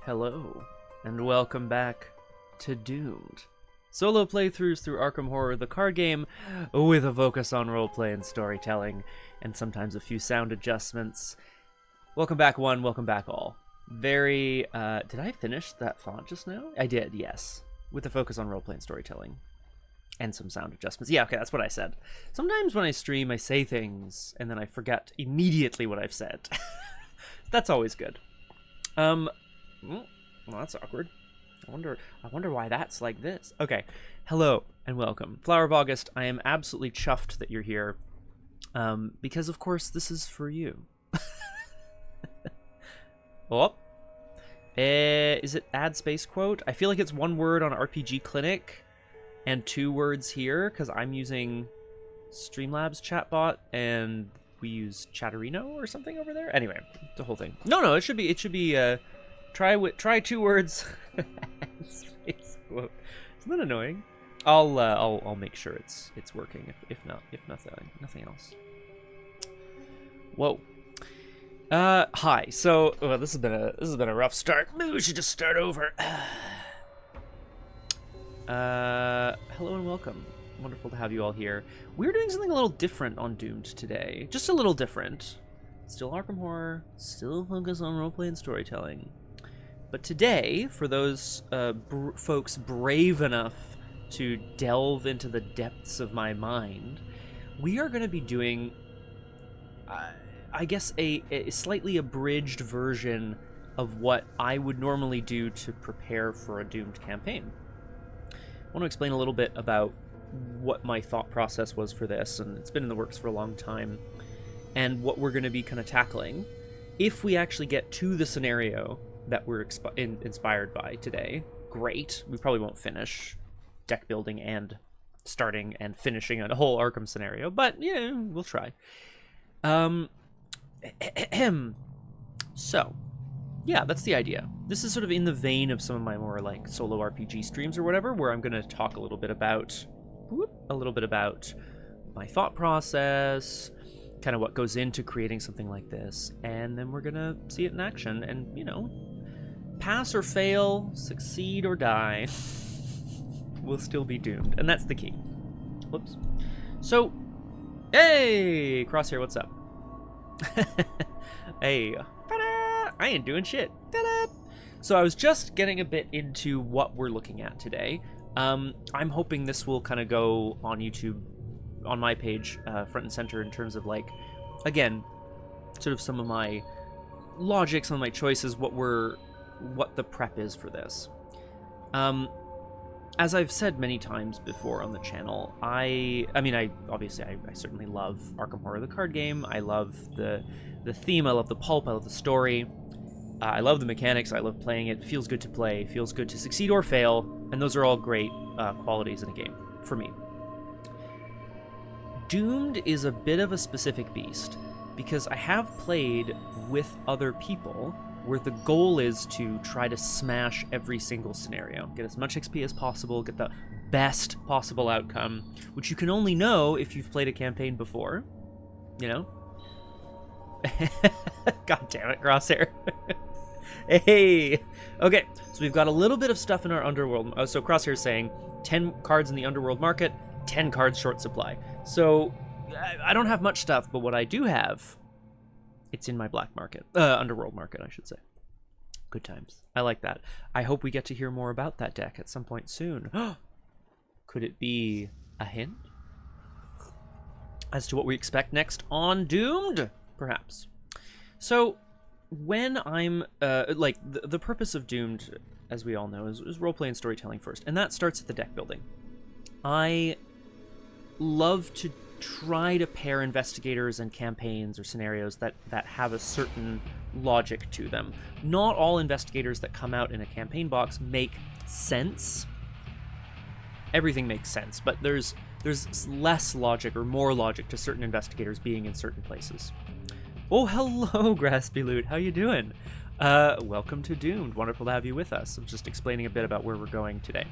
Hello, and welcome back to Doomed. Solo playthroughs through Arkham Horror, the card game, with a focus on roleplay and storytelling, and sometimes a few sound adjustments. Welcome back one, welcome back all. Did I finish that font just now? I did, yes. With a focus on roleplay and storytelling. And some sound adjustments. Yeah, okay, that's what I said. Sometimes when I stream, I say things, and then I forget immediately what I've said. That's always good. Well, that's awkward. I wonder why that's like this. Okay, hello and welcome. Flower of August, I am absolutely chuffed that you're here. Because, of course, this is for you. Oh. Is it add space quote? I feel like it's one word on RPG Clinic and two words here, because I'm using Streamlabs chatbot and we use Chatterino or something over there. Anyway, the whole thing. No, it should be try two words. Space quote. Isn't that annoying? I'll make sure it's working if nothing else. Whoa. Hi. So, this has been a rough start. Maybe we should just start over. Hello and welcome. Wonderful to have you all here. We're doing something a little different on Doomed today. Just a little different. Still Arkham Horror, still focus on roleplay and storytelling. But today, for those folks brave enough to delve into the depths of my mind, we are going to be doing, I guess, a slightly abridged version of what I would normally do to prepare for a Doomed campaign. I want to explain a little bit about what my thought process was for this, and it's been in the works for a long time, and what we're going to be kind of tackling if we actually get to the scenario that we're inspired by today. Great. We probably won't finish deck building and starting and finishing a whole Arkham scenario, but yeah, we'll try. So yeah, that's the idea. This is sort of in the vein of some of my more like solo RPG streams or whatever, where I'm going to talk a little bit about my thought process, kind of what goes into creating something like this, and then we're going to see it in action and, pass or fail, succeed or die, we'll still be doomed. And that's the key. Whoops. So, hey, Crosshair, what's up? Hey. I ain't doing shit. Ta-da! So I was just getting a bit into what we're looking at today. I'm hoping this will kind of go on YouTube, on my page, front and center in terms of, like, again, sort of some of my logic, some of my choices, what the prep is for this. As I've said many times before on the channel, I certainly love Arkham Horror, the card game. I love the theme, I love the pulp, I love the story. I love the mechanics, I love playing it. Feels good to play, feels good to succeed or fail, and those are all great qualities in a game, for me. Doomed is a bit of a specific beast, because I have played with other people where the goal is to try to smash every single scenario. Get as much XP as possible, get the best possible outcome, which you can only know if you've played a campaign before, God damn it, Crosshair. Hey! Okay, so we've got a little bit of stuff in our underworld. So Crosshair's saying 10 cards in the underworld market, 10 cards short supply. So I don't have much stuff, but what I do have, it's in my black market. Underworld market, I should say. Good times. I like that. I hope we get to hear more about that deck at some point soon. Could it be a hint as to what we expect next on Doomed? Perhaps. So, when I'm, the purpose of Doomed, as we all know, is roleplay and storytelling first, and that starts at the deck building. I love to try to pair investigators and campaigns or scenarios that have a certain logic to them. Not all investigators that come out in a campaign box make sense. Everything makes sense, but there's less logic or more logic to certain investigators being in certain places. Oh, hello, Graspy Loot. How you doing? Welcome to Doomed. Wonderful to have you with us. I'm just explaining a bit about where we're going today.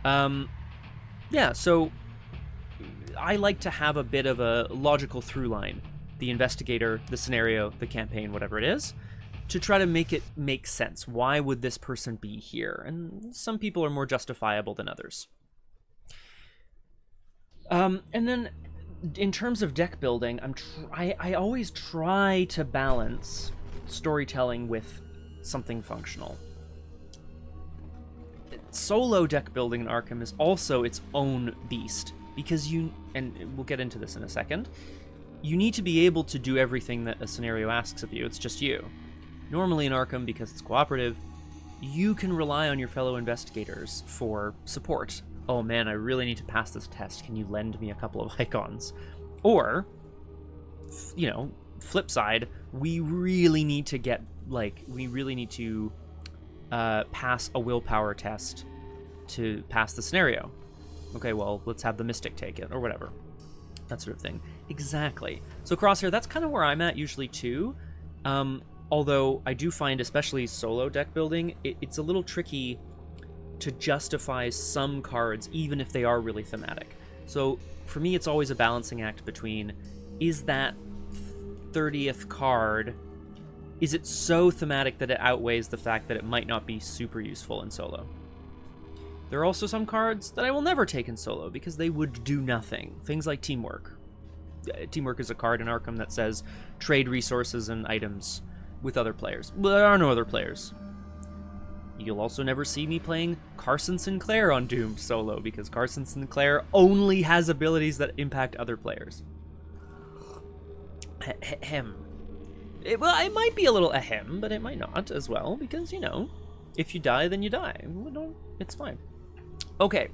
Yeah, so I like to have a bit of a logical through line. The investigator, the scenario, the campaign, whatever it is, to try to make it make sense. Why would this person be here? And some people are more justifiable than others. And then in terms of deck building, I always try to balance storytelling with something functional. Solo deck building in Arkham is also its own beast, because and we'll get into this in a second, you need to be able to do everything that a scenario asks of you. It's just you. Normally in Arkham, because it's cooperative, you can rely on your fellow investigators for support. Oh man, I really need to pass this test. Can you lend me a couple of icons? Or, you know, flip side, we really need to pass a willpower test to pass the scenario. Okay, well, let's have the Mystic take it, or whatever. That sort of thing. Exactly. So Crosshair, that's kind of where I'm at usually too. Although I do find, especially solo deck building, it's a little tricky to justify some cards, even if they are really thematic. So for me, it's always a balancing act between, is that 30th card, is it so thematic that it outweighs the fact that it might not be super useful in solo? There are also some cards that I will never take in solo because they would do nothing. Things like Teamwork. Teamwork is a card in Arkham that says trade resources and items with other players. Well, there are no other players. You'll also never see me playing Carson Sinclair on Doomed solo, because Carson Sinclair only has abilities that impact other players. Ahem. It might be a little ahem, but it might not as well, because, you know, if you die, then you die. It's fine. Okay,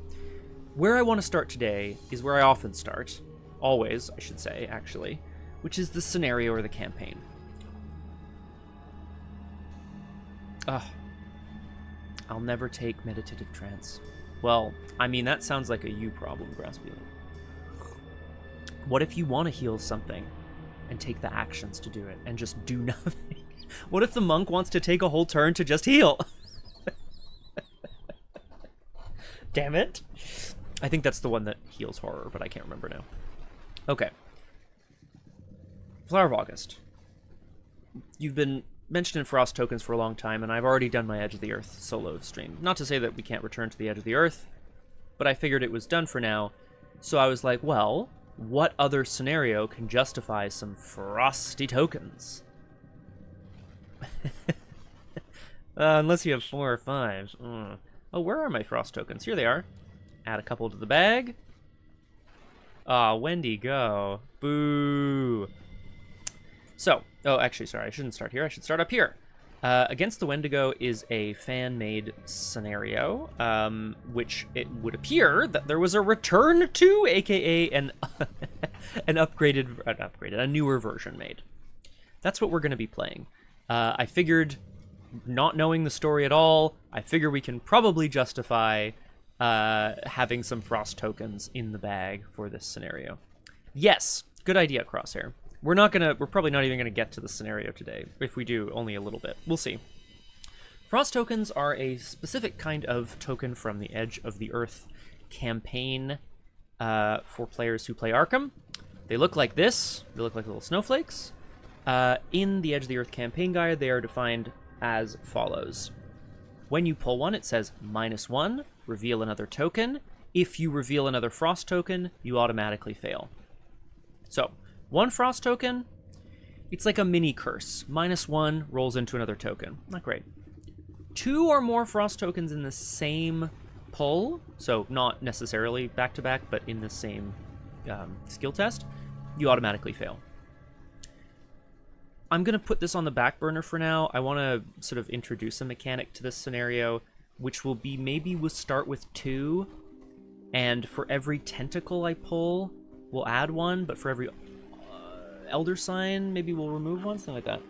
where I want to start today is where I often start. Always, I should say, actually, which is the scenario or the campaign. Ugh. I'll never take meditative trance. Well, I mean, that sounds like a you problem, Graspy. What if you want to heal something and take the actions to do it and just do nothing? What if the monk wants to take a whole turn to just heal? Damn it. I think that's the one that heals horror, but I can't remember now. Okay. Flower of August. You've been mentioned in Frost tokens for a long time, and I've already done my Edge of the Earth solo stream. Not to say that we can't return to the Edge of the Earth, but I figured it was done for now. So I was like, well, what other scenario can justify some frosty tokens? Unless you have 4 or 5. Oh, where are my Frost tokens? Here they are. Add a couple to the bag. Aw, Wendigo. Boo. So, oh, actually, sorry, I shouldn't start here. I should start up here. Against the Wendigo is a fan-made scenario, which it would appear that there was a return to, aka an a newer version made. That's what we're going to be playing. I figured, not knowing the story at all, I figure we can probably justify having some Frost tokens in the bag for this scenario. Yes, good idea, Crosshair. We're probably not even gonna get to the scenario today. If we do, only a little bit. We'll see. Frost tokens are a specific kind of token from the Edge of the Earth campaign for players who play Arkham. They look like this. They look like little snowflakes. In the Edge of the Earth campaign guide, they are defined as follows. When you pull one, it says -1, reveal another token. If you reveal another Frost token, you automatically fail. So, 1 Frost token, it's like a mini curse. -1 rolls into another token. Not great. 2 or more Frost tokens in the same pull, so not necessarily back-to-back, but in the same skill test, you automatically fail. I'm going to put this on the back burner for now. I want to sort of introduce a mechanic to this scenario, which will be maybe we'll start with 2, and for every tentacle I pull, we'll add 1, but for every elder sign, maybe we'll remove 1, something like that.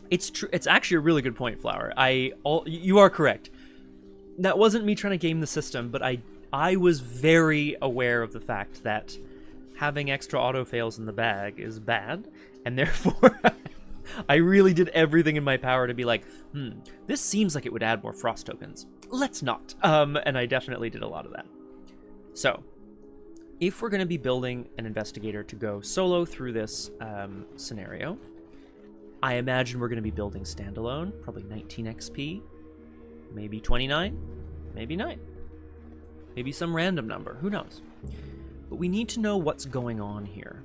It's true. It's actually a really good point, Flower. You are correct. That wasn't me trying to game the system, but I was very aware of the fact that having extra auto fails in the bag is bad, and therefore I really did everything in my power to be like, this seems like it would add more Frost tokens. Let's not. And I definitely did a lot of that. So, if we're going to be building an investigator to go solo through this scenario, I imagine we're going to be building standalone, probably 19 XP, maybe 29, maybe 9, maybe some random number, who knows. But we need to know what's going on here.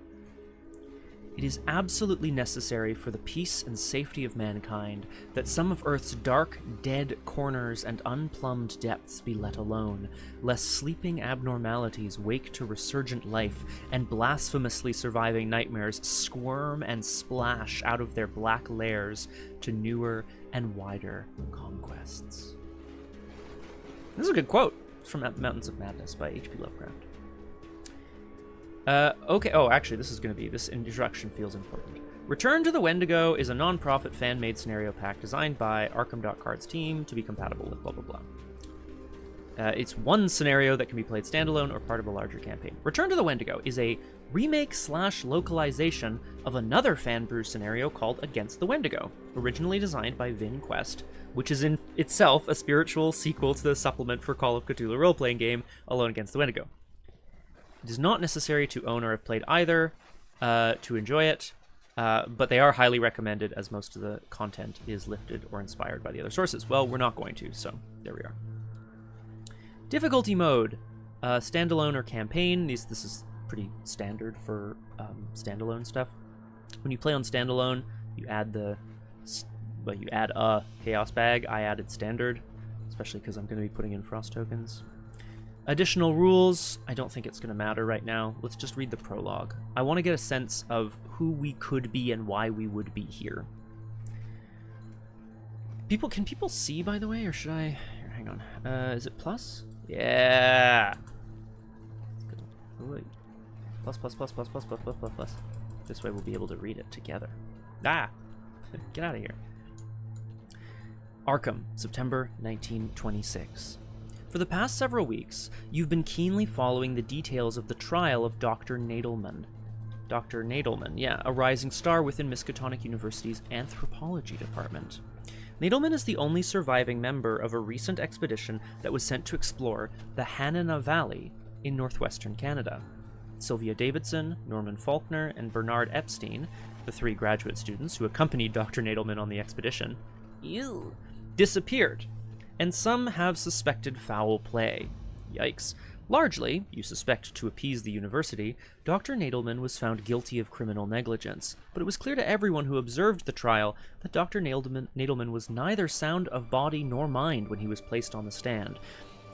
It is absolutely necessary for the peace and safety of mankind that some of Earth's dark, dead corners and unplumbed depths be let alone, lest sleeping abnormalities wake to resurgent life and blasphemously surviving nightmares squirm and splash out of their black lairs to newer and wider conquests. This is a good quote. It's from Mountains of Madness by H.P. Lovecraft. Okay, oh, actually, this introduction feels important. Return to the Wendigo is a non-profit fan-made scenario pack designed by Arkham.Cards team to be compatible with blah blah blah. It's one scenario that can be played standalone or part of a larger campaign. Return to the Wendigo is a remake/localization of another fan brew scenario called Against the Wendigo, originally designed by Vin Quest, which is in itself a spiritual sequel to the supplement for Call of Cthulhu role-playing game Alone Against the Wendigo. It is not necessary to own or have played either to enjoy it, but they are highly recommended as most of the content is lifted or inspired by the other sources. Well, we're not going to, so there we are. Difficulty mode, standalone or campaign. This is pretty standard for standalone stuff. When you play on standalone, you add a chaos bag. I added standard, especially because I'm going to be putting in frost tokens. Additional rules, I don't think it's going to matter right now. Let's just read the prologue. I want to get a sense of who we could be and why we would be here. Can people see, by the way, or should I... Here, hang on. Is it plus? Yeah! Wait. Plus. This way we'll be able to read it together. Ah! Get out of here. Arkham, September 1926. For the past several weeks, you've been keenly following the details of the trial of Dr. Nadelman. Dr. Nadelman, yeah, a rising star within Miskatonic University's anthropology department. Nadelman is the only surviving member of a recent expedition that was sent to explore the Hanina Valley in northwestern Canada. Sylvia Davidson, Norman Faulkner, and Bernard Epstein, the 3 graduate students who accompanied Dr. Nadelman on the expedition, disappeared. And some have suspected foul play. Yikes. Largely, you suspect to appease the university, Dr. Nadelman was found guilty of criminal negligence, but it was clear to everyone who observed the trial that Dr. Nadelman was neither sound of body nor mind when he was placed on the stand.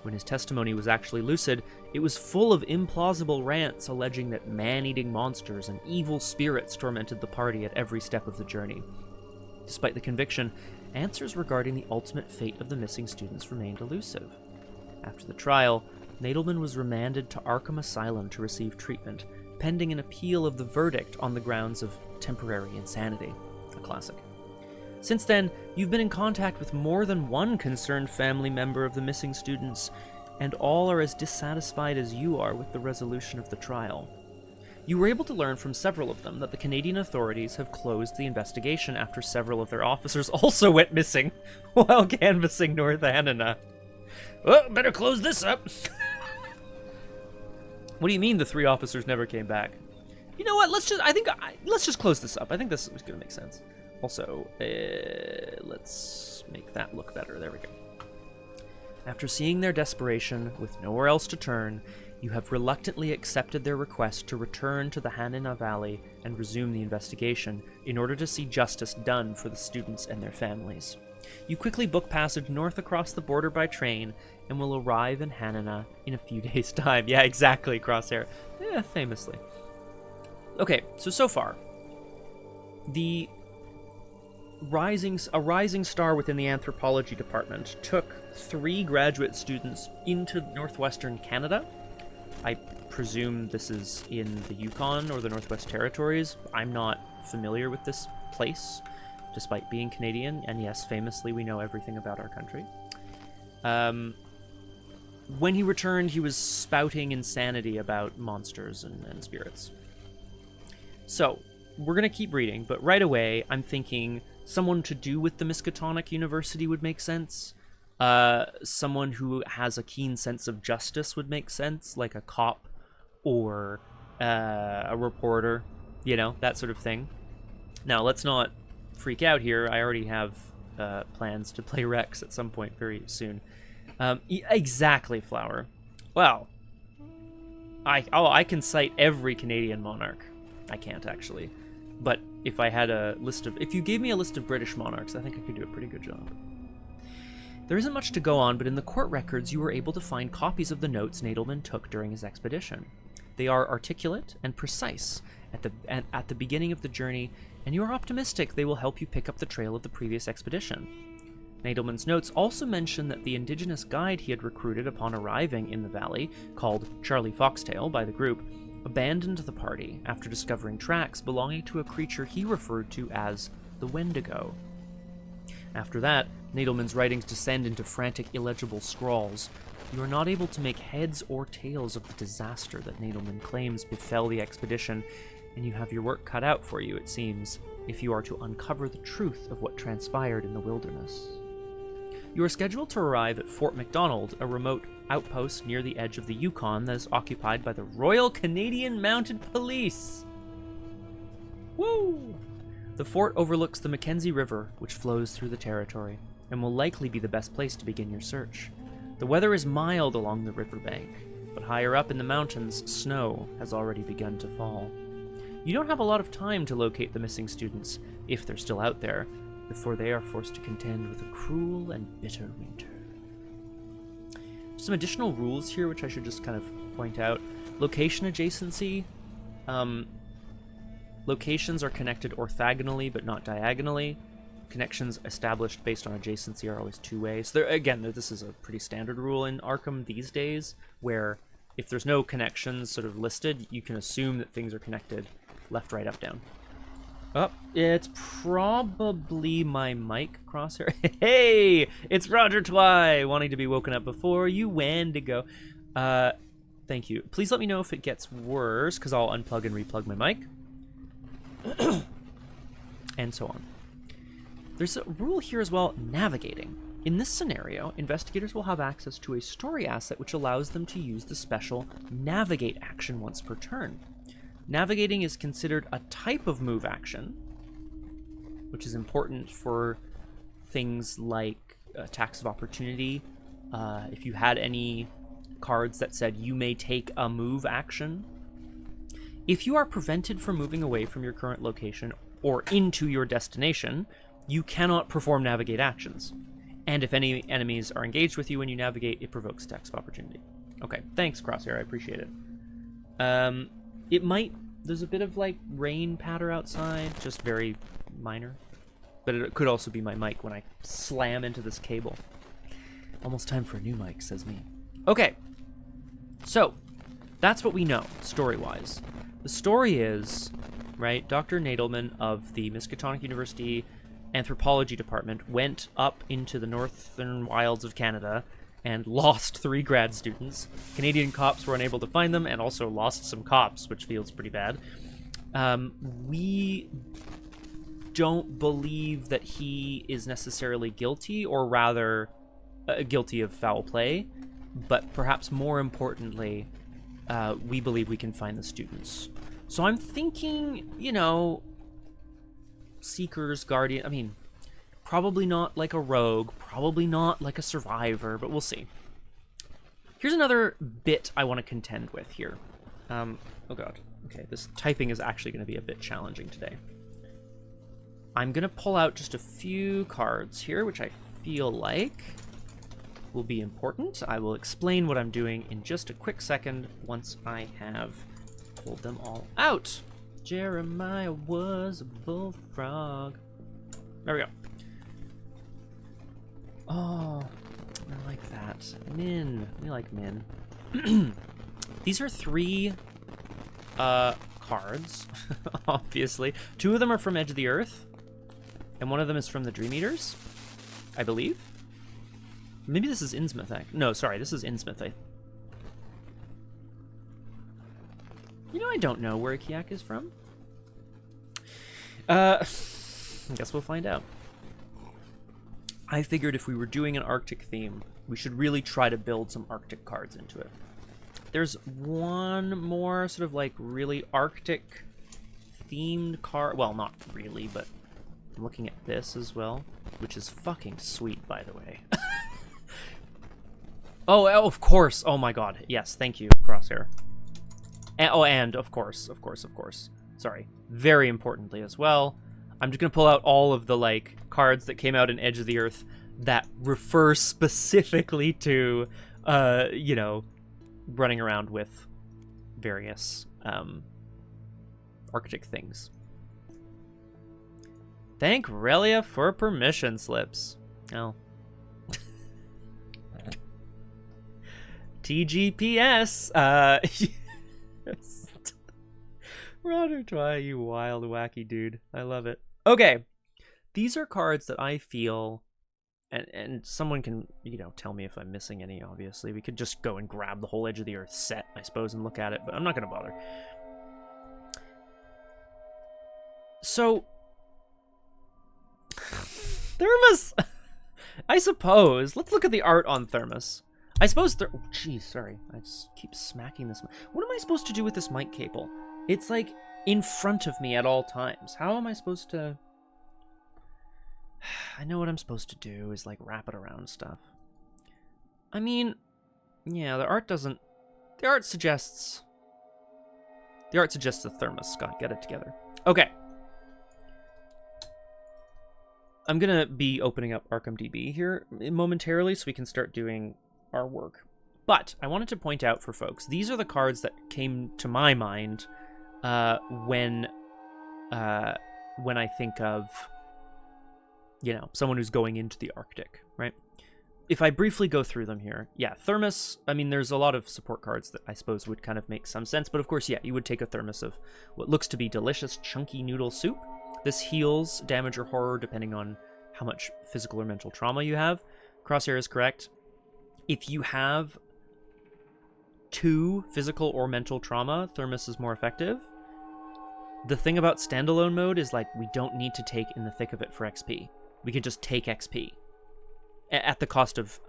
When his testimony was actually lucid, it was full of implausible rants alleging that man-eating monsters and evil spirits tormented the party at every step of the journey. Despite the conviction, answers regarding the ultimate fate of the missing students remained elusive. After the trial, Nadelman was remanded to Arkham Asylum to receive treatment, pending an appeal of the verdict on the grounds of temporary insanity. A classic. Since then, you've been in contact with more than one concerned family member of the missing students, and all are as dissatisfied as you are with the resolution of the trial. You were able to learn from several of them that the Canadian authorities have closed the investigation after several of their officers also went missing while canvassing North Hanina. Well, better close this up. What do you mean the 3 officers never came back? You know what? Let's just close this up. I think this is going to make sense. Also, let's make that look better. There we go. After seeing their desperation with nowhere else to turn, you have reluctantly accepted their request to return to the Hanina Valley and resume the investigation in order to see justice done for the students and their families. You quickly book passage north across the border by train and will arrive in Hanina in a few days' time. Yeah, exactly, Crosshair. Yeah, famously. Okay, so far, a rising star within the anthropology department took 3 graduate students into northwestern Canada. I presume this is in the Yukon or the Northwest Territories. I'm not familiar with this place, despite being Canadian, and yes, famously, we know everything about our country. When he returned, he was spouting insanity about monsters and spirits. So, we're going to keep reading, but right away, I'm thinking someone to do with the Miskatonic University would make sense. Someone who has a keen sense of justice would make sense, like a cop or a reporter, that sort of thing. Now, let's not freak out here. I already have plans to play Rex at some point very soon. Exactly, Flower. Well, I can cite every Canadian monarch. I can't, actually. But if you gave me a list of British monarchs, I think I could do a pretty good job. There isn't much to go on, but in the court records, you were able to find copies of the notes Nadelman took during his expedition. They are articulate and precise at the beginning of the journey, and you are optimistic they will help you pick up the trail of the previous expedition. Nadelman's notes also mention that the indigenous guide he had recruited upon arriving in the valley, called Charlie Foxtail by the group, abandoned the party after discovering tracks belonging to a creature he referred to as the Wendigo. After that, Nadelman's writings descend into frantic, illegible scrawls. You are not able to make heads or tails of the disaster that Nadelman claims befell the expedition, and you have your work cut out for you, it seems, if you are to uncover the truth of what transpired in the wilderness. You are scheduled to arrive at Fort McDonald, a remote outpost near the edge of the Yukon that is occupied by the Royal Canadian Mounted Police. Woo! The fort overlooks the Mackenzie River, which flows through the territory, and will likely be the best place to begin your search. The weather is mild along the riverbank, but higher up in the mountains, snow has already begun to fall. You don't have a lot of time to locate the missing students, if they're still out there, before they are forced to contend with a cruel and bitter winter. Some additional rules here, which I should just kind of point out. Location adjacency. Locations are connected orthogonally, but not diagonally. Connections established based on adjacency are always two-way. So this is a pretty standard rule in Arkham these days, where if there's no connections sort of listed, you can assume that things are connected left, right, up, down. Oh, it's probably my mic crosshair. Hey, it's Roger Twy, wanting to be woken up before you Wendigo. Thank you. Please let me know if it gets worse, because I'll unplug and replug my mic. And so on. There's a rule here as well, navigating. In this scenario, investigators will have access to a story asset which allows them to use the special navigate action once per turn. Navigating is considered a type of move action, which is important for things like attacks of opportunity. If you had any cards that said you may take a move action. If you are prevented from moving away from your current location or into your destination, you cannot perform navigate actions. And if any enemies are engaged with you when you navigate, it provokes attacks of opportunity. Okay, thanks, Crosshair, I appreciate it. There's a bit of like rain patter outside, just very minor. But it could also be my mic when I slam into this cable. Almost time for a new mic, says me. Okay, so that's what we know, story-wise. The story is, right, Dr. Nadelman of the Miskatonic University Anthropology Department went up into the northern wilds of Canada and lost 3 grad students. Canadian cops were unable to find them and also lost some cops, which feels pretty bad. We don't believe that he is necessarily guilty, or rather guilty of foul play, but perhaps more importantly, we believe we can find the students. So I'm thinking, Seekers, Guardian, probably not like a rogue, probably not like a survivor, but we'll see. Here's another bit I want to contend with here. Oh god. Okay, this typing is actually going to be a bit challenging today. I'm going to pull out just a few cards here, which I feel like will be important. I will explain what I'm doing in just a quick second once I have pulled them all out. Jeremiah was a bullfrog. There we go. Oh, I like that. Min. We like Min. These are 3 cards, obviously. 2 of them are from Edge of the Earth, and 1 of them is from the Dream Eaters, I believe. Maybe this is Innsmouth. No, sorry, this is Innsmouth. I don't know where Kiak is from. I guess we'll find out. I figured if we were doing an Arctic theme, we should really try to build some Arctic cards into it. There's one more sort of like really Arctic themed card. Well, not really, but I'm looking at this as well, which is fucking sweet, by the way. Oh, of course. Oh my god. Yes, thank you, Crosshair. And of course. Sorry. Very importantly as well, I'm just going to pull out all of the, like, cards that came out in Edge of the Earth that refer specifically to, you know, running around with various Arctic things. Thank Relia for permission slips. Oh. TGPS. Yes. Roger Twy, you wild, wacky dude. I love it. Okay. These are cards that I feel, and someone can, you know, tell me if I'm missing any, obviously. We could just go and grab the whole Edge of the Earth set, I suppose, and look at it, but I'm not going to bother. So, Thermos, I suppose. Let's look at the art on Thermos. I suppose, oh, geez, sorry. I just keep smacking this. What am I supposed to do with this mic cable? It's like in front of me at all times. How am I supposed to... I know what I'm supposed to do is like wrap it around stuff. I mean, yeah, the art doesn't... The art suggests the Thermos, Scott. Get it together. Okay. I'm going to be opening up ArkhamDB here momentarily so we can start doing our work. But I wanted to point out for folks, these are the cards that came to my mind when I think of, you know, someone who's going into the Arctic, right? If I briefly go through them here, yeah, Thermos, I mean, there's a lot of support cards that I suppose would kind of make some sense, but of course, yeah, you would take a Thermos of what looks to be delicious, chunky noodle soup. This heals damage or horror depending on how much physical or mental trauma you have. Crosshair is correct. If you have 2 physical or mental trauma, Thermos is more effective. The thing about standalone mode is, like, we don't need to take in the thick of it for XP. We can just take XP at the cost of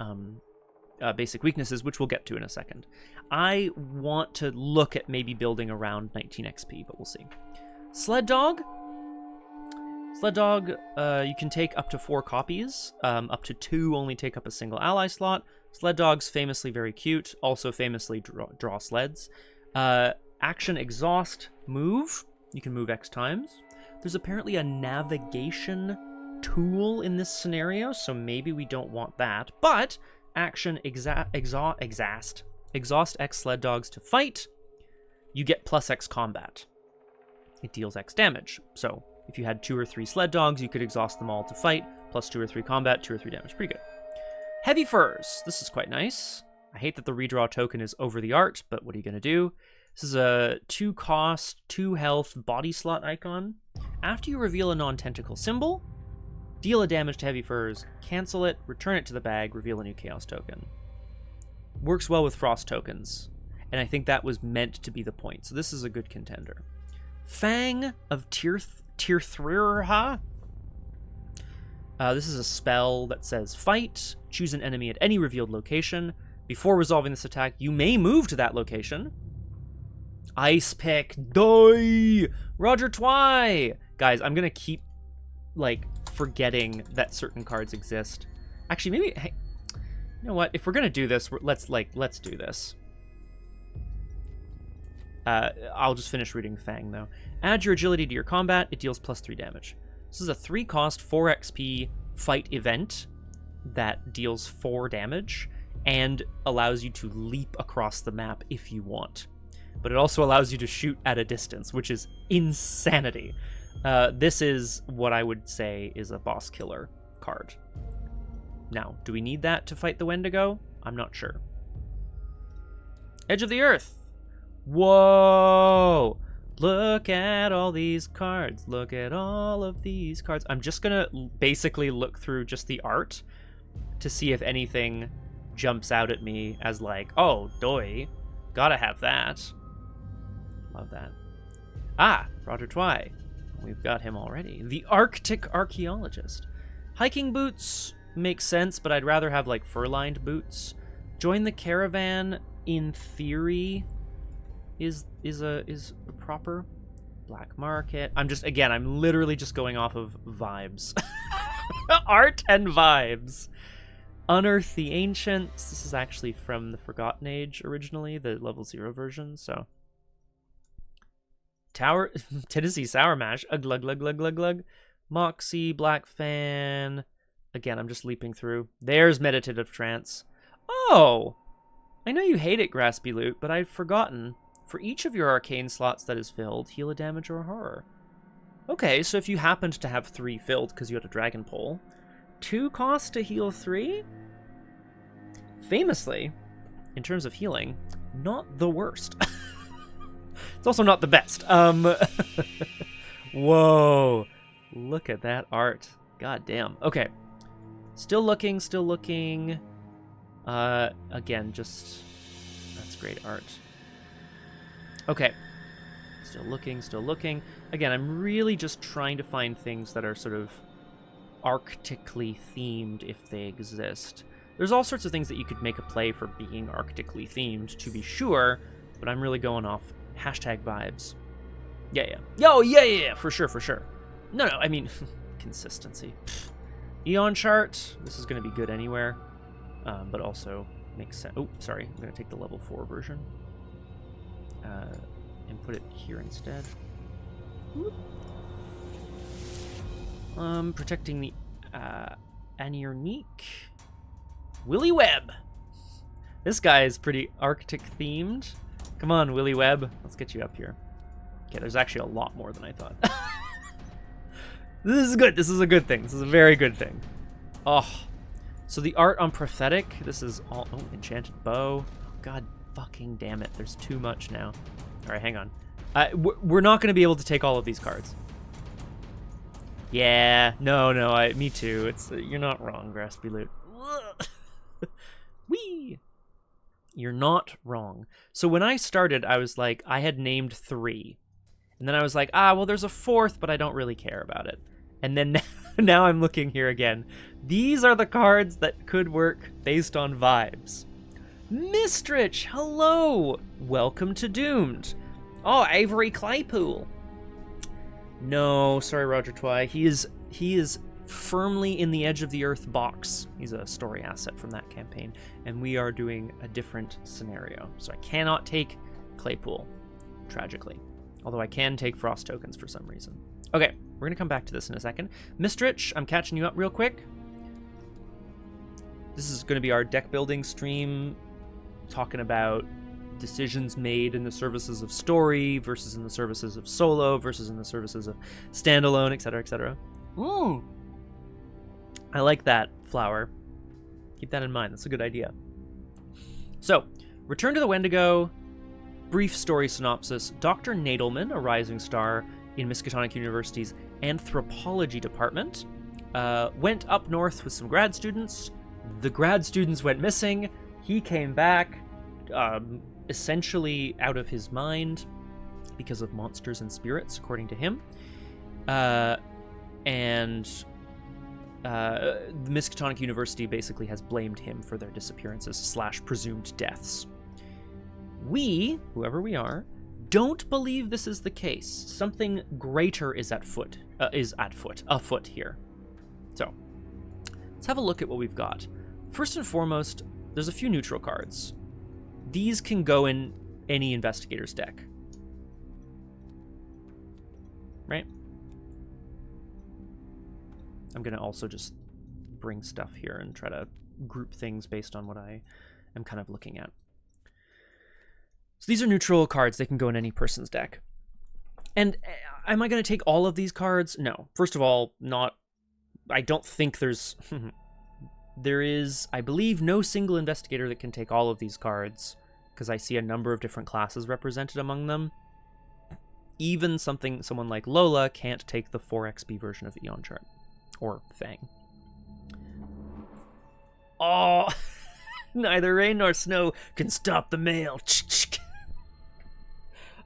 basic weaknesses, which we'll get to in a second. I want to look at maybe building around 19 XP, but we'll see. Sled Dog. Sled Dog, you can take up to 4 copies. Up to 2 only take up a single ally slot. Sled Dog's famously very cute, also famously draw sleds. Action Exhaust Move. You can move X times. There's apparently a navigation tool in this scenario, so maybe we don't want that. But Action Exhaust X Sled Dogs to fight. You get plus X combat. It deals X damage. So if you had 2 or 3 sled dogs, you could exhaust them all to fight, plus 2 or 3 combat, 2 or 3 damage. Pretty good. Heavy Furs. This is quite nice. I hate that the redraw token is over the art, but what are you going to do? This is a 2 cost, 2 health body slot icon. After you reveal a non-tentacle symbol, deal a damage to Heavy Furs, cancel it, return it to the bag, reveal a new chaos token. Works well with frost tokens, and I think that was meant to be the point, so this is a good contender. Fang of Tirthrirha. This is a spell that says fight, choose an enemy at any revealed location. Before resolving this attack, you may move to that location. Ice Pick, die! Roger Twy! Guys, I'm gonna keep, like, forgetting that certain cards exist. Actually, maybe, hey, you know what? If we're gonna do this, let's do this. I'll just finish reading Fang, though. Add your agility to your combat. It deals plus 3 damage. This is a 3 cost, 4 XP fight event that deals 4 damage and allows you to leap across the map if you want. But it also allows you to shoot at a distance, which is insanity. This is what I would say is a boss killer card. Now, do we need that to fight the Wendigo? I'm not sure. Edge of the Earth. Whoa! Look at all these cards. Look at all of these cards. I'm just gonna basically look through just the art to see if anything jumps out at me as like, oh, doi, gotta have that. Love that. Ah, Roger Twy. We've got him already. The Arctic Archaeologist. Hiking boots make sense, but I'd rather have like fur-lined boots. Join the caravan, in theory, is a proper Black Market. I'm literally just going off of vibes. Art and vibes. Unearth the Ancients. This is actually from the Forgotten Age originally, the level 0 version, so. Tower, Tennessee Sour Mash. Glug, glug, glug, glug, glug. Moxie, Black Fan. Again, I'm just leaping through. There's Meditative Trance. Oh! I know you hate it, Graspy Loot, but I've forgotten. For each of your arcane slots that is filled, heal a damage or a horror. Okay, so if you happened to have 3 filled because you had a Dragon Pole, 2 costs to heal 3? Famously, in terms of healing, not the worst. It's also not the best. Whoa. Look at that art. God damn. Okay. Still looking, still looking. Again, just... That's great art. Okay. Still looking, still looking. Again, I'm really just trying to find things that are sort of arctically themed if they exist. There's all sorts of things that you could make a play for being arctically themed, to be sure, but I'm really going off hashtag vibes. Yeah. Yo, yeah, for sure. No, I mean, consistency. Eon chart, this is going to be good anywhere, but also makes sense. Oh, sorry, I'm going to take the level 4 version and put it here instead. Protecting the Aniernique. Willy Webb. This guy is pretty Arctic themed. Come on, Willy Webb. Let's get you up here. Okay, there's actually a lot more than I thought. This is good. This is a good thing. This is a very good thing. Oh. So the art on Prophetic. This is all... Oh, Enchanted Bow. God fucking damn it. There's too much now. All right, hang on. We're not going to be able to take all of these cards. Yeah. No. Me too. It's you're not wrong, Graspy Loot. Whee! You're not wrong. So when I started, I was like, I had named 3. And then I was like, well, there's a 4th, but I don't really care about it. And then now I'm looking here again. These are the cards that could work based on vibes. Mistrich, hello! Welcome to Doomed. Oh, Avery Claypool. No, sorry, Roger Twy. He is firmly in the Edge of the Earth box. He's a story asset from that campaign, and we are doing a different scenario. So I cannot take Claypool, tragically. Although I can take Frost tokens for some reason. Okay, we're going to come back to this in a second. Mistrich, I'm catching you up real quick. This is going to be our deck building stream, talking about decisions made in the services of story versus in the services of solo versus in the services of standalone, etc., etc. Ooh. I like that, Flower. Keep that in mind. That's a good idea. So, Return to the Wendigo. Brief story synopsis. Dr. Nadelman, a rising star in Miskatonic University's anthropology department, went up north with some grad students. The grad students went missing. He came back, essentially out of his mind because of monsters and spirits, according to him. And the Miskatonic University basically has blamed him for their disappearances / presumed deaths. We, whoever we are, don't believe this is the case. Something greater is afoot here. So, let's have a look at what we've got. First and foremost, there's a few neutral cards. These can go in any investigator's deck. Right? I'm going to also just bring stuff here and try to group things based on what I am kind of looking at. So these are neutral cards. They can go in any person's deck. And am I going to take all of these cards? No. First of all, I don't think there's... there is, I believe, no single investigator that can take all of these cards, because I see a number of different classes represented among them. Even someone like Lola can't take the 4XP version of Eon Chart. Or Fang. Oh! Neither rain nor snow can stop the mail.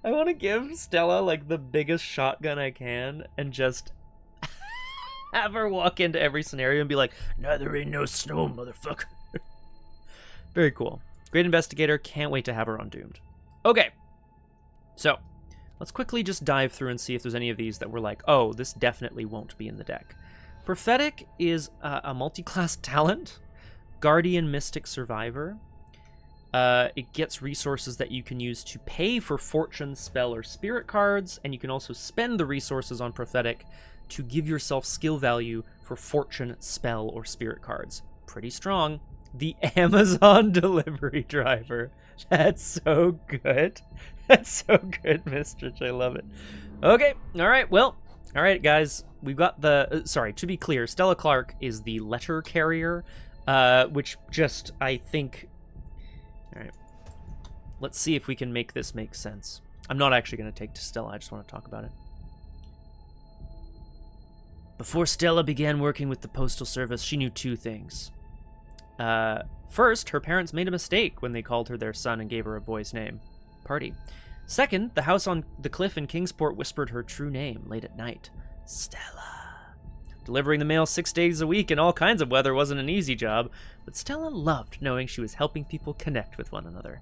I want to give Stella, like, the biggest shotgun I can and just have her walk into every scenario and be like, neither rain nor snow, motherfucker. Very cool. Great investigator. Can't wait to have her on Doomed. Okay. So, Let's quickly just dive through and see if there's any of these that we're like, oh, this definitely won't be in the deck. Prophetic is a multi-class talent. Guardian Mystic Survivor. It gets resources that you can use to pay for fortune, spell, or spirit cards, and you can also spend the resources on Prophetic to give yourself skill value for fortune, spell, or spirit cards. Pretty strong. The Amazon delivery driver. That's so good. That's so good, Mistrich. I love it. Okay. All right. Well, all right, guys. We've got the... sorry, to be clear, Stella Clark is the letter carrier, which just, I think... All right. Let's see if we can make this make sense. I'm not actually going to take to Stella. I just want to talk about it. Before Stella began working with the Postal Service, she knew two things. First, her parents made a mistake when they called her their son and gave her a boy's name. Party. Second, the house on the cliff in Kingsport whispered her true name late at night. Stella. Delivering the mail 6 days a week in all kinds of weather wasn't an easy job, but Stella loved knowing she was helping people connect with one another.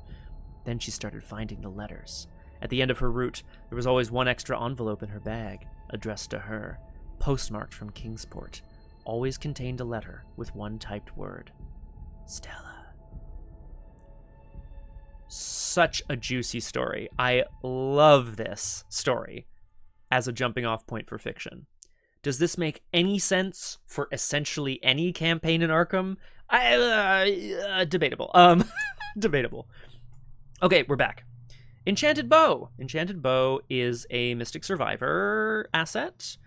Then she started finding the letters. At the end of her route, there was always one extra envelope in her bag, addressed to her, postmarked from Kingsport. Always contained a letter with one typed word. Stella. Such a juicy story. I love this story as a jumping off point for fiction. Does this make any sense for essentially any campaign in Arkham? Debatable. Debatable. Okay, we're back. Enchanted Bow. Enchanted Bow is a Mystic Survivor asset.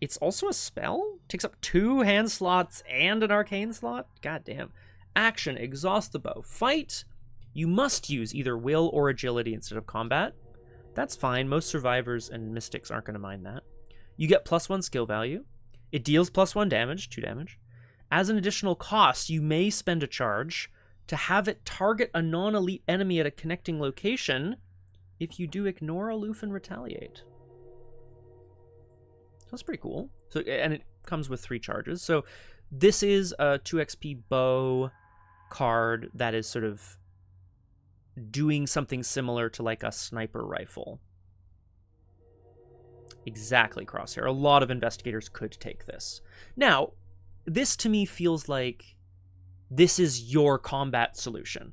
It's also a spell. Takes up 2 hand slots and an arcane slot. God damn. Action, exhaust the bow. Fight. You must use either will or agility instead of combat. That's fine. Most survivors and mystics aren't going to mind that. You get +1 skill value. It deals +1 damage, 2 damage. As an additional cost, you may spend a charge to have it target a non-elite enemy at a connecting location. If you do, ignore, aloof, and retaliate. That's pretty cool. So, and it comes with 3 charges. So this is a 2 XP bow card that is sort of doing something similar to like a sniper rifle. Exactly, Crosshair. A lot of investigators could take this. Now, this to me feels like this is your combat solution.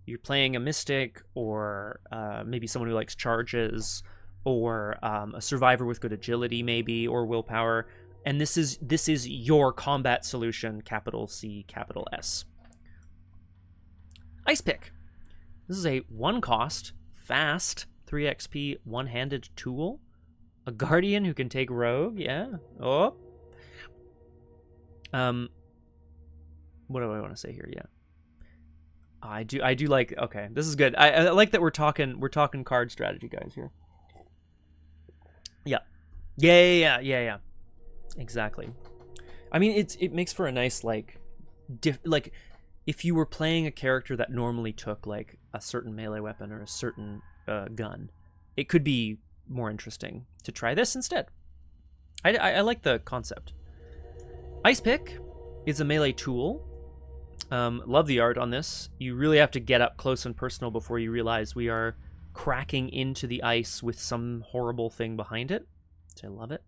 You're playing a mystic, or maybe someone who likes charges, or a survivor with good agility, maybe, or willpower, and this is your combat solution. Capital C, capital S. Ice Pick. This is a 1 cost, fast, 3 XP, one-handed tool. A guardian who can take rogue, yeah. Oh. What do I want to say here? Yeah. I do like, okay, this is good. I like that we're talking card strategy, guys, here. Yeah. Exactly. I mean, it makes for a nice, like, if you were playing a character that normally took, like, a certain melee weapon or a certain gun, it could be more interesting to try this instead. I like the concept. Ice Pick is a melee tool. Love the art on this. You really have to get up close and personal before you realize we are cracking into the ice with some horrible thing behind it. So I love it.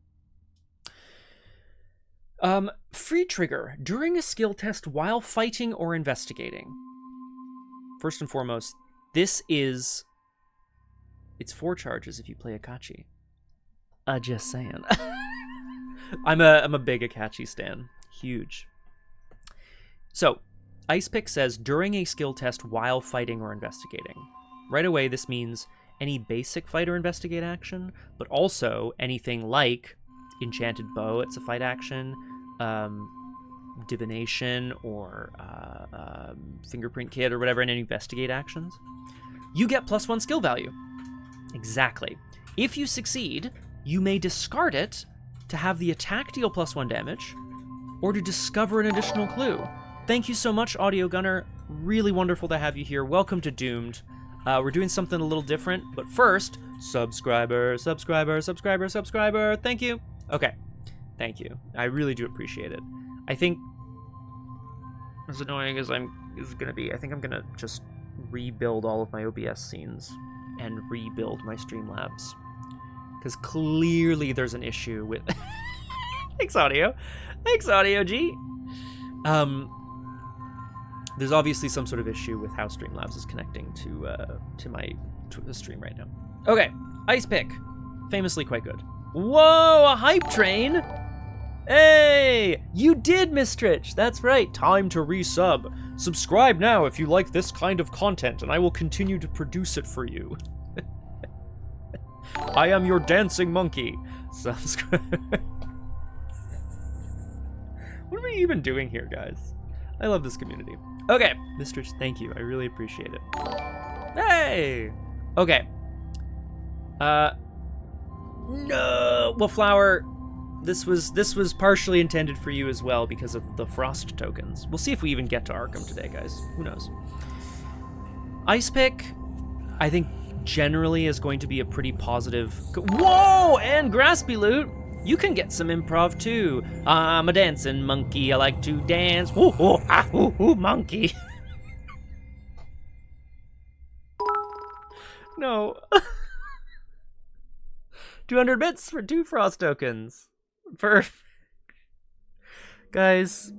Free trigger during a skill test while fighting or investigating. First and foremost, it's 4 charges if you play Akachi. Just saying. I'm a big Akachi stan. Huge. So, Ice Pick says during a skill test while fighting or investigating. Right away, this means any basic fight or investigate action, but also anything like Enchanted Bow, it's a fight action, Divination, or Fingerprint Kit, or whatever, and any investigate actions. You get +1 skill value. Exactly. If you succeed, you may discard it to have the attack deal +1 damage, or to discover an additional clue. Thank you so much, Audio Gunner. Really wonderful to have you here. Welcome to Doomed. We're doing something a little different, but first, subscriber. Thank you. Okay, thank you. I really do appreciate it. I think, as annoying as I think I'm gonna just rebuild all of my OBS scenes and rebuild my Streamlabs because clearly there's an issue with... Thanks, Audio. Thanks, Audio G. There's obviously some sort of issue with how Streamlabs is connecting to my stream right now. Okay, Ice Pick. Famously quite good. Whoa, a hype train! Hey! You did, Mistrich! That's right, time to resub. Subscribe now if you like this kind of content, and I will continue to produce it for you. I am your dancing monkey. Subscribe. What are we even doing here, guys? I love this community. Okay, Mistrich, thank you. I really appreciate it. Hey! Okay. No! Well, Flower, this was partially intended for you as well because of the frost tokens. We'll see if we even get to Arkham today, guys. Who knows? Ice Pick, I think generally is going to be a pretty positive... Whoa! And Graspy Loot! You can get some improv too. I'm a dancing monkey. I like to dance. Ooh, ooh, ah, ooh, ooh, monkey. No. 200 bits for 2 frost tokens. Guys,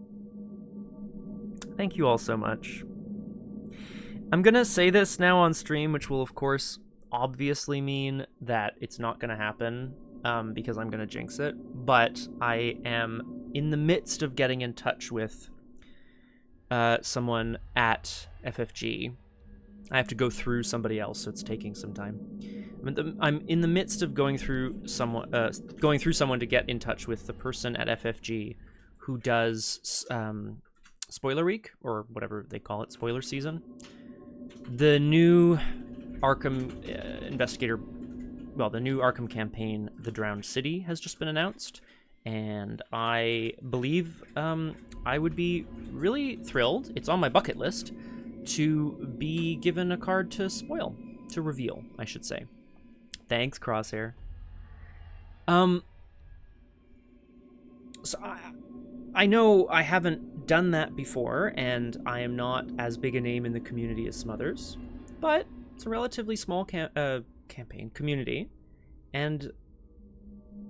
thank you all so much. I'm gonna say this now on stream, which will of course obviously mean that it's not gonna happen. Because I'm gonna jinx it, but I am in the midst of getting in touch with someone at FFG. I have to go through somebody else, so it's taking some time. I'm in the midst of going through someone to get in touch with the person at FFG who does Spoiler Week, or whatever they call it, spoiler season. The new Arkham investigator. Well, the new Arkham campaign, The Drowned City, has just been announced, and I believe I would be really thrilled, it's on my bucket list, to be given a card to reveal, I should say. Thanks, Crosshair. So I know I haven't done that before, and I am not as big a name in the community as Smothers, but it's a relatively small community, and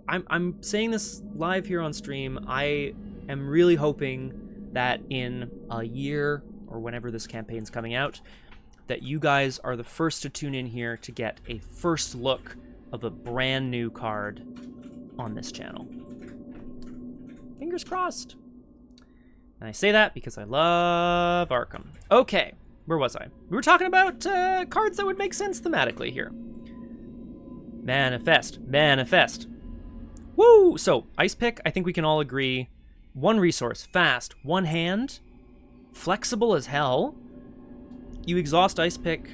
I'm saying this live here on stream. I am really hoping that in a year or whenever this campaign's coming out, that you guys are the first to tune in here to get a first look of a brand new card on this channel. Fingers crossed. And I say that because I love Arkham. Okay, where was I? We were talking about cards that would make sense thematically here. Manifest. Woo! So, Ice Pick, I think we can all agree. One resource, fast, one hand, flexible as hell. You exhaust Ice Pick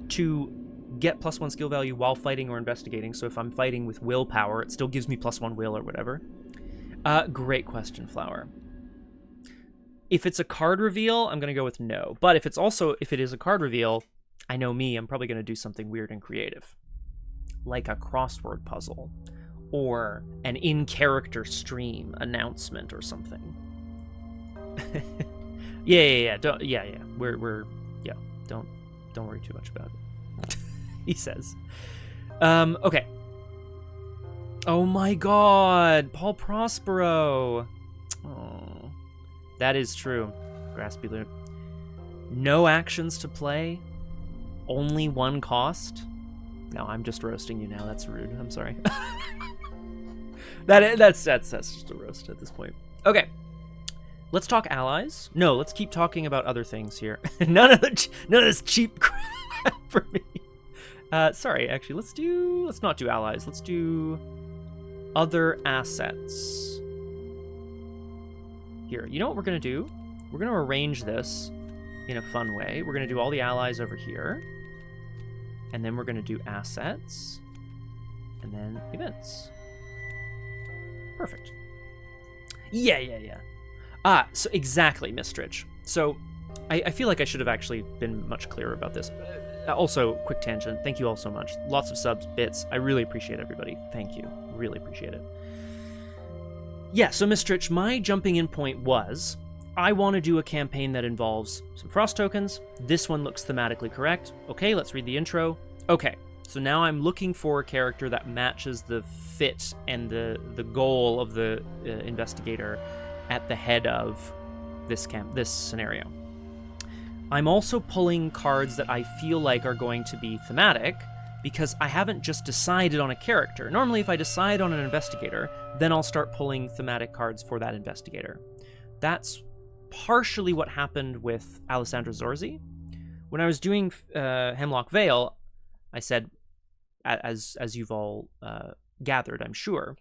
to get +1 skill value while fighting or investigating. So if I'm fighting with willpower, it still gives me +1 will or whatever. Great question, Flower. If it's a card reveal, I'm going to go with no. But if it is a card reveal, I know me, I'm probably going to do something weird and creative. Like a crossword puzzle. Or an in-character stream announcement or something. Yeah. Don't worry too much about it. He says. Okay. Oh my god, Paul Prospero. Oh, that is true. Graspy Loot. No actions to play. Only one cost. No, I'm just roasting you now. That's rude. I'm sorry. That's just a roast at this point. Okay. Let's talk allies. No, let's keep talking about other things here. none of this cheap crap for me. Sorry, actually, let's not do allies. Let's do other assets. Here, you know what we're gonna do? We're gonna arrange this in a fun way. We're gonna do all the allies over here. And then we're gonna do assets. And then events. Perfect. Yeah. So exactly, Mistrich. So I feel like I should have actually been much clearer about this. Also, quick tangent. Thank you all so much. Lots of subs, bits. I really appreciate everybody. Thank you. Really appreciate it. Yeah, so Mistrich, my jumping in point was, I want to do a campaign that involves some frost tokens. This one looks thematically correct. Okay, let's read the intro. Okay, So now I'm looking for a character that matches the fit and the goal of the investigator at the head of this scenario. I'm also pulling cards that I feel like are going to be thematic, because I haven't just decided on a character. Normally, if I decide on an investigator, then I'll start pulling thematic cards for that investigator. That's partially what happened with Alessandra Zorzi. When I was doing Hemlock Vale, I said, as you've all gathered, I'm sure,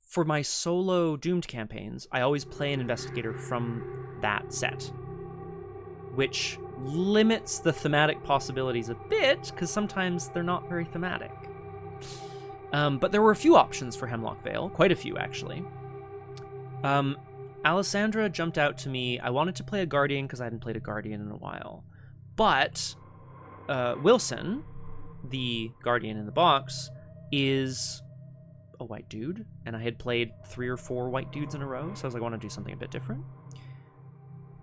for my solo Doomed campaigns, I always play an investigator from that set, which limits the thematic possibilities a bit, because sometimes they're not very thematic. But there were a few options for Hemlock Vale, quite a few, actually. Alessandra jumped out to me. I wanted to play a Guardian because I hadn't played a Guardian in a while. But Wilson, the Guardian in the box, is a white dude, and I had played 3 or 4 white dudes in a row, so I was like, I want to do something a bit different.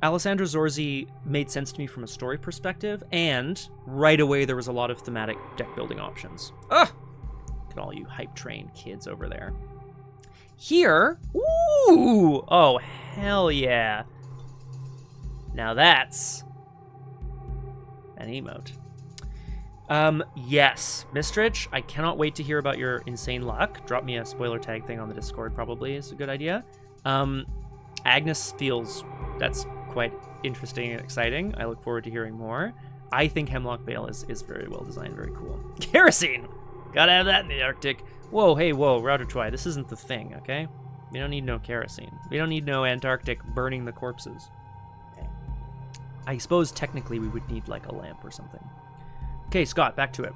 Alessandra Zorzi made sense to me from a story perspective, and right away there was a lot of thematic deck building options. Ugh! Look at all you hype train kids over there. Here, ooh! Oh, hell yeah. Now that's an emote. Yes, Mistrich, I cannot wait to hear about your insane luck. Drop me a spoiler tag thing on the Discord, probably is a good idea. Agnes feels that's quite interesting and exciting. I look forward to hearing more. I think Hemlock Vale is very well designed, very cool. Kerosene! Gotta have that in the Arctic. Whoa, hey, whoa, Router Twi, this isn't the thing, okay? We don't need no kerosene. We don't need no Antarctic burning the corpses. I suppose technically we would need like a lamp or something. Okay, Scott, back to it.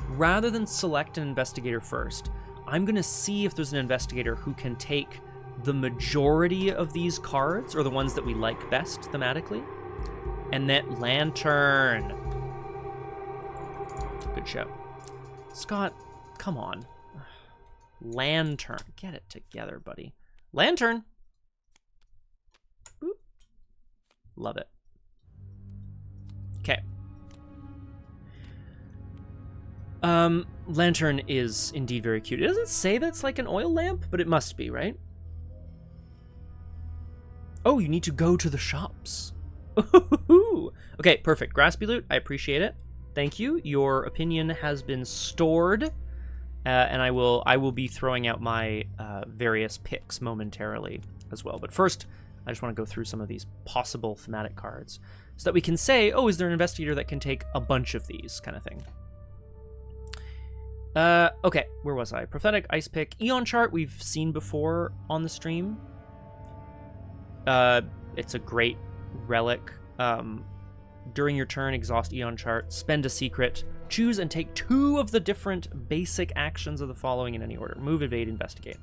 Rather than select an investigator first, I'm gonna see if there's an investigator who can take the majority of these cards, or the ones that we like best thematically, and that Lantern. Good show. Scott, come on. Lantern. Get it together, buddy. Lantern. Boop. Love it. Okay. Lantern is indeed very cute. It doesn't say that's like an oil lamp, but it must be, right? Oh, you need to go to the shops. Okay, perfect. Graspy Loot, I appreciate it. Thank you. Your opinion has been stored, and I will be throwing out my various picks momentarily as well. But first, I just want to go through some of these possible thematic cards so that we can say, oh, is there an investigator that can take a bunch of these kind of thing? Okay, where was I? Prophetic, Ice Pick, Eon Chart we've seen before on the stream. It's a great relic. During your turn, exhaust Eon Chart, spend a secret, choose and take 2 of the different basic actions of the following in any order. Move, evade, investigate.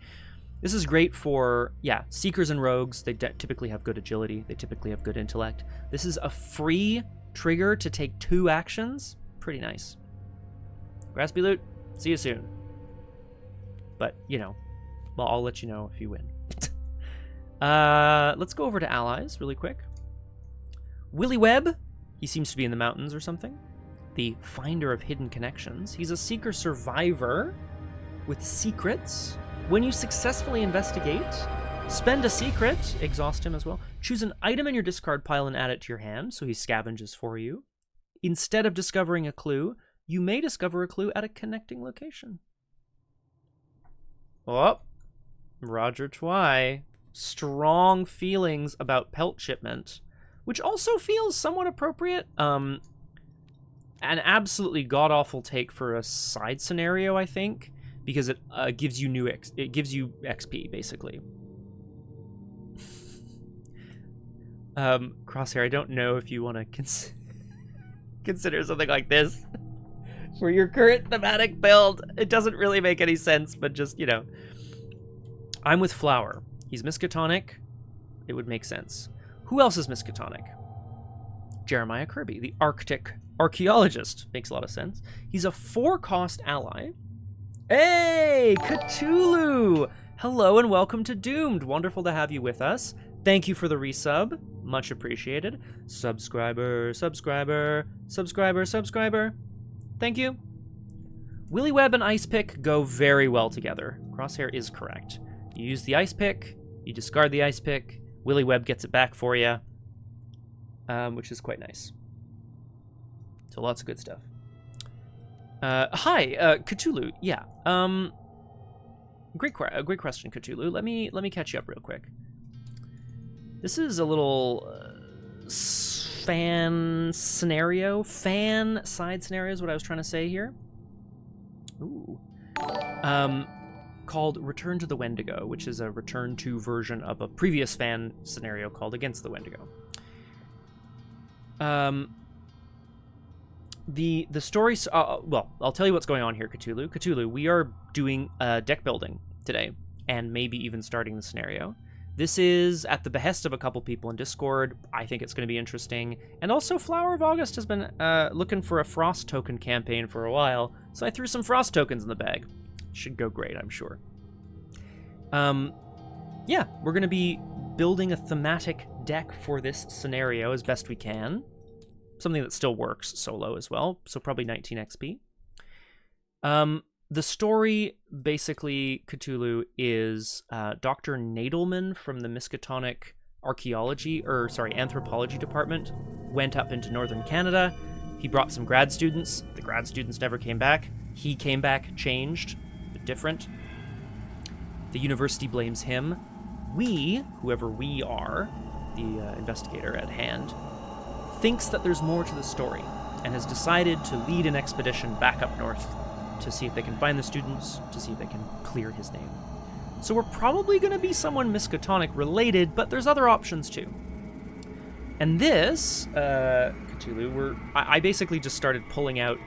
This is great for, yeah, Seekers and Rogues. They typically have good agility. They typically have good intellect. This is a free trigger to take 2 actions. Pretty nice. Graspy Loot, see you soon. But, you know, well, I'll let you know if you win. Let's go over to allies really quick. Willy Webb, he seems to be in the mountains or something. The Finder of Hidden Connections. He's a Seeker Survivor with secrets. When you successfully investigate, spend a secret, exhaust him as well. Choose an item in your discard pile and add it to your hand, so he scavenges for you. Instead of discovering a clue, you may discover a clue at a connecting location. Oh, Roger Twi. Strong feelings about Pelt Shipment, which also feels somewhat appropriate. An absolutely god-awful take for a side scenario, I think, because it gives you it gives you XP, basically. Crosshair, I don't know if you want to consider something like this for your current thematic build. It doesn't really make any sense, but just, you know. I'm with Flower. He's Miskatonic. It would make sense. Who else is Miskatonic? Jeremiah Kirby, the Arctic archaeologist. Makes a lot of sense. He's a 4-cost ally. Hey, Cthulhu! Hello and welcome to Doomed. Wonderful to have you with us. Thank you for the resub. Much appreciated. Subscriber, subscriber, subscriber, subscriber. Thank you. Willy Web and Ice Pick go very well together. Crosshair is correct. You use the Ice Pick, you discard the Ice Pick, Willy Web gets it back for you, which is quite nice. So lots of good stuff. Hi, Cthulhu. Yeah. Great question, Cthulhu. Let me catch you up real quick. This is a little fan side scenario is what I was trying to say here. Ooh. Called Return to the Wendigo, which is a return to version of a previous fan scenario called Against the Wendigo. The story, well, I'll tell you what's going on here, Cthulhu. Cthulhu, we are doing deck building today, and maybe even starting the scenario. This is at the behest of a couple people in Discord. I think it's going to be interesting. And also, Flower of August has been looking for a Frost token campaign for a while, so I threw some Frost tokens in the bag. Should go great, I'm sure. Yeah, we're going to be building a thematic deck for this scenario as best we can. Something that still works solo as well, so probably 19 XP. The story, basically, Cthulhu, is Dr. Nadelman from the Miskatonic Anthropology Department went up into northern Canada. He brought some grad students. The grad students never came back. He came back, changed, but different. The university blames him. We, whoever we are, the investigator at hand, thinks that there's more to the story and has decided to lead an expedition back up north to see if they can find the students, to see if they can clear his name. So we're probably going to be someone Miskatonic related, but there's other options too. And this, Cthulhu, I basically just started pulling out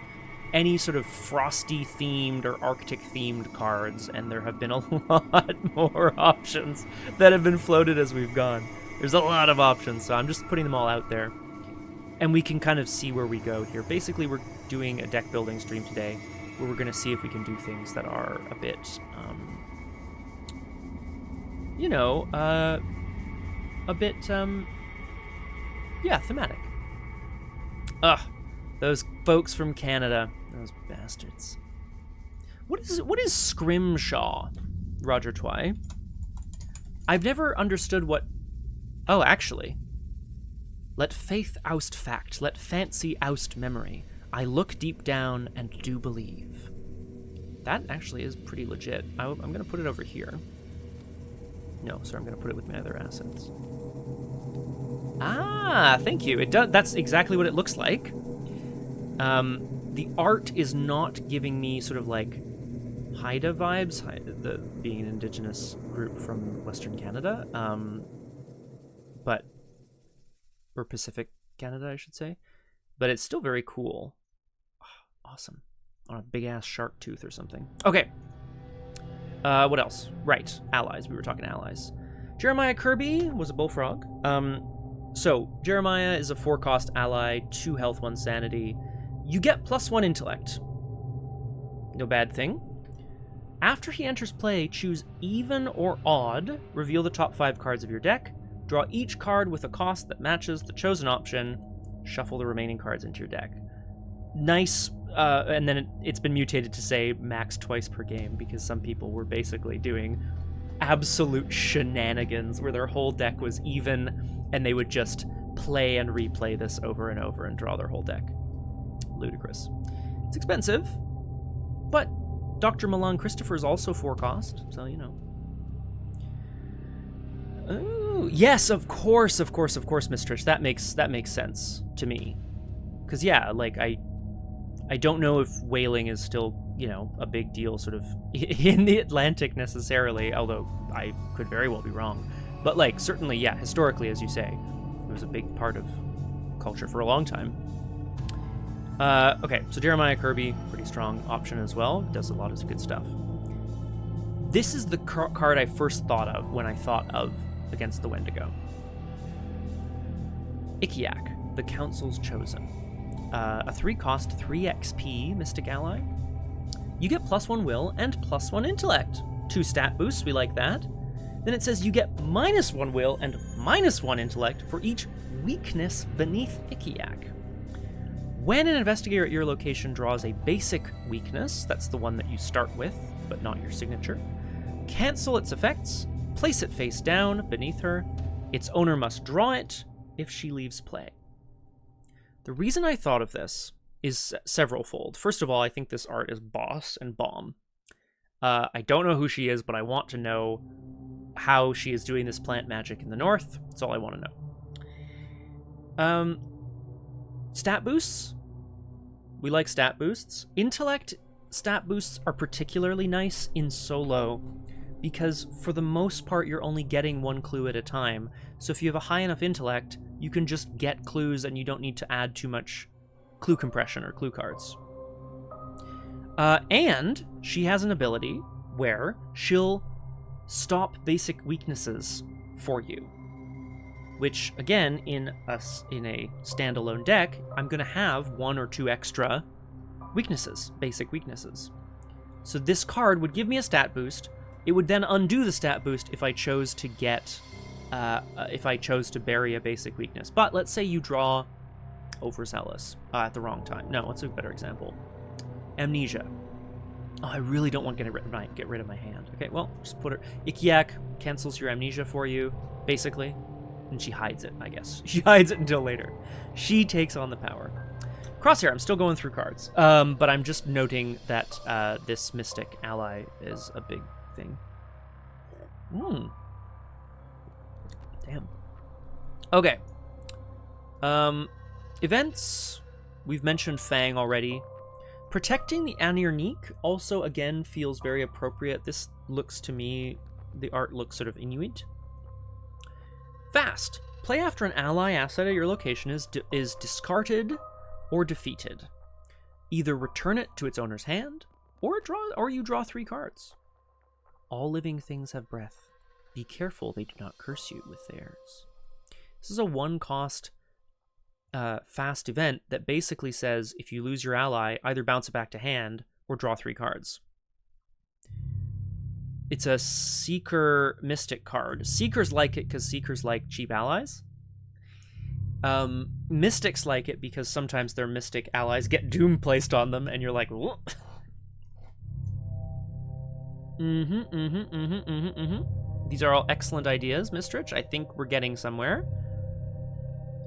any sort of frosty themed or Arctic themed cards, and there have been a lot more options that have been floated as we've gone. There's a lot of options, so I'm just putting them all out there. And we can kind of see where we go here. Basically, we're doing a deck building stream today where we're going to see if we can do things that are a bit, thematic. Ugh, those folks from Canada. Those bastards. What is Scrimshaw, Roger Twy? I've never understood what... Oh, actually... Let faith oust fact, let fancy oust memory. I look deep down and do believe. That actually is pretty legit. I'm going to put it over here. No, sorry, I'm going to put it with my other assets. Ah, thank you. It does. That's exactly what it looks like. The art is not giving me sort of like Haida vibes, being an indigenous group from Western Canada, or Pacific Canada, I should say. But it's still very cool. Oh, awesome. On a big-ass shark tooth or something. Okay. What else? Right. Allies. We were talking allies. Jeremiah Kirby was a bullfrog. So, Jeremiah is a 4-cost ally, 2 health, 1 sanity. You get +1 intellect. No bad thing. After he enters play, choose even or odd. Reveal the top 5 cards of your deck. Draw each card with a cost that matches the chosen option. Shuffle the remaining cards into your deck. Nice, and then it's been mutated to say max twice per game, because some people were basically doing absolute shenanigans where their whole deck was even, and they would just play and replay this over and over and draw their whole deck. Ludicrous. It's expensive, but Dr. Milan Christopher is also 4-cost, so you know. Oh, yes, of course, Miss Trish. That makes sense to me. Because, yeah, like, I don't know if whaling is still, a big deal sort of in the Atlantic necessarily, although I could very well be wrong. But, like, certainly, yeah, historically, as you say, it was a big part of culture for a long time. Okay, so Jeremiah Kirby, pretty strong option as well. Does a lot of good stuff. This is the card I first thought of when I thought of Against the Wendigo. Ikiak, the Council's Chosen. A 3-cost, 3 XP Mystic Ally. You get +1 will and +1 intellect. 2 stat boosts, we like that. Then it says you get -1 will and -1 intellect for each weakness beneath Ikiak. When an investigator at your location draws a basic weakness, that's the one that you start with, but not your signature, cancel its effects, place it face down beneath her. Its owner must draw it if she leaves play. The reason I thought of this is severalfold. First of all, I think this art is boss and bomb. I don't know who she is, but I want to know how she is doing this plant magic in the north. That's all I want to know. Stat boosts. We like stat boosts. Intellect stat boosts are particularly nice in solo because for the most part you're only getting one clue at a time. So if you have a high enough intellect, you can just get clues and you don't need to add too much clue compression or clue cards. And she has an ability where she'll stop basic weaknesses for you. Which, again, in a standalone deck, I'm going to have 1 or 2 extra weaknesses, basic weaknesses. So this card would give me a stat boost. It would then undo the stat boost if I chose to bury a basic weakness. But let's say you draw Overzealous at the wrong time. No, what's a better example? Amnesia. Oh, I really don't want to get rid of my hand. Okay, well, just put her... Ikiak cancels your amnesia for you, basically. And she hides it, I guess. She hides it until later. She takes on the power. Crosshair, I'm still going through cards. But I'm just noting that this Mystic ally is a big thing. Damn. Okay. Events. We've mentioned Fang already. Protecting the Anirnique also, again, feels very appropriate. This looks to me... The art looks sort of Inuit. Fast. Play after an ally asset at your location is discarded or defeated. Either return it to its owner's hand, or you draw 3 cards. All living things have breath. Be careful they do not curse you with theirs. This is a 1-cost fast event that basically says if you lose your ally, either bounce it back to hand or draw 3 cards. It's a Seeker Mystic card. Seekers like it because Seekers like cheap allies. Mystics like it because sometimes their Mystic allies get Doom placed on them, and you're like, whoop. These are all excellent ideas, Mistrich. I think we're getting somewhere.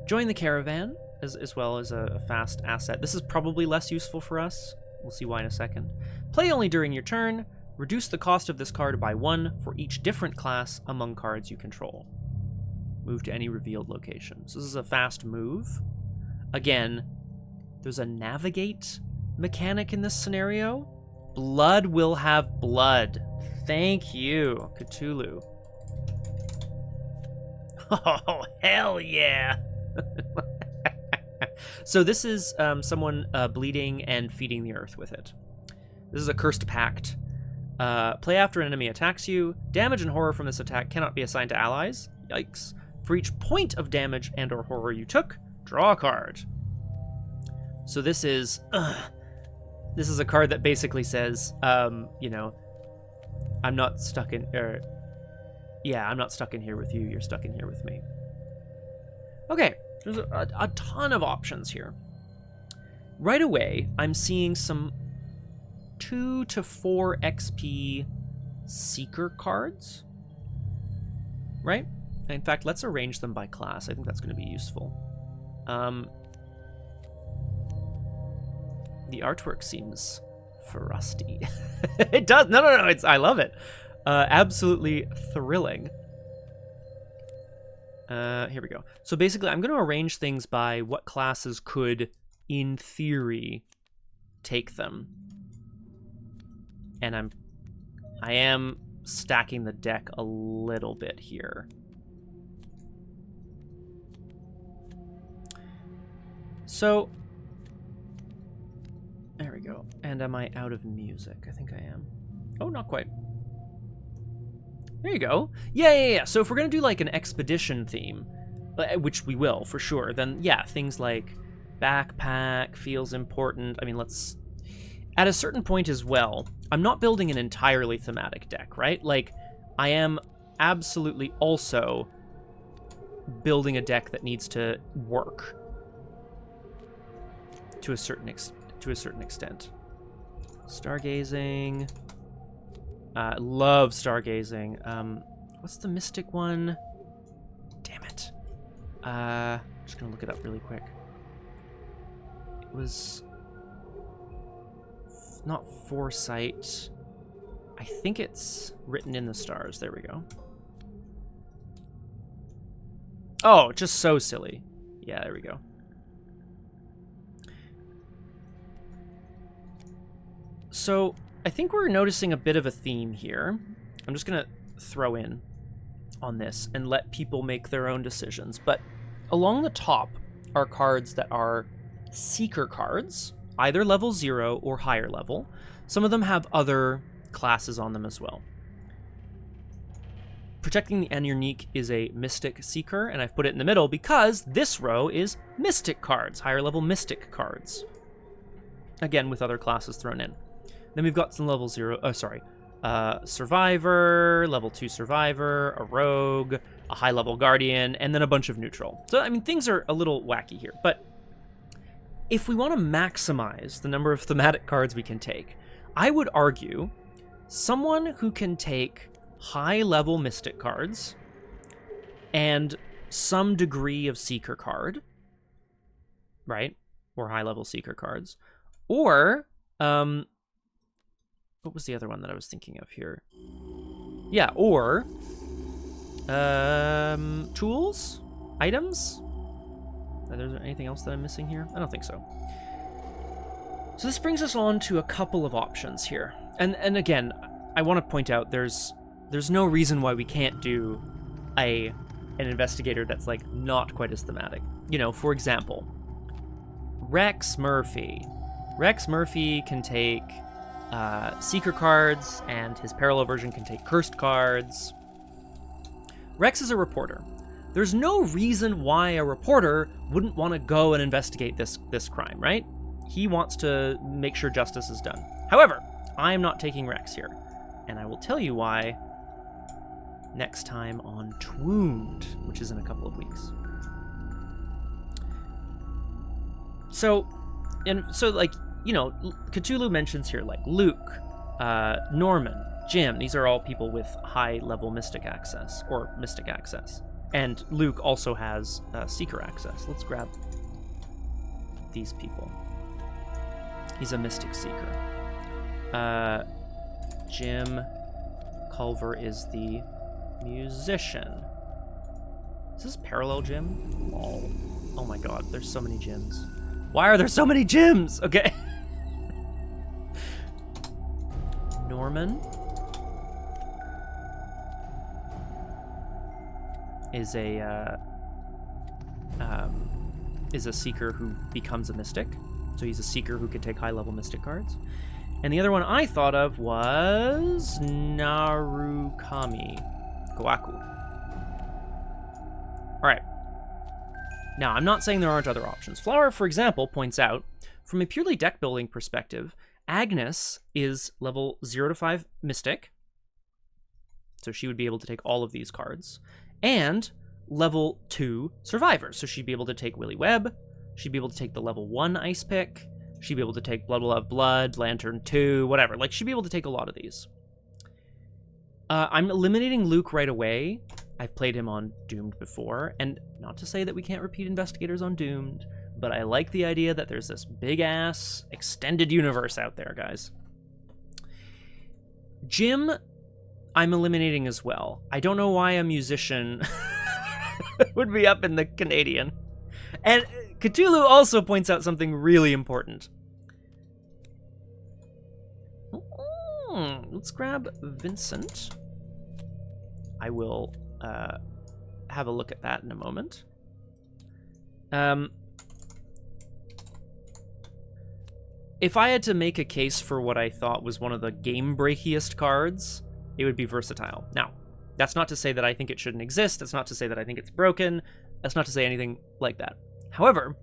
Join the caravan, as well as a fast asset. This is probably less useful for us. We'll see why in a second. Play only during your turn. Reduce the cost of this card by 1 for each different class among cards you control. Move to any revealed location. So this is a fast move. Again, there's a navigate mechanic in this scenario. Blood will have blood. Thank you, Cthulhu. Oh, hell yeah. So this is someone bleeding and feeding the earth with it. This is a cursed pact. Play after an enemy attacks you. Damage and horror from this attack cannot be assigned to allies. Yikes. For each point of damage and or horror you took, draw a card. So this is a card that basically says, you know, I'm not stuck in here with you, you're stuck in here with me. Okay, there's a ton of options here. Right away, I'm seeing some 2 to 4 XP Seeker cards, right? In fact, let's arrange them by class. I think that's going to be useful. The artwork seems frosty. It does. No. I love it. Absolutely thrilling. Here we go. So basically, I'm going to arrange things by what classes could, in theory, take them. And I am stacking the deck a little bit here. So, there we go. And am I out of music? I think I am. Oh, not quite. There you go. Yeah. So if we're going to do like an expedition theme, which we will for sure, then yeah, things like backpack feels important. I mean, let's... At a certain point as well, I'm not building an entirely thematic deck, right? Like, I am absolutely also building a deck that needs to work. to a certain extent. Stargazing. Love stargazing. What's the mystic one? Damn it. Just gonna look it up really quick. It was not foresight. I think it's written in the stars. There we go. Oh, just so silly. Yeah, there we go. So I think we're noticing a bit of a theme here. I'm just gonna throw in on this and let people make their own decisions. But along the top are cards that are seeker cards, either level 0 or higher level. Some of them have other classes on them as well. Protecting the Unique is a Mystic Seeker, and I've put it in the middle because this row is Mystic cards, higher level Mystic cards. Again, with other classes thrown in. Then we've got some level 0, Survivor, level 2 Survivor, a Rogue, a high level Guardian, and then a bunch of neutral. So, I mean, things are a little wacky here, but if we want to maximize the number of thematic cards we can take, I would argue someone who can take high-level Mystic cards and some degree of Seeker card, right? Or high-level Seeker cards. Or, what was the other one that I was thinking of here? Yeah, or tools? Items? Is there anything else that I'm missing here? I don't think so. So this brings us on to a couple of options here. And again, I want to point out there's no reason why we can't do an investigator that's like not quite as thematic. You know, for example, Rex Murphy. Rex Murphy can take Seeker cards, and his parallel version can take Cursed cards. Rex is a reporter. There's no reason why a reporter wouldn't want to go and investigate this crime, right? He wants to make sure justice is done. However, I am not taking Rex here, and I will tell you why next time on Twooned, which is in a couple of weeks. So like, you know, Cthulhu mentions here like Luke, Norman, Jim. These are all people with high-level Mystic access, or Mystic access. And Luke also has Seeker access. Let's grab these people. He's a Mystic Seeker. Jim Culver is the musician. Is this parallel Jim? Oh my god, there's so many Jims. Why are there so many Jims? Okay. Norman is a seeker who becomes a mystic. So he's a seeker who can take high-level mystic cards. And the other one I thought of was Narukami. Kohaku. All right. Now, I'm not saying there aren't other options. Flower, for example, points out, from a purely deck-building perspective, Agnes is level 0 to 5 Mystic. So she would be able to take all of these cards. And level 2 Survivor. So she'd be able to take Willy Webb. She'd be able to take the level 1 Ice Pick. She'd be able to take Blood Will Have Blood, Lantern 2, whatever. Like, she'd be able to take a lot of these. I'm eliminating Luke right away. I've played him on Doomed before, and not to say that we can't repeat investigators on Doomed, but I like the idea that there's this big-ass extended universe out there, guys. Jim, I'm eliminating as well. I don't know why a musician would be up in the Canadian. And Cthulhu also points out something really important. Let's grab Vincent. I will have a look at that in a moment. If I had to make a case for what I thought was one of the game-breakiest cards, it would be Versatile. Now, that's not to say that I think it shouldn't exist. That's not to say that I think it's broken. That's not to say anything like that. However,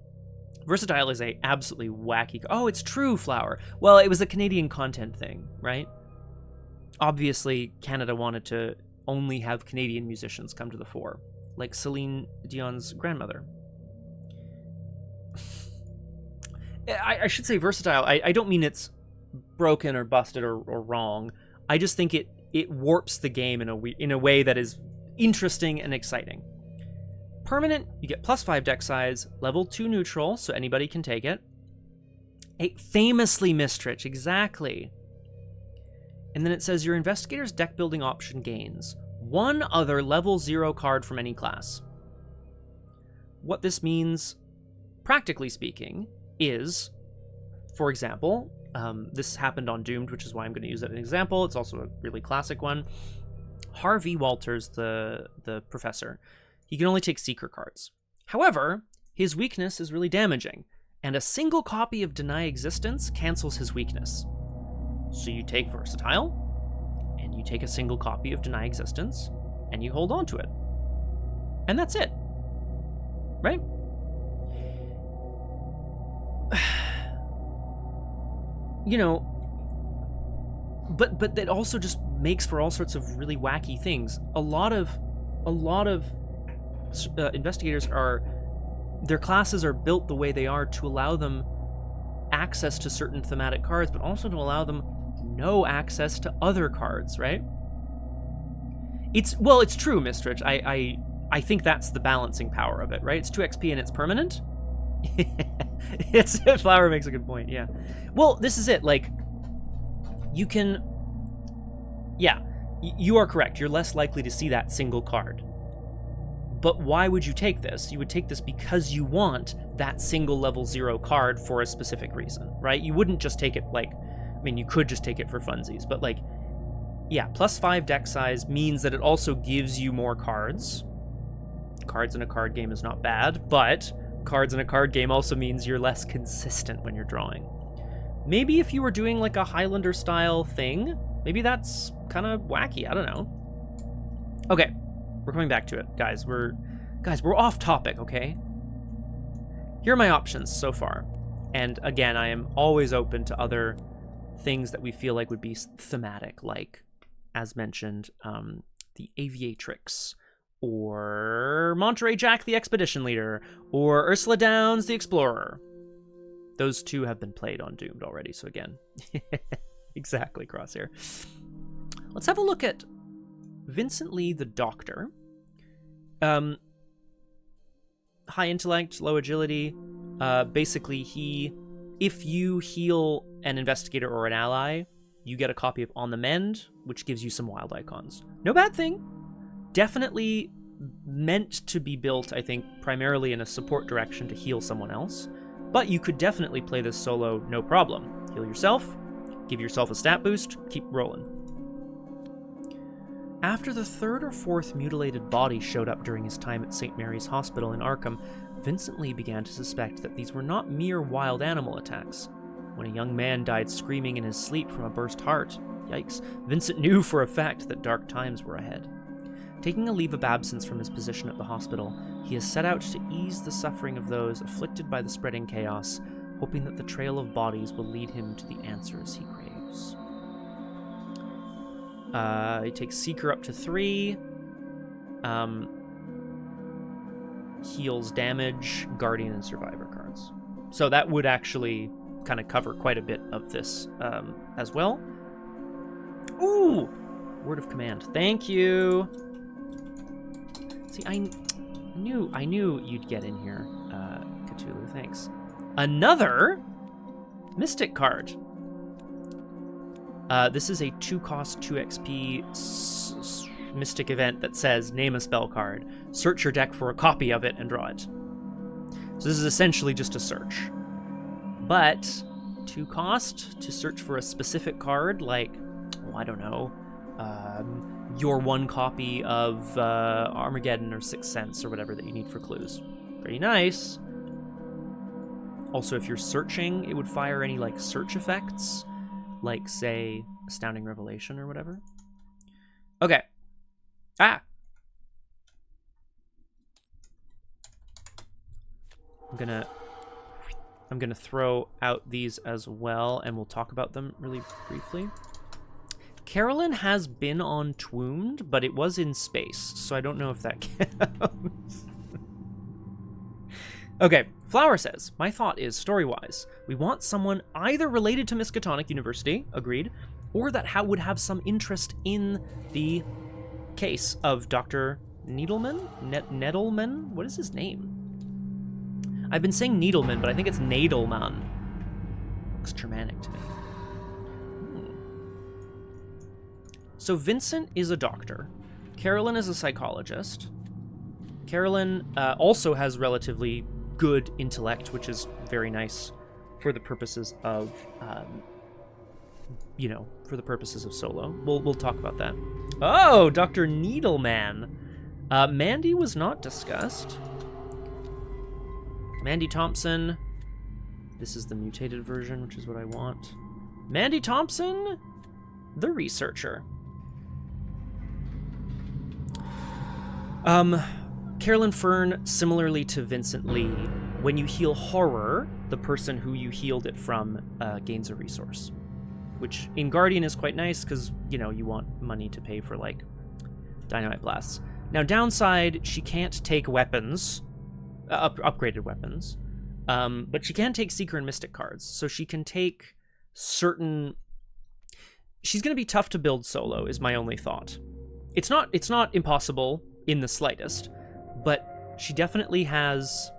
Versatile is a absolutely wacky... Oh, it's true, Flower. Well, it was a Canadian content thing, right? Obviously, Canada wanted to only have Canadian musicians come to the fore, like Celine Dion's grandmother. I should say versatile. I don't mean it's broken or busted or wrong. I just think it warps the game in a way that is interesting and exciting. Permanent, you get +5 deck size, level 2 neutral, so anybody can take it. Famously Mistrich, exactly. And then it says your investigator's deck building option gains one other level 0 card from any class. What this means, practically speaking, is, for example, this happened on Doomed, which is why I'm going to use it as an example. It's also a really classic one. Harvey Walters, the professor, he can only take Seeker cards. However, his weakness is really damaging, and a single copy of Deny Existence cancels his weakness. So you take Versatile, and you take a single copy of Deny Existence, and you hold on to it. And that's it. Right? You know, but that also just makes for all sorts of really wacky things. A lot of investigators their classes are built the way they are to allow them access to certain thematic cards, but also to allow them no access to other cards, right? It's true, Mistrich. I think that's the balancing power of it, right? It's 2 XP and it's permanent. Flower makes a good point, yeah. Well, this is it, like, you can, yeah, you are correct. You're less likely to see that single card. But why would you take this? You would take this because you want that single level 0 card for a specific reason, right? You wouldn't just take it like, I mean, you could just take it for funsies, but like, yeah, +5 deck size means that it also gives you more cards. Cards in a card game is not bad, but cards in a card game also means you're less consistent when you're drawing. Maybe if you were doing like a Highlander style thing, maybe that's kind of wacky, I don't know. Okay, we're coming back to it, guys. We're off topic, okay? Here are my options so far. And again, I am always open to other things that we feel like would be thematic, like, as mentioned, the Aviatrix, or Monterey Jack the Expedition Leader, or Ursula Downs the Explorer. Those 2 have been played on Doomed already, so again, exactly, Crosshair. Let's have a look at Vincent Lee the Doctor. High intellect, low agility. Basically, if you heal an investigator or an ally, you get a copy of On the Mend, which gives you some wild icons. No bad thing. Definitely meant to be built, I think, primarily in a support direction to heal someone else. But you could definitely play this solo, no problem. Heal yourself, give yourself a stat boost, keep rolling. After the 3rd or 4th mutilated body showed up during his time at St. Mary's Hospital in Arkham, Vincent Lee began to suspect that these were not mere wild animal attacks. When a young man died screaming in his sleep from a burst heart, yikes, Vincent knew for a fact that dark times were ahead. Taking a leave of absence from his position at the hospital, he has set out to ease the suffering of those afflicted by the spreading chaos, hoping that the trail of bodies will lead him to the answers he craves. He takes Seeker up to 3, heals damage, Guardian, and Survivor cards. So that would actually kind of cover quite a bit of this as well. Ooh! Word of Command. Thank you! See, I knew you'd get in here, Cthulhu, thanks. Another Mystic card. This is a 2-cost, 2 XP Mystic event that says, name a spell card, search your deck for a copy of it, and draw it. So this is essentially just a search. But 2 cost to search for a specific card, like, oh, I don't know, your 1 copy of Armageddon or Sixth Sense or whatever that you need for clues. Pretty nice. Also, if you're searching, it would fire any, like, search effects, like, say, Astounding Revelation or whatever. Okay. Ah! I'm gonna throw out these as well, and we'll talk about them really briefly. Carolyn has been on Twombed, but it was in space, so I don't know if that counts. Okay, Flower says, my thought is, story-wise, we want someone either related to Miskatonic University, agreed, or that would have some interest in the case of Dr. Needleman? Needleman? What is his name? I've been saying Needleman, but I think it's Nadelman. Looks Germanic to me. So Vincent is a doctor. Carolyn is a psychologist. Carolyn also has relatively good intellect, which is very nice for the purposes of, for the purposes of solo. We'll talk about that. Oh, Dr. Needleman. Mandy was not discussed. Mandy Thompson. This is the mutated version, which is what I want. Mandy Thompson, the researcher. Carolyn Fern, similarly to Vincent Lee, when you heal horror, the person who you healed it from gains a resource. Which in Guardian is quite nice because, you want money to pay for, like, dynamite blasts. Now, downside, she can't take weapons, upgraded weapons, but she can take Seeker and Mystic cards. So she can take certain... She's going to be tough to build solo, is my only thought. It's not impossible in the slightest, but she definitely has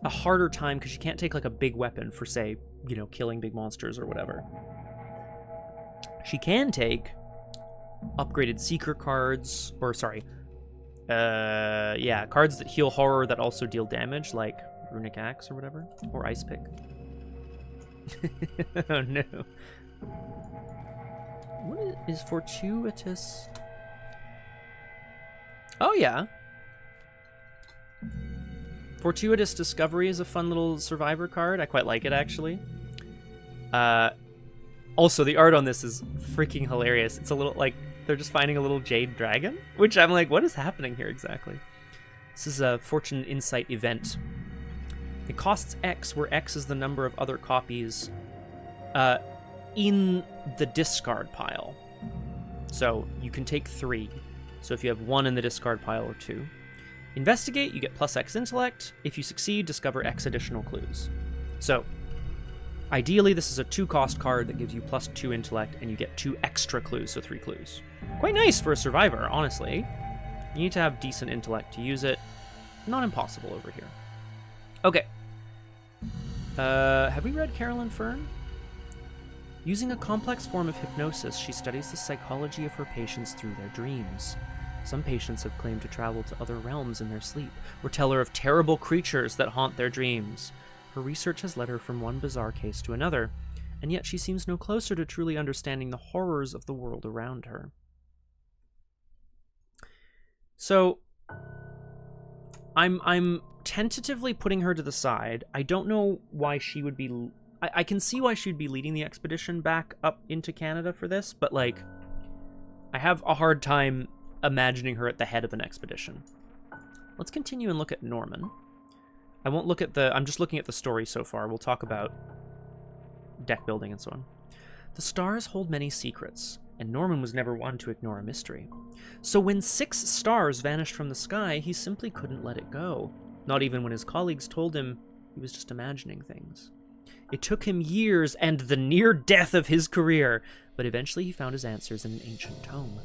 a harder time because she can't take, like, a big weapon for, say, killing big monsters or whatever. She can take upgraded Seeker cards, or sorry, cards that heal horror that also deal damage, like Runic Axe or whatever, or Ice Pick. Oh no. What is fortuitous? Oh yeah. Fortuitous Discovery is a fun little survivor card. I quite like it, actually. Also, the art on this is freaking hilarious. It's a little, like, they're just finding a little jade dragon, which I'm like, what is happening here exactly? This is a Fortune Insight event. It costs X, where X is the number of other copies in the discard pile. So you can take 3. So if you have 1 in the discard pile or 2. Investigate, you get plus X intellect. If you succeed, discover X additional clues. So, ideally, this is a 2-cost card that gives you plus 2 intellect, and you get 2 extra clues, so 3 clues. Quite nice for a survivor, honestly. You need to have decent intellect to use it. Not impossible over here. Okay. Have we read Carolyn Fern? Using a complex form of hypnosis, she studies the psychology of her patients through their dreams. Some patients have claimed to travel to other realms in their sleep, or tell her of terrible creatures that haunt their dreams. Her research has led her from one bizarre case to another, and yet she seems no closer to truly understanding the horrors of the world around her. So, I'm tentatively putting her to the side. I don't know why she would be... I can see why she'd be leading the expedition back up into Canada for this, but, like, I have a hard time imagining her at the head of an expedition. Let's continue and look at Norman. I won't look at the... I'm just looking at the story so far. We'll talk about deck building and so on. The stars hold many secrets, and Norman was never one to ignore a mystery. So when 6 stars vanished from the sky, he simply couldn't let it go. Not even when his colleagues told him he was just imagining things. It took him years and the near death of his career, but eventually he found his answers in an ancient tome.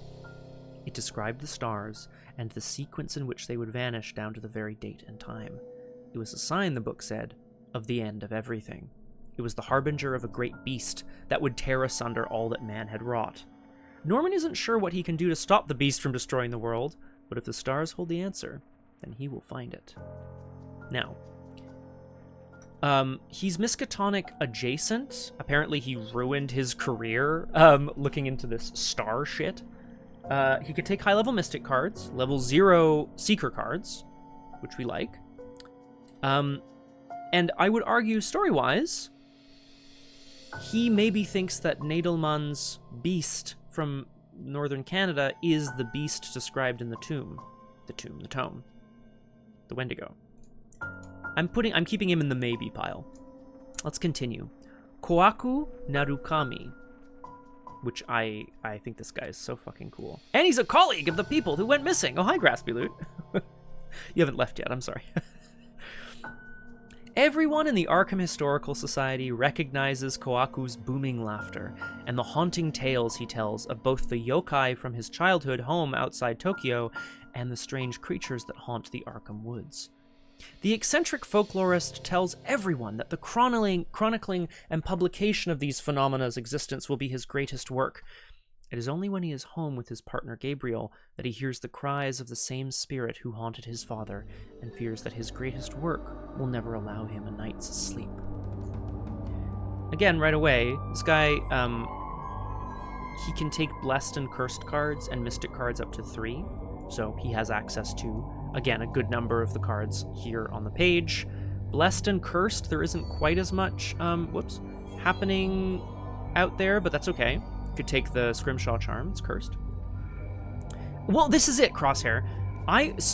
It described the stars and the sequence in which they would vanish down to the very date and time. It was a sign, the book said, of the end of everything. It was the harbinger of a great beast that would tear asunder all that man had wrought. Norman isn't sure what he can do to stop the beast from destroying the world, but if the stars hold the answer, then he will find it. Now, he's Miskatonic adjacent. Apparently he ruined his career looking into this star shit. He could take high-level Mystic cards, level 0 Seeker cards, which we like. And I would argue, story-wise, he maybe thinks that Nadelman's beast from northern Canada is the beast described in the tome. The Wendigo. I'm keeping him in the maybe pile. Let's continue. Kohaku Narukami. Which I think this guy is so fucking cool. And he's a colleague of the people who went missing. Oh, hi, Graspy Loot. You haven't left yet, I'm sorry. Everyone in the Arkham Historical Society recognizes Kohaku's booming laughter and the haunting tales he tells of both the yokai from his childhood home outside Tokyo and the strange creatures that haunt the Arkham woods. The eccentric folklorist tells everyone that the chronicling and publication of these phenomana's existence will be his greatest work. It is only when he is home with his partner Gabriel that he hears the cries of the same spirit who haunted his father and fears that his greatest work will never allow him a night's sleep. Again, right away, this guy, he can take blessed and cursed cards and mystic cards up to 3, so he has access to, again, a good number of the cards here on the page. Blessed and cursed, there isn't quite as much, happening out there, but that's okay. Could take the Scrimshaw Charm, it's cursed. Well, this is it, Crosshair.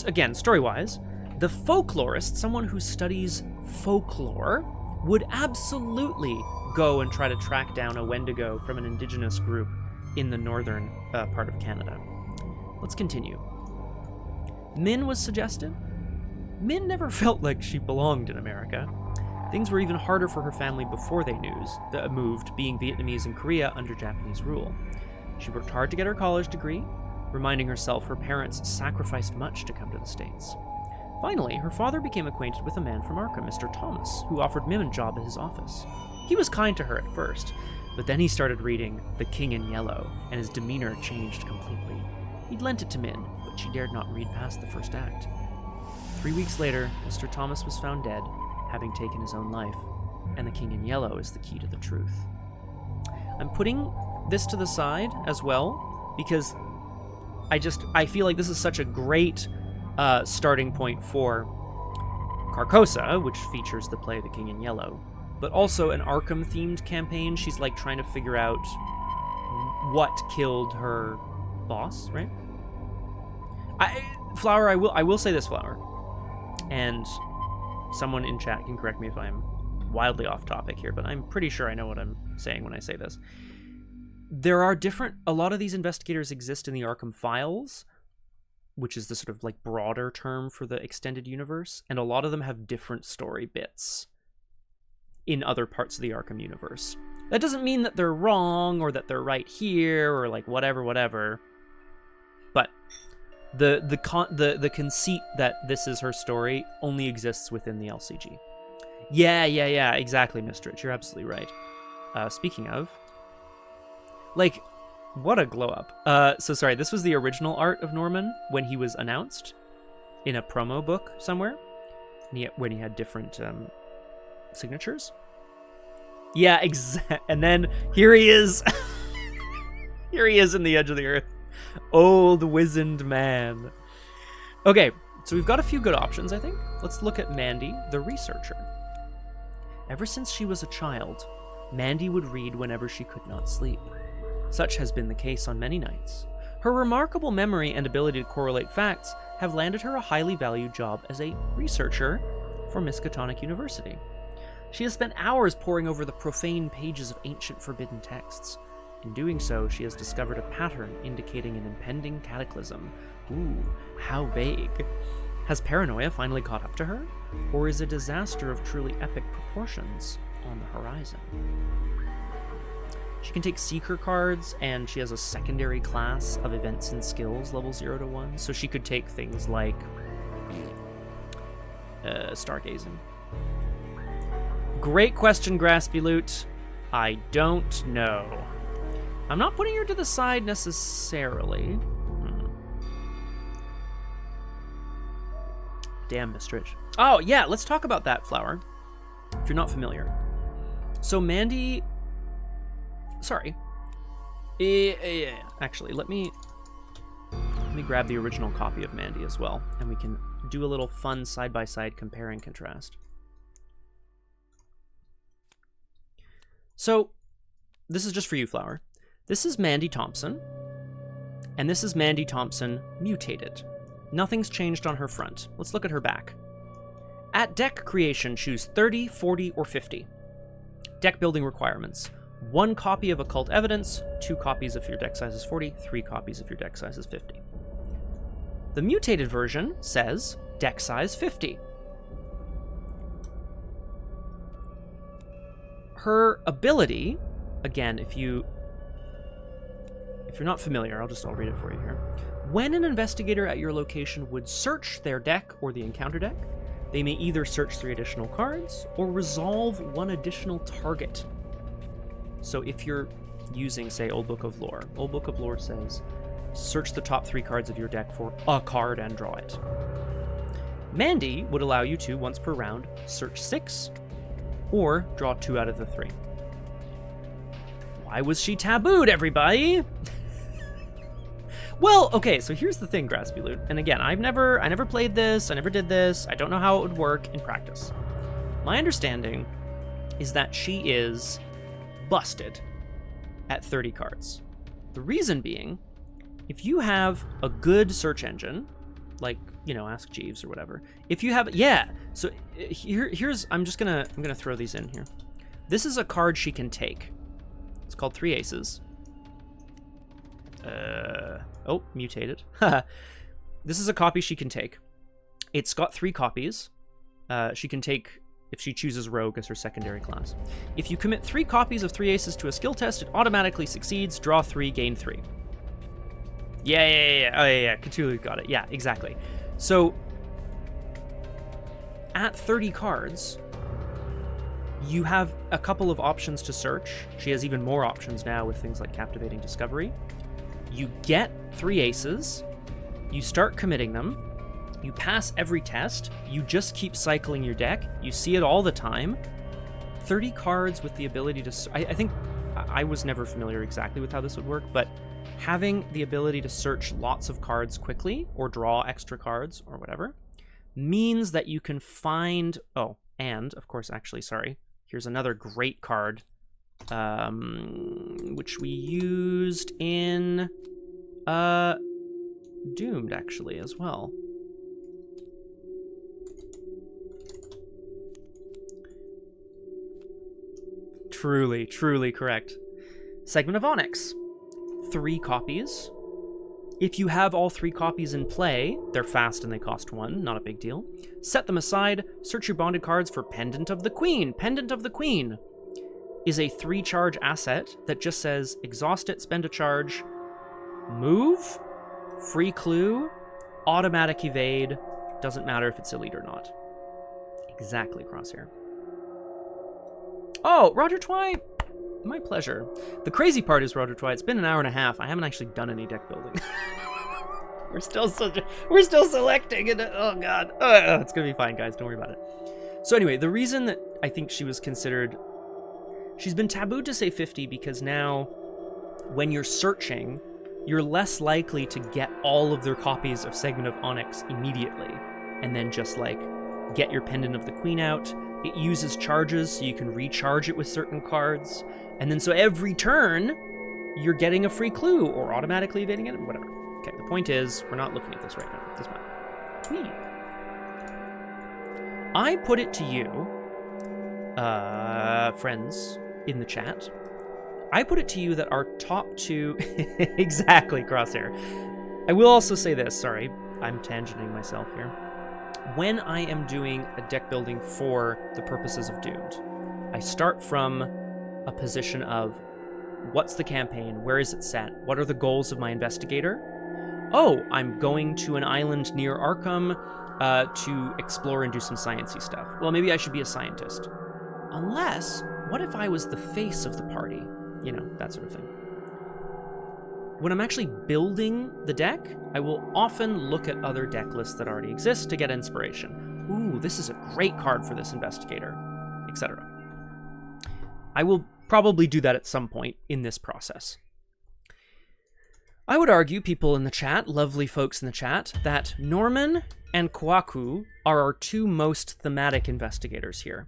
Again, story-wise, the folklorist, someone who studies folklore, would absolutely go and try to track down a Wendigo from an indigenous group in the northern part of Canada. Let's continue. Min was suggested. Min never felt like she belonged in America. Things were even harder for her family before they moved, being Vietnamese in Korea under Japanese rule. She worked hard to get her college degree, reminding herself her parents sacrificed much to come to the States. Finally, her father became acquainted with a man from Arkham, Mr. Thomas, who offered Mim a job at his office. He was kind to her at first, but then he started reading The King in Yellow, and his demeanor changed completely. He'd lent it to Min, but she dared not read past the first act. 3 weeks later, Mr. Thomas was found dead, having taken his own life, and the King in Yellow is the key to the truth. I'm putting this to the side as well, because I feel like this is such a great starting point for Carcosa, which features the play The King in Yellow, but also an Arkham-themed campaign. She's like trying to figure out what killed her boss, right? Flower, I will say this, Flower, and someone in chat can correct me if I'm wildly off topic here, but I'm pretty sure I know what I'm saying when I say this. There are a lot of these investigators exist in the Arkham Files, which is the sort of like broader term for the extended universe, and a lot of them have different story bits in other parts of the Arkham universe. That doesn't mean that they're wrong or that they're right here or like whatever, but the conceit that this is her story only exists within the LCG. Yeah, exactly, Mistrich. You're absolutely right. Speaking of, like, what a glow up. So sorry, this was the original art of Norman when he was announced in a promo book somewhere, when he had different signatures. Yeah, and then here he is. Here he is in the edge of the earth. Old wizened man. Okay, so we've got a few good options, I think. Let's look at Mandy, the researcher. Ever since she was a child, Mandy would read whenever she could not sleep. Such has been the case on many nights. Her remarkable memory and ability to correlate facts have landed her a highly valued job as a researcher for Miskatonic University. She has spent hours poring over the profane pages of ancient forbidden texts. In doing so, she has discovered a pattern indicating an impending cataclysm. Ooh, how vague. Has paranoia finally caught up to her? Or is a disaster of truly epic proportions on the horizon? She can take Seeker cards, and she has a secondary class of events and skills, level 0 to 1. So she could take things like Stargazing. Great question, Graspy Loot. I don't know. I'm not putting her to the side necessarily. Damn, Mistrich. Oh, yeah, let's talk about that, Flower, if you're not familiar. So Mandy... Sorry. Actually, let me grab the original copy of Mandy as well, and we can do a little fun side-by-side compare and contrast. So, this is just for you, Flower. This is Mandy Thompson, and this is Mandy Thompson mutated. Nothing's changed on her front. Let's look at her back. At deck creation, choose 30, 40, or 50. Deck building requirements. 1 copy of Occult Evidence, 2 copies if your deck size is 40, 3 copies if your deck size is 50. The mutated version says deck size 50. her ability, again, if you're not familiar, I'll read it for you here. When an investigator at your location would search their deck or the encounter deck, they may either search 3 additional cards or resolve 1 additional target. So if you're using, say, Old Book of Lore says, search the top 3 cards of your deck for a card and draw it. Mandy would allow you to, once per round, search 6 or draw 2 out of the 3. Why was she tabooed, everybody? Well, okay, so here's the thing, Graspy Loot. And again, I never played this, I never did this, I don't know how it would work in practice. My understanding is that she is busted at 30 cards. The reason being, if you have a good search engine, like, you know, Ask Jeeves or whatever, if you have, yeah, so here's, I'm gonna throw these in here. This is a card she can take. It's called 3 Aces. Oh, mutated. This is a copy she can take. It's got 3 copies. She can take, if she chooses Rogue as her secondary class. If you commit 3 copies of 3 Aces to a skill test, it automatically succeeds. Draw 3, gain 3. Yeah. Oh, yeah. Cthulhu got it. Yeah, exactly. So, at 30 cards, you have a couple of options to search. She has even more options now with things like Captivating Discovery. You get 3 Aces, you start committing them, you pass every test, you just keep cycling your deck, you see it all the time. 30 cards with the ability to... I think I was never familiar exactly with how this would work, but having the ability to search lots of cards quickly, or draw extra cards, or whatever, means that you can find... Oh, and, of course, actually, sorry, here's another great card, which we used in Doomed, actually, as well. Truly correct. Segment of Onyx. 3 copies. If you have all 3 copies in play, they're fast and they cost 1, not a big deal. Set them aside, search your bonded cards for Pendant of the Queen. Pendant of the Queen is a 3-charge asset that just says, exhaust it, spend a charge, move, free clue, automatic evade, doesn't matter if it's elite or not. Exactly, Crosshair. Oh, Roger Twy, my pleasure. The crazy part is, Roger Twy, it's been an hour and a half. I haven't actually done any deck building. We're still selecting, and oh god, it's gonna be fine, guys. Don't worry about it. So anyway, the reason that I think she was considered, she's been tabooed to say 50 because now, when you're searching, you're less likely to get all of their copies of Segment of Onyx immediately, and then just like get your Pendant of the Queen out. It uses charges, so you can recharge it with certain cards, and then so every turn, you're getting a free clue or automatically evading it, whatever. Okay, the point is, we're not looking at this right now. This map. Tweet. I put it to you, friends in the chat, I put it to you that our top 2... Exactly, Crosshair. I will also say this, sorry, I'm tangenting myself here. When I am doing a deck building for the purposes of Doomed, I start from a position of what's the campaign, where is it set, what are the goals of my investigator? Oh, I'm going to an island near Arkham to explore and do some sciencey stuff. Well, maybe I should be a scientist. Unless, what if I was the face of the party? You know, that sort of thing. When I'm actually building the deck, I will often look at other deck lists that already exist to get inspiration. Ooh, this is a great card for this investigator, etc. I will probably do that at some point in this process. I would argue, people in the chat, lovely folks in the chat, that Norman and Kohaku are our 2 most thematic investigators here,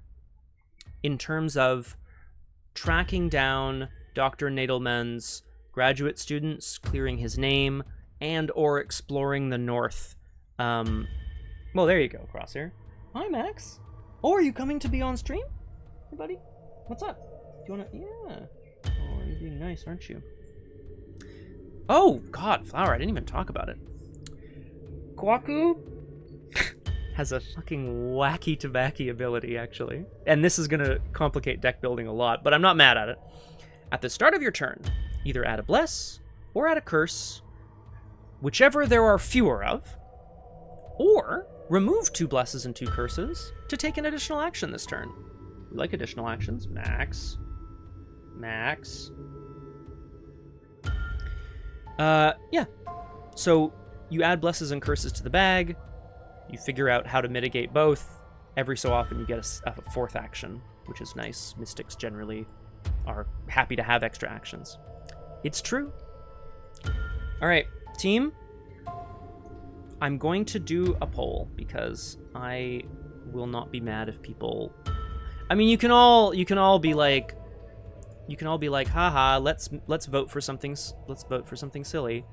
in terms of tracking down Dr. Nadelman's graduate students, clearing his name, and or exploring the North. Well, there you go, Crosshair. Hi, Max. Oh, are you coming to be on stream? Hey, buddy. What's up? Do you want to... Yeah. Oh, you're being nice, aren't you? Oh, God, Flower, I didn't even talk about it. Kohaku, has a fucking wacky tobacco ability, actually. And this is going to complicate deck building a lot, but I'm not mad at it. At the start of your turn, either add a bless or add a curse, whichever there are fewer of, or remove 2 blesses and 2 curses to take an additional action this turn. We like additional actions. Max. Yeah. So you add blesses and curses to the bag. You figure out how to mitigate both. Every so often you get a 4th action, which is nice. Mystics generally are happy to have extra actions. It's true. All right, team. I'm going to do a poll because I will not be mad if people... I mean, you can all be like, haha, let's vote for something silly.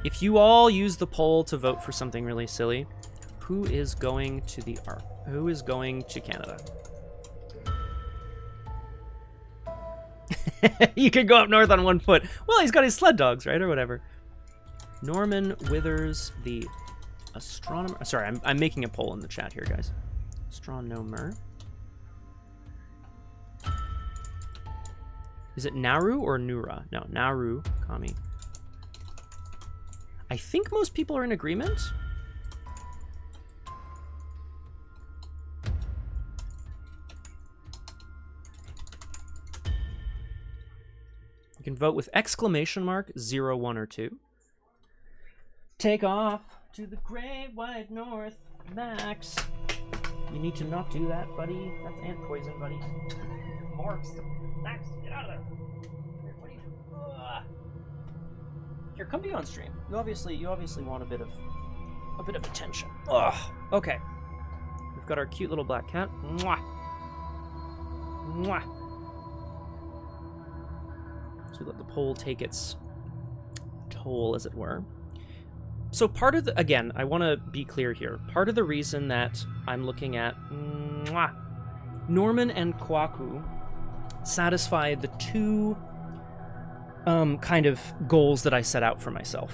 If you all use the poll to vote for something really silly, who is going to Canada? You could go up north on 1 foot. Well, he's got his sled dogs, right, or whatever. Norman Withers, the astronomer. Sorry, I'm making a poll in the chat here, guys. Astronomer. Is it Naru or Nura? No, Narukami. I think most people are in agreement. You can vote with exclamation mark, 0, 1, or 2. Take off to the great white north, Max. You need to not do that, buddy. That's ant poison, buddy. Marks. Max, get out of there. What are you doing? Ugh. Here, come be on stream. You obviously want a bit of attention. Ugh. Okay. We've got our cute little black cat. Mwah. Mwah. So let the poll take its toll, as it were. So part of the, again, I want to be clear here. Part of the reason that I'm looking at Norman and Kohaku satisfy the 2 kind of goals that I set out for myself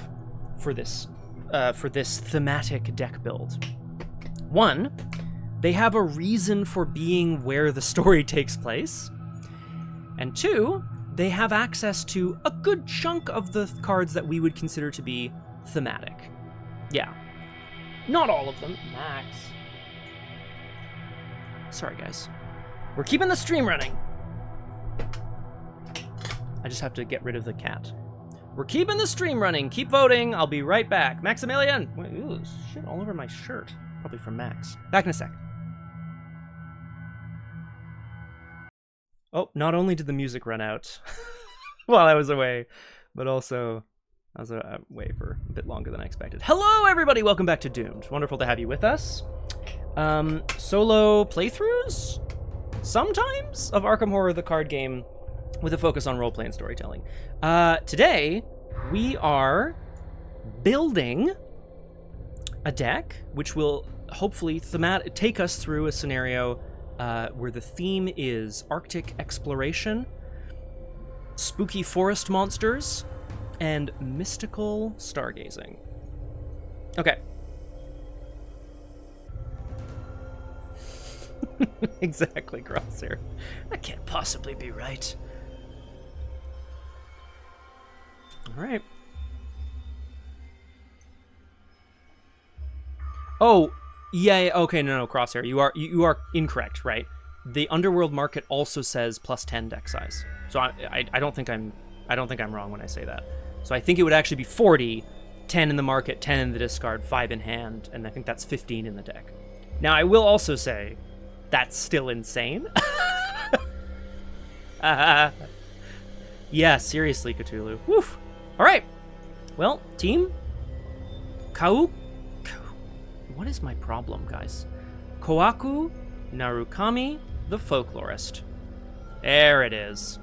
for this thematic deck build. 1, they have a reason for being where the story takes place. And 2, they have access to a good chunk of the cards that we would consider to be thematic. Yeah. Not all of them. Max. Sorry, guys. We're keeping the stream running. I just have to get rid of the cat. We're keeping the stream running. Keep voting. I'll be right back. Maximilian! Wait, ooh, shit all over my shirt. Probably from Max. Back in a sec. Oh, not only did the music run out while I was away, but also I was away for a bit longer than I expected. Hello, everybody! Welcome back to Doomed. Wonderful to have you with us. Solo playthroughs? Sometimes? Of Arkham Horror, the card game, with a focus on roleplay and storytelling. Today, we are building a deck which will hopefully take us through a scenario where the theme is Arctic exploration, spooky forest monsters, and mystical stargazing. Okay. Exactly, Crosshair. That can't possibly be right. All right. Oh, yeah, okay, no, Crosshair. You are incorrect, right? The Underworld market also says +10 deck size. So I don't think I'm wrong when I say that. So I think it would actually be 40, 10 in the market, 10 in the discard, 5 in hand, and I think that's 15 in the deck. Now I will also say that's still insane. Yeah, seriously, Cthulhu. Woof. All right. Well, team. What is my problem, guys? Kohaku Narukami, the folklorist. There it is.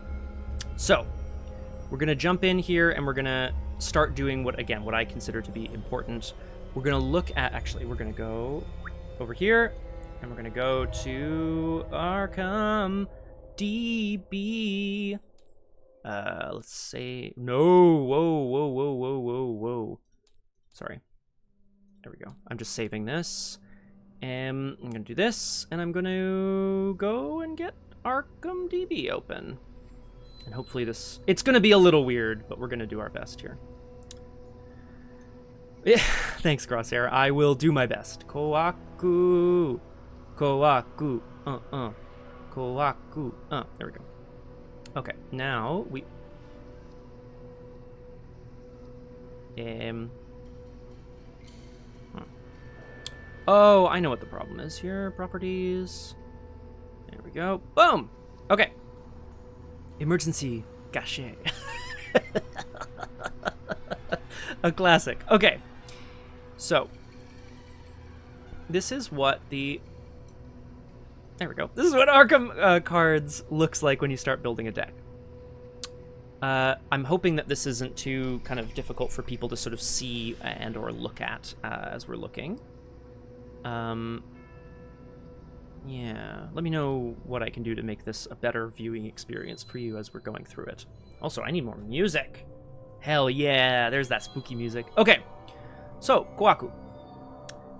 So, we're going to jump in here and we're going to start doing what I consider to be important. We're going to look at, actually, we're going to go over here and we're going to go to Arkham DB. Let's say, no, whoa. Sorry. There we go. I'm just saving this. I'm going to do this, and I'm going to go and get Arkham DB open. And hopefully this... It's going to be a little weird, but we're going to do our best here. Yeah, thanks, Crosshair. I will do my best. Kohaku. Kohaku. Kohaku. There we go. Okay, now we... Oh, I know what the problem is here. Properties. There we go. Boom! Okay. Emergency gâché. A classic. Okay. So, this is what the... There we go. This is what Arkham cards looks like when you start building a deck. I'm hoping that this isn't too kind of difficult for people to sort of see and or look at as we're looking. Yeah, let me know what I can do to make this a better viewing experience for you as we're going through it. Also, I need more music. Hell yeah, there's that spooky music. Okay, so, Kohaku.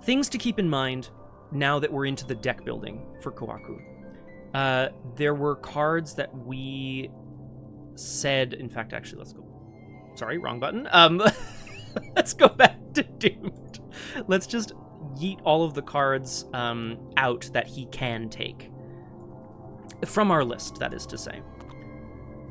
Things to keep in mind now that we're into the deck building for Kohaku. There were cards that we said, in fact, actually, let's go. Sorry, wrong button. Let's go back to Doomed. Let's just yeet all of the cards out that he can take. From our list, that is to say.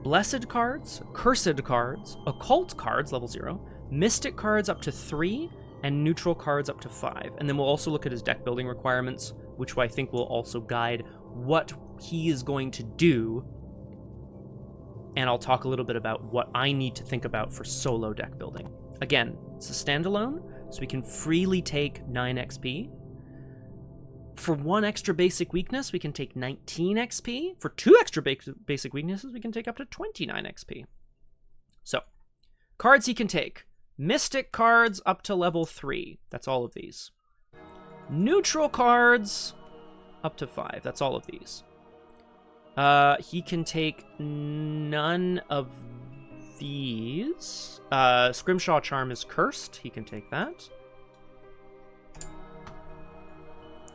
Blessed cards, Cursed cards, Occult cards, level 0, Mystic cards up to 3, and Neutral cards up to 5. And then we'll also look at his deck building requirements, which I think will also guide what he is going to do. And I'll talk a little bit about what I need to think about for solo deck building. Again, it's a standalone, so we can freely take 9 XP. For 1 extra basic weakness, we can take 19 XP. For 2 extra basic weaknesses, we can take up to 29 XP. So, cards he can take. Mystic cards up to level 3. That's all of these. Neutral cards up to 5. That's all of these. He can take none of these. Scrimshaw Charm is cursed. He can take that.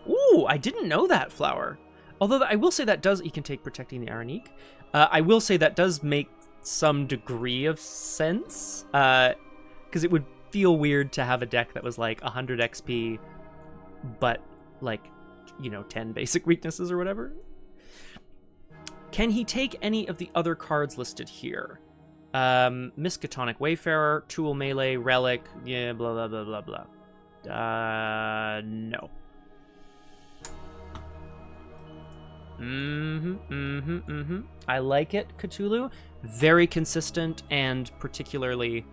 Ooh, I didn't know that, Flower. Although I will say that does... He can take Protecting the Ironique. I will say that does make some degree of sense. Because it would feel weird to have a deck that was like 100 XP, but like, 10 basic weaknesses or whatever. Can he take any of the other cards listed here? Miskatonic Wayfarer, Tool Melee, Relic, yeah, blah, blah, blah, blah, blah. No. I like it, Cthulhu. Very consistent and particularly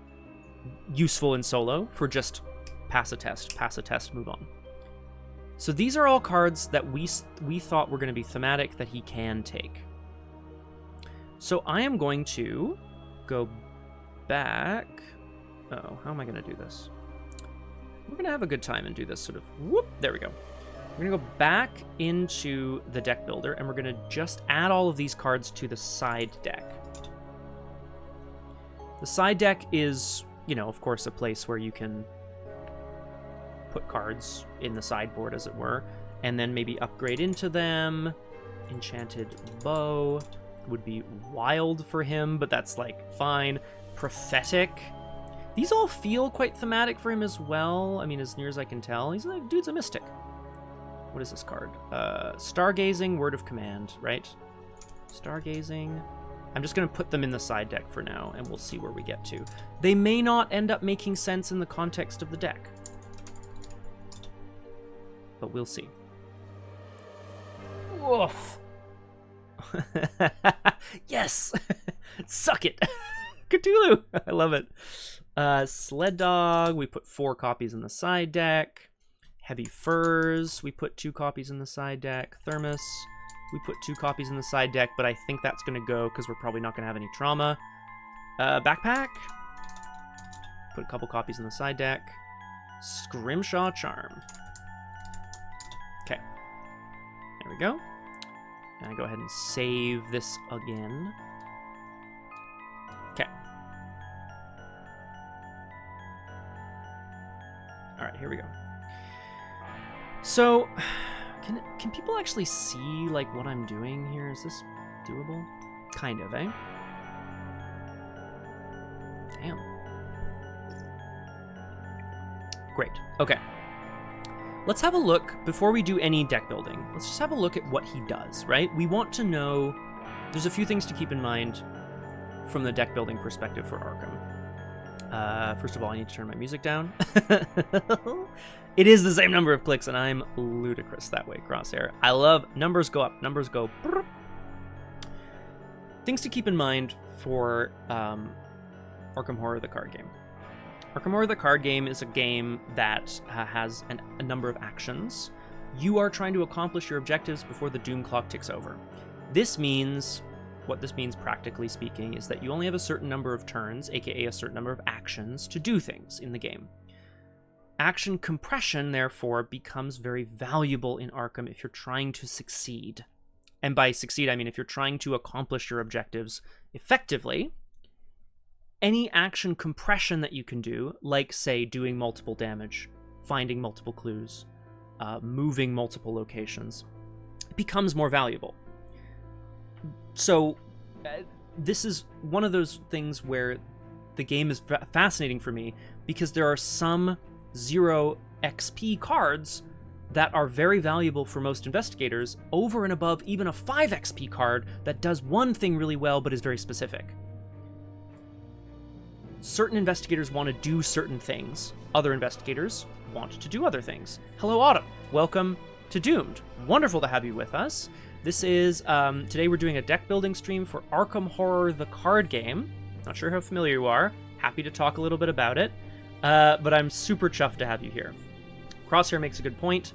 useful in solo for just pass a test, move on. So these are all cards that we thought were going to be thematic that he can take. So I am going to go back. Uh-oh, how am I going to do this? We're going to have a good time and do this sort of, whoop, there we go. We're going to go back into the deck builder, and we're going to just add all of these cards to the side deck. The side deck is, of course, a place where you can put cards in the sideboard, as it were, and then maybe upgrade into them. Enchanted Bow would be wild for him, but that's, fine. Prophetic. These all feel quite thematic for him as well. I mean, as near as I can tell. He's like, dude's a mystic. What is this card? Stargazing, Word of Command, right? Stargazing. I'm just going to put them in the side deck for now, and we'll see where we get to. They may not end up making sense in the context of the deck. But we'll see. Woof! Yes! Suck it! Cthulhu! I love it. Sled Dog, we put 4 copies in the side deck. Heavy Furs, we put 2 copies in the side deck. Thermos, we put 2 copies in the side deck, but I think that's going to go because we're probably not going to have any trauma. Backpack, put a couple copies in the side deck. Scrimshaw Charm. Okay, there we go. And I go ahead and save this again. Okay. All right, here we go. So, can people actually see, like, what I'm doing here? Is this doable? Kind of, eh? Damn. Great. Okay. Let's have a look, before we do any deck building, let's just have a look at what he does, right? We want to know, there's a few things to keep in mind from the deck building perspective for Arkham. First of all, I need to turn my music down. It is the same number of clicks, and I'm ludicrous that way, Crosshair. I love numbers go up, numbers go brrr. Things to keep in mind for Arkham Horror, the card game. Arkham Horror, the card game is a game that has a number of actions. You are trying to accomplish your objectives before the doom clock ticks over. What this means practically speaking is that you only have a certain number of turns, aka a certain number of actions, to do things in the game. Action compression, therefore, becomes very valuable in Arkham if you're trying to succeed. And by succeed, I mean if you're trying to accomplish your objectives effectively. Any action compression that you can do, like, say, doing multiple damage, finding multiple clues, moving multiple locations, becomes more valuable. So, this is one of those things where the game is fascinating for me, because there are some 0 XP cards that are very valuable for most investigators, over and above even a 5 XP card that does one thing really well but is very specific. Certain investigators want to do certain things. Other investigators want to do other things. Hello, Autumn. Welcome to Doomed. Wonderful to have you with us. This is, today we're doing a deck building stream for Arkham Horror, the card game. Not sure how familiar you are. Happy to talk a little bit about it. But I'm super chuffed to have you here. Crosshair makes a good point.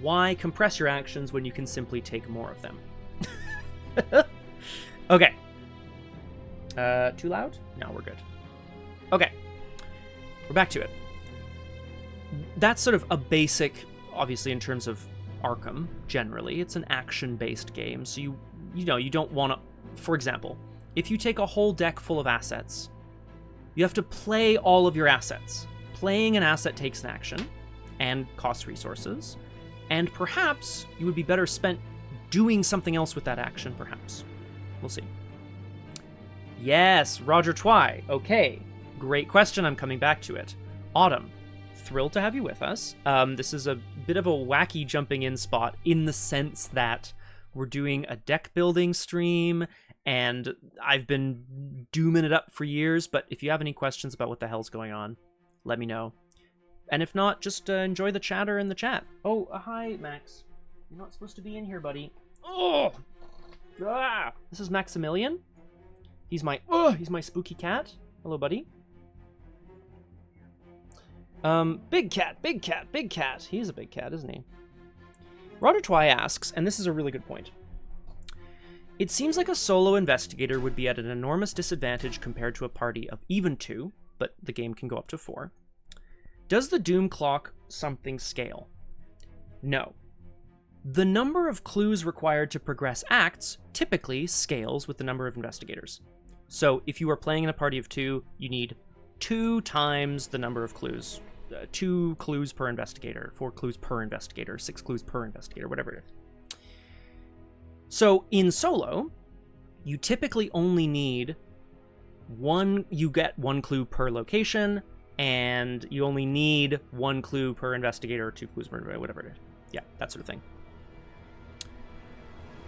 Why compress your actions when you can simply take more of them? Okay. Too loud? No, we're good. Okay, we're back to it. That's sort of a basic, obviously, in terms of Arkham, generally. It's an action-based game, so you don't want to... For example, if you take a whole deck full of assets, you have to play all of your assets. Playing an asset takes an action, and costs resources, and perhaps you would be better spent doing something else with that action, perhaps. We'll see. Yes, Roger Twy. Okay. Great question. I'm coming back to it. Autumn, thrilled to have you with us. This is a bit of a wacky jumping in spot in the sense that we're doing a deck building stream, and I've been dooming it up for years, but if you have any questions about what the hell's going on, let me know. And if not, just enjoy the chatter in the chat. Oh, hi, Max. You're not supposed to be in here, buddy. Oh! Ah! This is Maximilian. He's my spooky cat. Hello, buddy. Big cat. He's a big cat, isn't he? Roger Twy asks, and this is a really good point. It seems like a solo investigator would be at an enormous disadvantage compared to a party of even 2, but the game can go up to 4. Does the doom clock something scale? No. The number of clues required to progress acts typically scales with the number of investigators. So if you are playing in a party of 2, you need 2 times the number of clues. 2 clues per investigator, 4 clues per investigator, 6 clues per investigator, whatever it is. So in solo, you typically only need you get 1 clue per location, and you only need 1 clue per investigator, or 2 clues per whatever it is. Yeah, that sort of thing.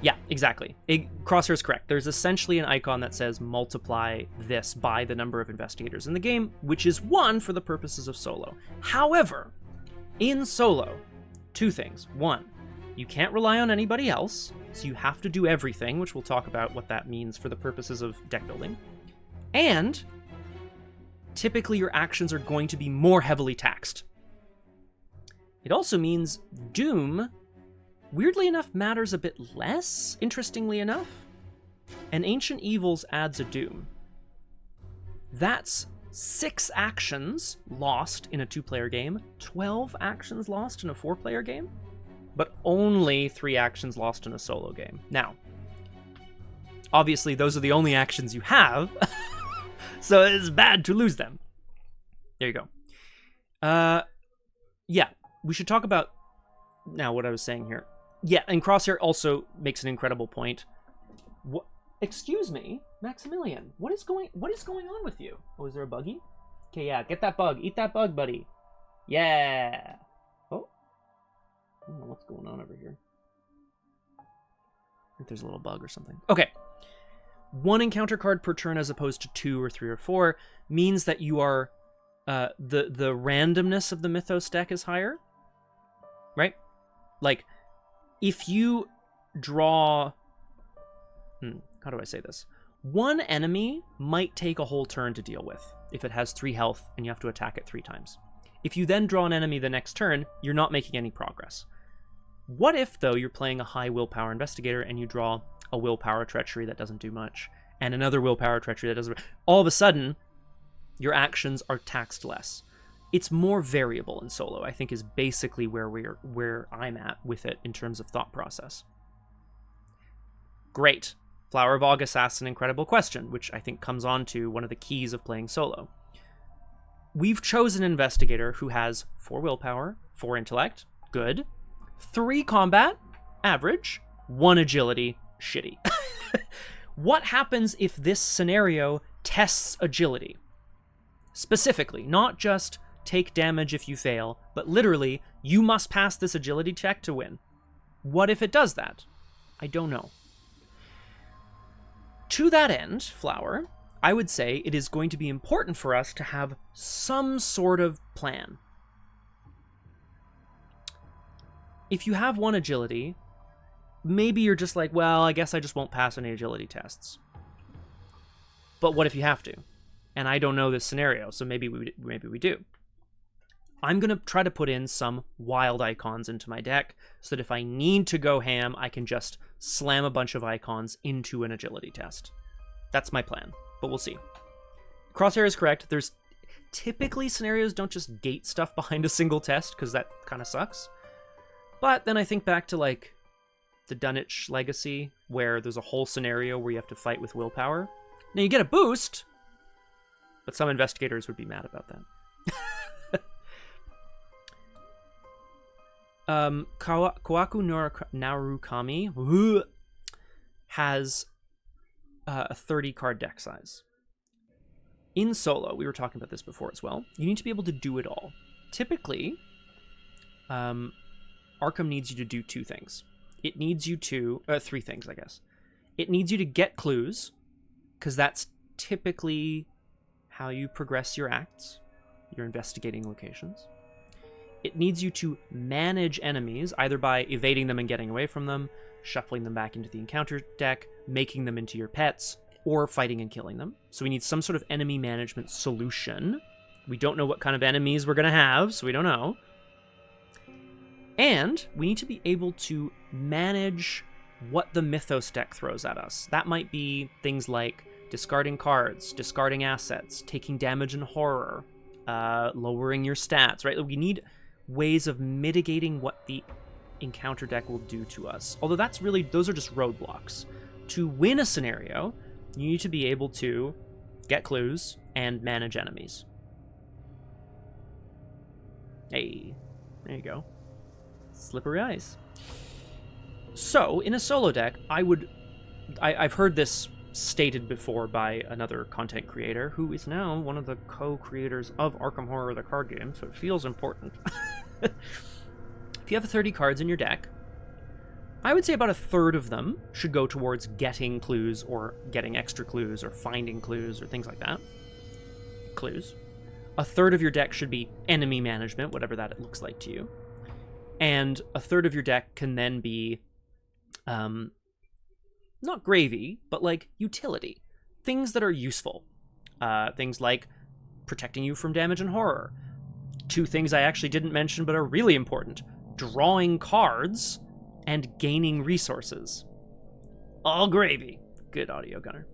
Yeah, exactly. Crosshair's correct. There's essentially an icon that says multiply this by the number of investigators in the game, which is 1 for the purposes of solo. However, in solo, 2 things. 1, you can't rely on anybody else, so you have to do everything, which we'll talk about what that means for the purposes of deck building. And typically your actions are going to be more heavily taxed. It also means Doom, weirdly enough, matters a bit less, interestingly enough. And Ancient Evils adds a Doom. That's 6 actions lost in a 2-player game, 12 actions lost in a 4-player game, but only 3 actions lost in a solo game. Now, obviously those are the only actions you have, so it's bad to lose them. There you go. Yeah, we should talk about now what I was saying here. Yeah, and Crosshair also makes an incredible point. What? Excuse me, Maximilian. What is going on with you? Oh, is there a buggy? Okay, yeah, get that bug. Eat that bug, buddy. Yeah. Oh. I don't know what's going on over here. I think there's a little bug or something. Okay. 1 encounter card per turn as opposed to 2 or 3 or 4 means that you are the randomness of the mythos deck is higher. Right? Like, if you draw... how do I say this? One enemy might take a whole turn to deal with if it has 3 health and you have to attack it 3 times. If you then draw an enemy the next turn, you're not making any progress. What if, though, you're playing a high willpower investigator and you draw a willpower treachery that doesn't do much, and another willpower treachery that doesn't... All of a sudden, your actions are taxed less. It's more variable in solo, I think, is basically where I'm at with it in terms of thought process. Great. Flower of August asks an incredible question, which I think comes on to one of the keys of playing solo. We've chosen an investigator who has 4 willpower, 4 intellect, good, 3 combat, average, 1 agility, shitty. What happens if this scenario tests agility? Specifically, not just take damage if you fail, but literally, you must pass this agility check to win. What if it does that? I don't know. To that end, Flower, I would say it is going to be important for us to have some sort of plan. If you have 1 agility, maybe you're just like, well, I guess I just won't pass any agility tests. But what if you have to? And I don't know this scenario, so maybe we do. I'm going to try to put in some wild icons into my deck so that if I need to go ham, I can just slam a bunch of icons into an agility test. That's my plan, but we'll see. Crosshair is correct. There's typically scenarios don't just gate stuff behind a single test because that kind of sucks. But then I think back to like the Dunwich Legacy where there's a whole scenario where you have to fight with willpower. Now you get a boost, but some investigators would be mad about that. Kohaku Narukami has a 30 card deck size. In solo, we were talking about this before as well, you need to be able to do it all. Typically, Arkham needs you to do 2 things. It needs you to... 3 things, I guess. It needs you to get clues, because that's typically how you progress your acts. You're investigating locations. It needs you to manage enemies, either by evading them and getting away from them, shuffling them back into the encounter deck, making them into your pets, or fighting and killing them. So we need some sort of enemy management solution. We don't know what kind of enemies we're going to have, so we don't know. And we need to be able to manage what the Mythos deck throws at us. That might be things like discarding cards, discarding assets, taking damage in horror, lowering your stats, right? We need ways of mitigating what the encounter deck will do to us. Although those are just roadblocks. To win a scenario, you need to be able to get clues and manage enemies. Hey, there you go. Slippery ice. So, in a solo deck, I've heard this stated before by another content creator who is now one of the co-creators of Arkham Horror, the card game, so it feels important. If you have 30 cards in your deck, I would say about 1/3 of them should go towards getting clues or getting extra clues or finding clues or things like that. Clues. 1/3 of your deck should be enemy management, whatever that looks like to you. And 1/3 of your deck can then be not gravy, but like utility. Things that are useful. Things like protecting you from damage and horror. 2 things I actually didn't mention but are really important. Drawing cards and gaining resources. All gravy. Good, Audio Gunner.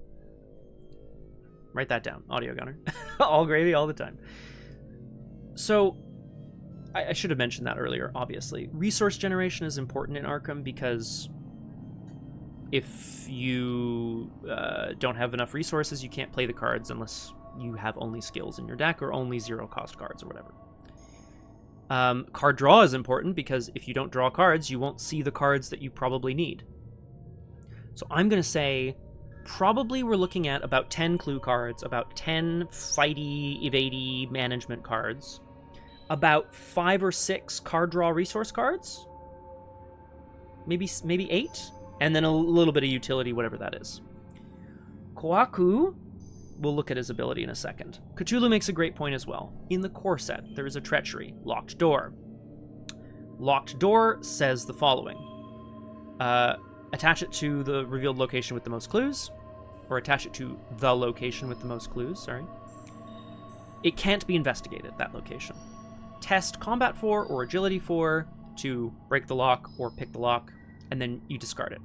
Write that down, Audio Gunner. All gravy all the time. So, I should have mentioned that earlier, obviously. Resource generation is important in Arkham because if you don't have enough resources, you can't play the cards unless you have only skills in your deck or only 0-cost cards or whatever. Card draw is important because if you don't draw cards, you won't see the cards that you probably need. So I'm going to say probably we're looking at about 10 clue cards, about 10 fighty, evadey management cards, about 5 or 6 card draw resource cards, maybe 8, and then a little bit of utility, whatever that is. Kohaku, we'll look at his ability in a second. Cthulhu makes a great point as well. In the core set, there is a treachery, Locked Door. Locked Door says the following. Attach it to the revealed location with the most clues, or attach it to the location with the most clues, sorry. It can't be investigated, that location. Test combat 4 or agility 4 to break the lock or pick the lock, and then you discard it.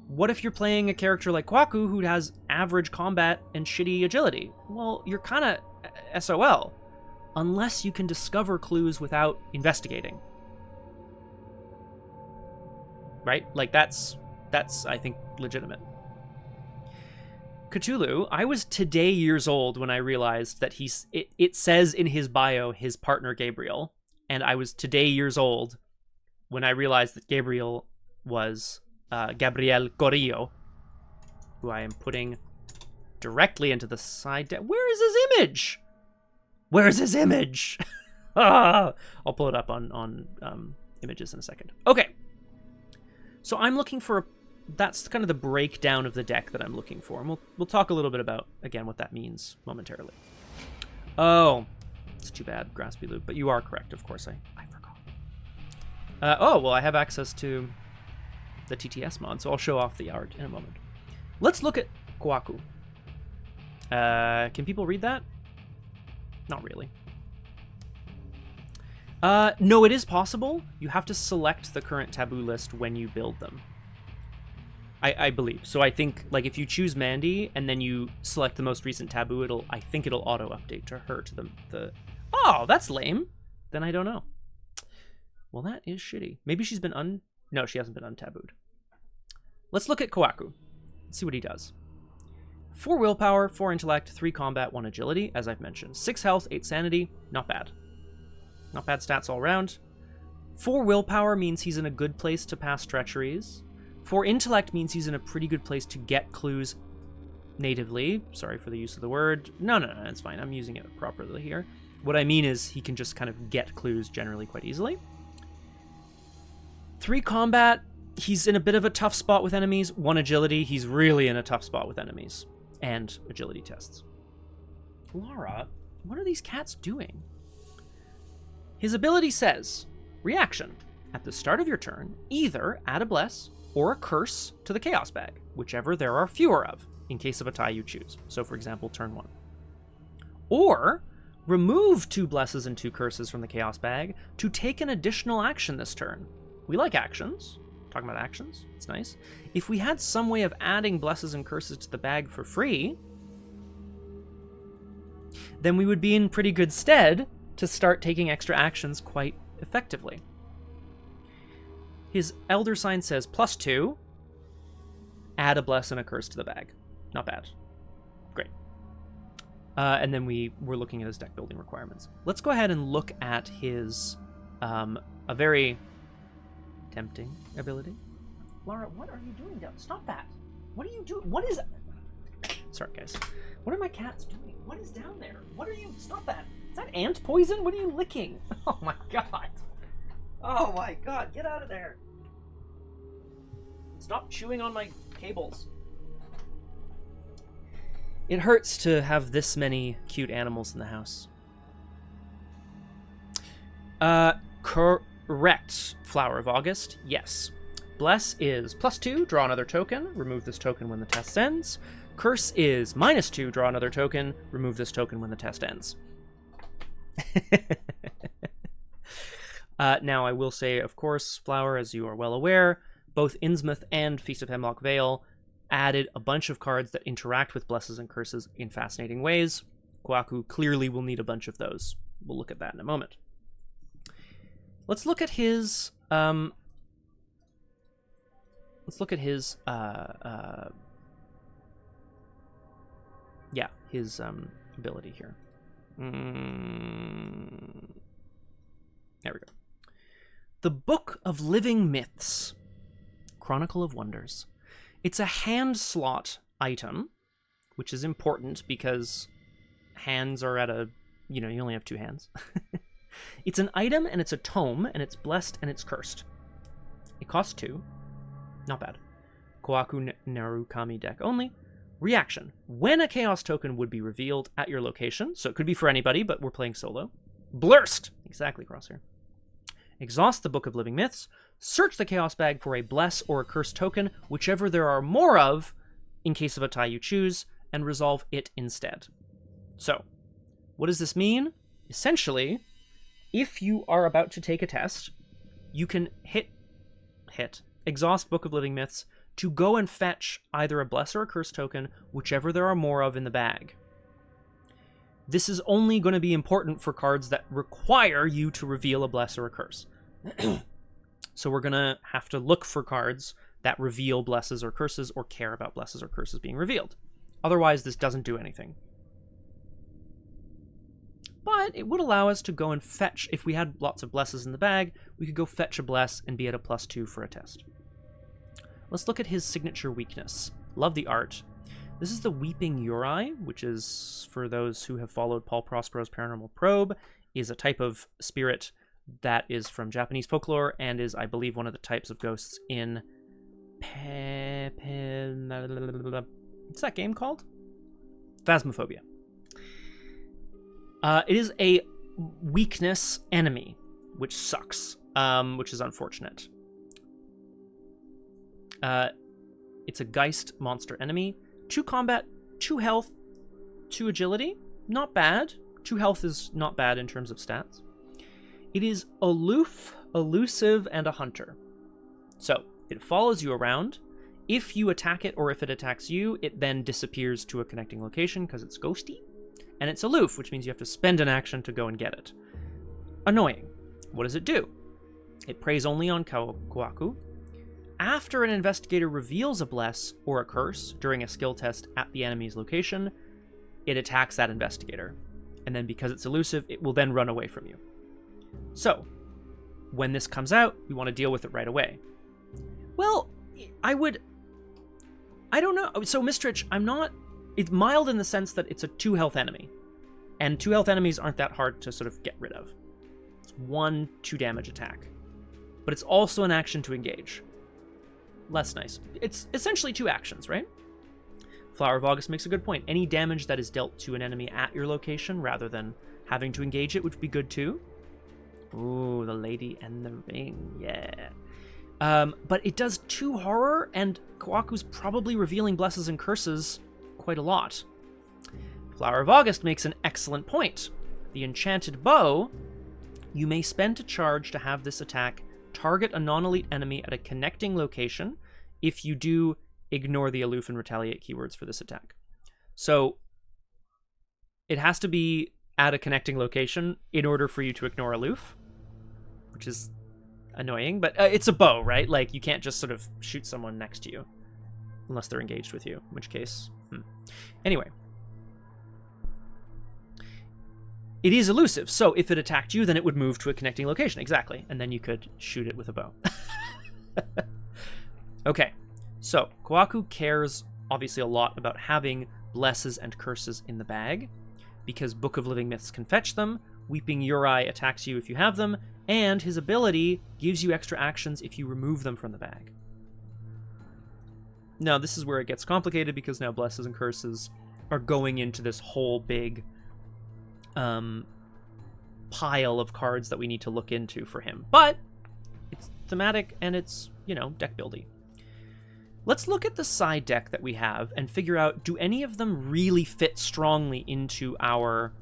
What if you're playing a character like Kohaku who has average combat and shitty agility? Well, you're kind of SOL, unless you can discover clues without investigating. Right? Like, that's I think, legitimate. Cthulhu, I was today years old when I realized that it says in his bio his partner Gabriel, and I was today years old when I realized that Gabriel was Gabriel Corillo, who I am putting directly into the side. Where is his image? Where is his image? I'll pull it up on images in a second. Okay. So I'm looking for that's kind of the breakdown of the deck that I'm looking for. And we'll talk a little bit about, again, what that means momentarily. Oh, it's too bad, Graspy Loop. But you are correct, of course. I forgot. Well, I have access to the TTS mod, so I'll show off the art in a moment. Let's look at Kohaku. Can people read that? Not really. No, it is possible. You have to select the current taboo list when you build them. I believe. So I think, like, if you choose Mandy and then you select the most recent taboo, I think it'll auto-update to her to the... Oh, that's lame. Then I don't know. Well, that is shitty. Maybe she's been No, she hasn't been untabooed. Let's look at Kohaku. Let's see what he does. 4 willpower, 4 intellect, 3 combat, 1 agility, as I've mentioned. 6 health, 8 sanity. Not bad. Not bad stats all around. 4 willpower means he's in a good place to pass treacheries. 4 intellect means he's in a pretty good place to get clues natively. Sorry for the use of the word. No, it's fine. I'm using it properly here. What I mean is he can just kind of get clues generally quite easily. 3 combat, he's in a bit of a tough spot with enemies. 1 agility, he's really in a tough spot with enemies. And agility tests. Laura, what are these cats doing? His ability says, reaction. At the start of your turn, either add a bless or a curse to the chaos bag, whichever there are fewer of, in case of a tie you choose. So, for example, turn 1. Or remove 2 blesses and 2 curses from the chaos bag to take an additional action this turn. We like actions. Talking about actions, it's nice. If we had some way of adding blesses and curses to the bag for free, then we would be in pretty good stead to start taking extra actions quite effectively. His Elder Sign says +2, add a bless and a curse to the bag. Not bad. Great. And then we're looking at his deck building requirements. Let's go ahead and look at his, a very tempting ability. Laura, what are you doing down? Stop that. What are you doing? What is... Sorry, guys. What are my cats doing? What is down there? What are you... Stop that. Is that ant poison? What are you licking? Oh my god. Oh my god, get out of there. Stop chewing on my cables. It hurts to have this many cute animals in the house. Correct. Flower of August, yes. Bless is +2, draw another token, remove this token when the test ends. Curse is -2, draw another token, remove this token when the test ends. Now, I will say, of course, Flower, as you are well aware, both Innsmouth and Feast of Hemlock Vale added a bunch of cards that interact with blesses and curses in fascinating ways. Kohaku clearly will need a bunch of those. We'll look at that in a moment. Let's look at his ability here. There we go. The Book of Living Myths. Chronicle of Wonders. It's a hand slot item, which is important because hands are at a, you only have 2 hands. It's an item and it's a tome and it's blessed and it's cursed. It costs 2. Not bad. Kohaku Narukami deck only. Reaction. When a chaos token would be revealed at your location, so it could be for anybody, but we're playing solo. Blurst! Exactly, Crosshair. Exhaust the Book of Living Myths. Search the chaos bag for a bless or a curse token, whichever there are more of, in case of a tie you choose, and resolve it instead. So, what does this mean? Essentially, if you are about to take a test, you can exhaust Book of Living Myths to go and fetch either a bless or a curse token, whichever there are more of in the bag. This is only going to be important for cards that require you to reveal a bless or a curse. So we're going to have to look for cards that reveal blesses or curses or care about blesses or curses being revealed. Otherwise, this doesn't do anything. But it would allow us to go and fetch, if we had lots of blesses in the bag, we could go fetch a bless and be at a +2 for a test. Let's look at his signature weakness. Love the art. This is the Weeping Uri, which is, for those who have followed Paul Prospero's Paranormal Probe, is a type of spirit that is from Japanese folklore and is, I believe, one of the types of ghosts in... What's that game called? Phasmophobia. It is a weakness enemy, which sucks, which is unfortunate. It's a Geist monster enemy. 2 combat, 2 health, 2 agility. Not bad. 2 health is not bad in terms of stats. It is aloof, elusive, and a hunter. So, it follows you around. If you attack it or if it attacks you, it then disappears to a connecting location because it's ghosty. And it's aloof, which means you have to spend an action to go and get it. Annoying. What does it do? It preys only on Kohaku. After an investigator reveals a bless or a curse during a skill test at the enemy's location, it attacks that investigator. And then because it's elusive, it will then run away from you. So, when this comes out, we want to deal with it right away. Well, I don't know. So, Mistrich, it's mild in the sense that it's a 2 health enemy. And 2 health enemies aren't that hard to sort of get rid of. It's 1 2 damage attack. But it's also an action to engage. Less nice. It's essentially 2 actions, right? Flower of August makes a good point. Any damage that is dealt to an enemy at your location rather than having to engage it would be good too. Ooh, the Lady and the Ring. Yeah. But it does 2 horror, and Kohaku's probably revealing blesses and curses quite a lot. Flower of August makes an excellent point. The Enchanted Bow, you may spend a charge to have this attack target a non-elite enemy at a connecting location. If you do, ignore the aloof and retaliate keywords for this attack. So it has to be at a connecting location in order for you to ignore aloof, which is annoying, but it's a bow, right? Like, you can't just sort of shoot someone next to you unless they're engaged with you, in which case... Anyway. It is elusive, so if it attacked you, then it would move to a connecting location. Exactly. And then you could shoot it with a bow. Okay. So, Kohaku cares, obviously, a lot about having blesses and curses in the bag, because Book of Living Myths can fetch them, Weeping Uri attacks you if you have them, and his ability gives you extra actions if you remove them from the bag. Now, this is where it gets complicated, because now blesses and curses are going into this whole big pile of cards that we need to look into for him. But it's thematic and it's, deck buildy. Let's look at the side deck that we have and figure out, do any of them really fit strongly into our,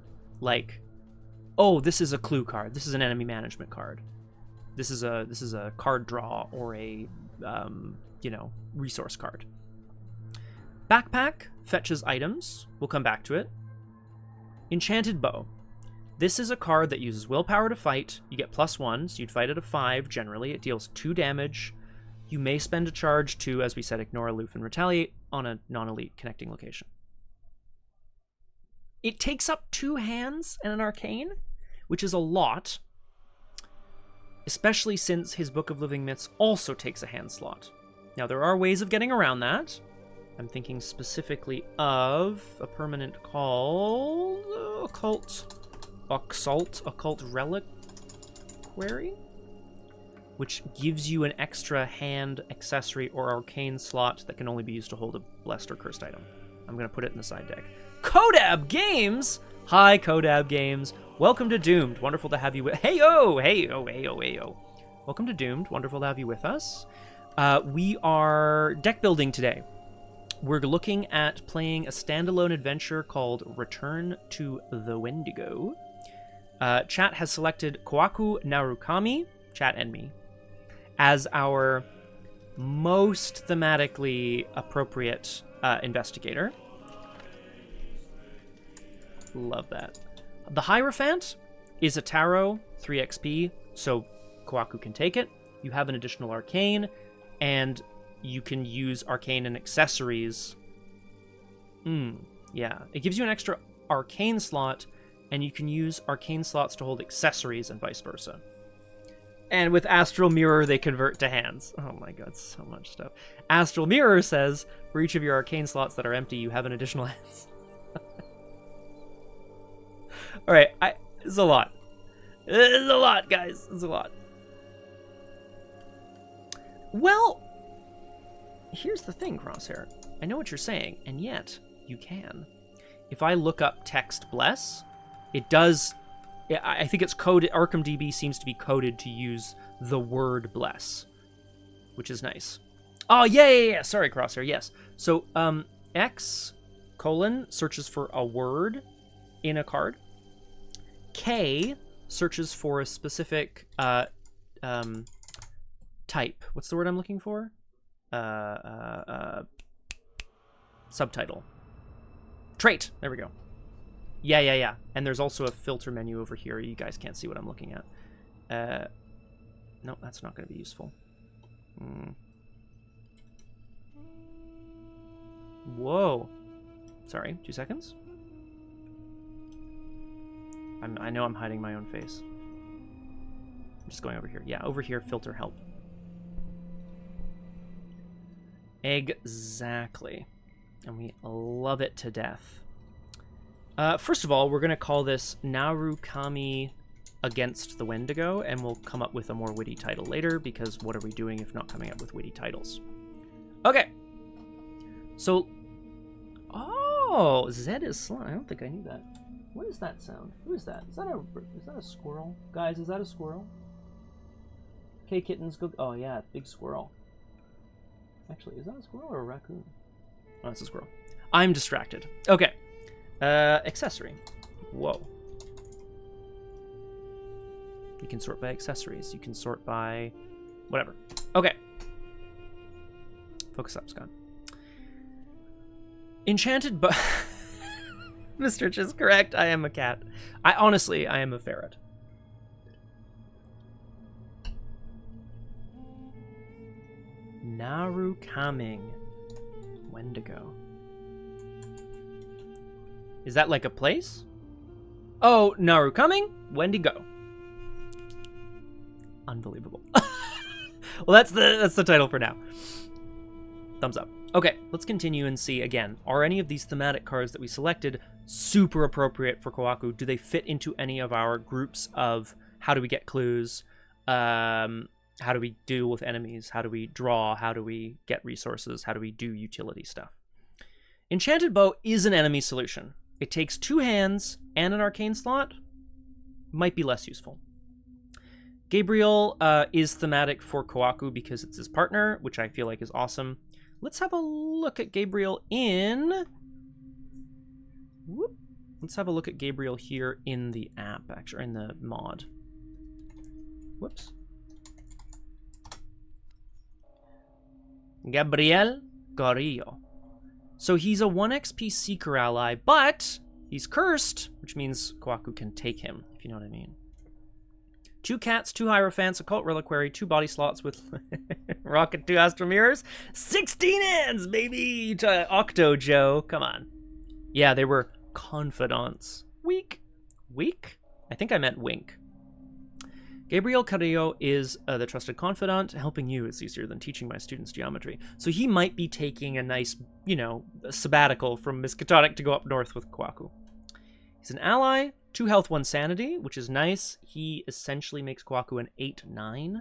oh, this is a clue card, this is an enemy management card, this is a card draw or a resource card. Backpack fetches items. We'll come back to it. Enchanted Bow. This is a card that uses willpower to fight. You get +1, so you'd fight at a 5 generally. It deals 2 damage. You may spend a charge to, as we said, ignore, aloof, and retaliate on a non-elite connecting location. It takes up 2 hands and an arcane, which is a lot. especially since his Book of Living Myths also takes a hand slot. Now, there are ways of getting around that. I'm thinking specifically of a permanent called Occult Reliquary, which gives you an extra hand accessory or arcane slot that can only be used to hold a blessed or cursed item. I'm going to put it in the side deck. Kodab Games! Hi, Kodab Games. Welcome to Doomed. Wonderful to have you with... Hey-o! Welcome to Doomed. Wonderful to have you with us. We are deck building today. We're looking at playing a standalone adventure called Return to the Wendigo. Chat has selected Kohaku Narukami, chat and me, as our most thematically appropriate investigator. Love that. The Hierophant is a tarot, 3 XP, so Kohaku can take it. You have an additional arcane, and you can use arcane and accessories. Yeah. It gives you an extra arcane slot, and you can use arcane slots to hold accessories and vice versa. And with Astral Mirror, they convert to hands. Oh my god, so much stuff. Astral Mirror says, for each of your arcane slots that are empty, you have an additional hands. Alright, it's a lot. It's a lot, guys. It's a lot. Well, here's the thing, Crosshair. I know what you're saying, and yet you can. If I look up text bless, it does... I think it's coded... ArkhamDB seems to be coded to use the word bless, which is nice. Oh, yeah. Sorry, Crosshair, yes. So, X, : searches for a word in a card. K searches for a specific type. What's the word I'm looking for? Subtitle. Trait. There we go. Yeah. And there's also a filter menu over here. You guys can't see what I'm looking at. No, that's not going to be useful. Whoa. Sorry, 2 seconds. I know I'm hiding my own face. I'm just going over here. Yeah, over here, filter help. Exactly. And we love it to death. First of all, we're going to call this Narukami Against the Wendigo, and we'll come up with a more witty title later, because what are we doing if not coming up with witty titles? Okay. So... Oh, Zed is slime. I don't think I knew that. What is that sound? Who is that? Is that a squirrel? Guys, is that a squirrel? Okay, kittens, go... Oh, yeah, big squirrel. Actually, is that a squirrel or a raccoon? Oh, it's a squirrel. I'm distracted. Okay. Accessory. Whoa. You can sort by accessories. You can sort by... whatever. Okay. Focus up, Scott. Enchanted but... Mr. Ch is correct. I am a cat. I am a ferret. Narukami Wendigo. Is that like a place? Oh, Narukami Wendigo. Unbelievable. Well, that's the title for now. Thumbs up. Okay, let's continue and see again. Are any of these thematic cards that we selected super appropriate for Kohaku? Do they fit into any of our groups of how do we get clues? How do we deal with enemies? How do we draw? How do we get resources? How do we do utility stuff? Enchanted Bow is an enemy solution. It takes 2 hands and an arcane slot. Might be less useful. Gabriel is thematic for Kohaku because it's his partner, which I feel like is awesome. Let's have a look at Gabriel in... Whoop. Let's have a look at Gabriel here in the app, actually, in the mod. Whoops. Gabriel Carrillo. So he's a 1 XP Seeker ally, but he's cursed, which means Kohaku can take him, if you know what I mean. 2 cats, 2 Hierophants, Occult Reliquary, 2 body slots with Rocket, 2 Astral Mirrors, 16 hands, baby! Octo Joe, come on. Yeah, they were confidants. Weak? I think I meant wink. Gabriel Carrillo is the trusted confidant. Helping you is easier than teaching my students geometry. So he might be taking a nice, sabbatical from Miskatonic to go up north with Kohaku. He's an ally, 2 health, 1 sanity, which is nice. He essentially makes Kohaku an 8/9.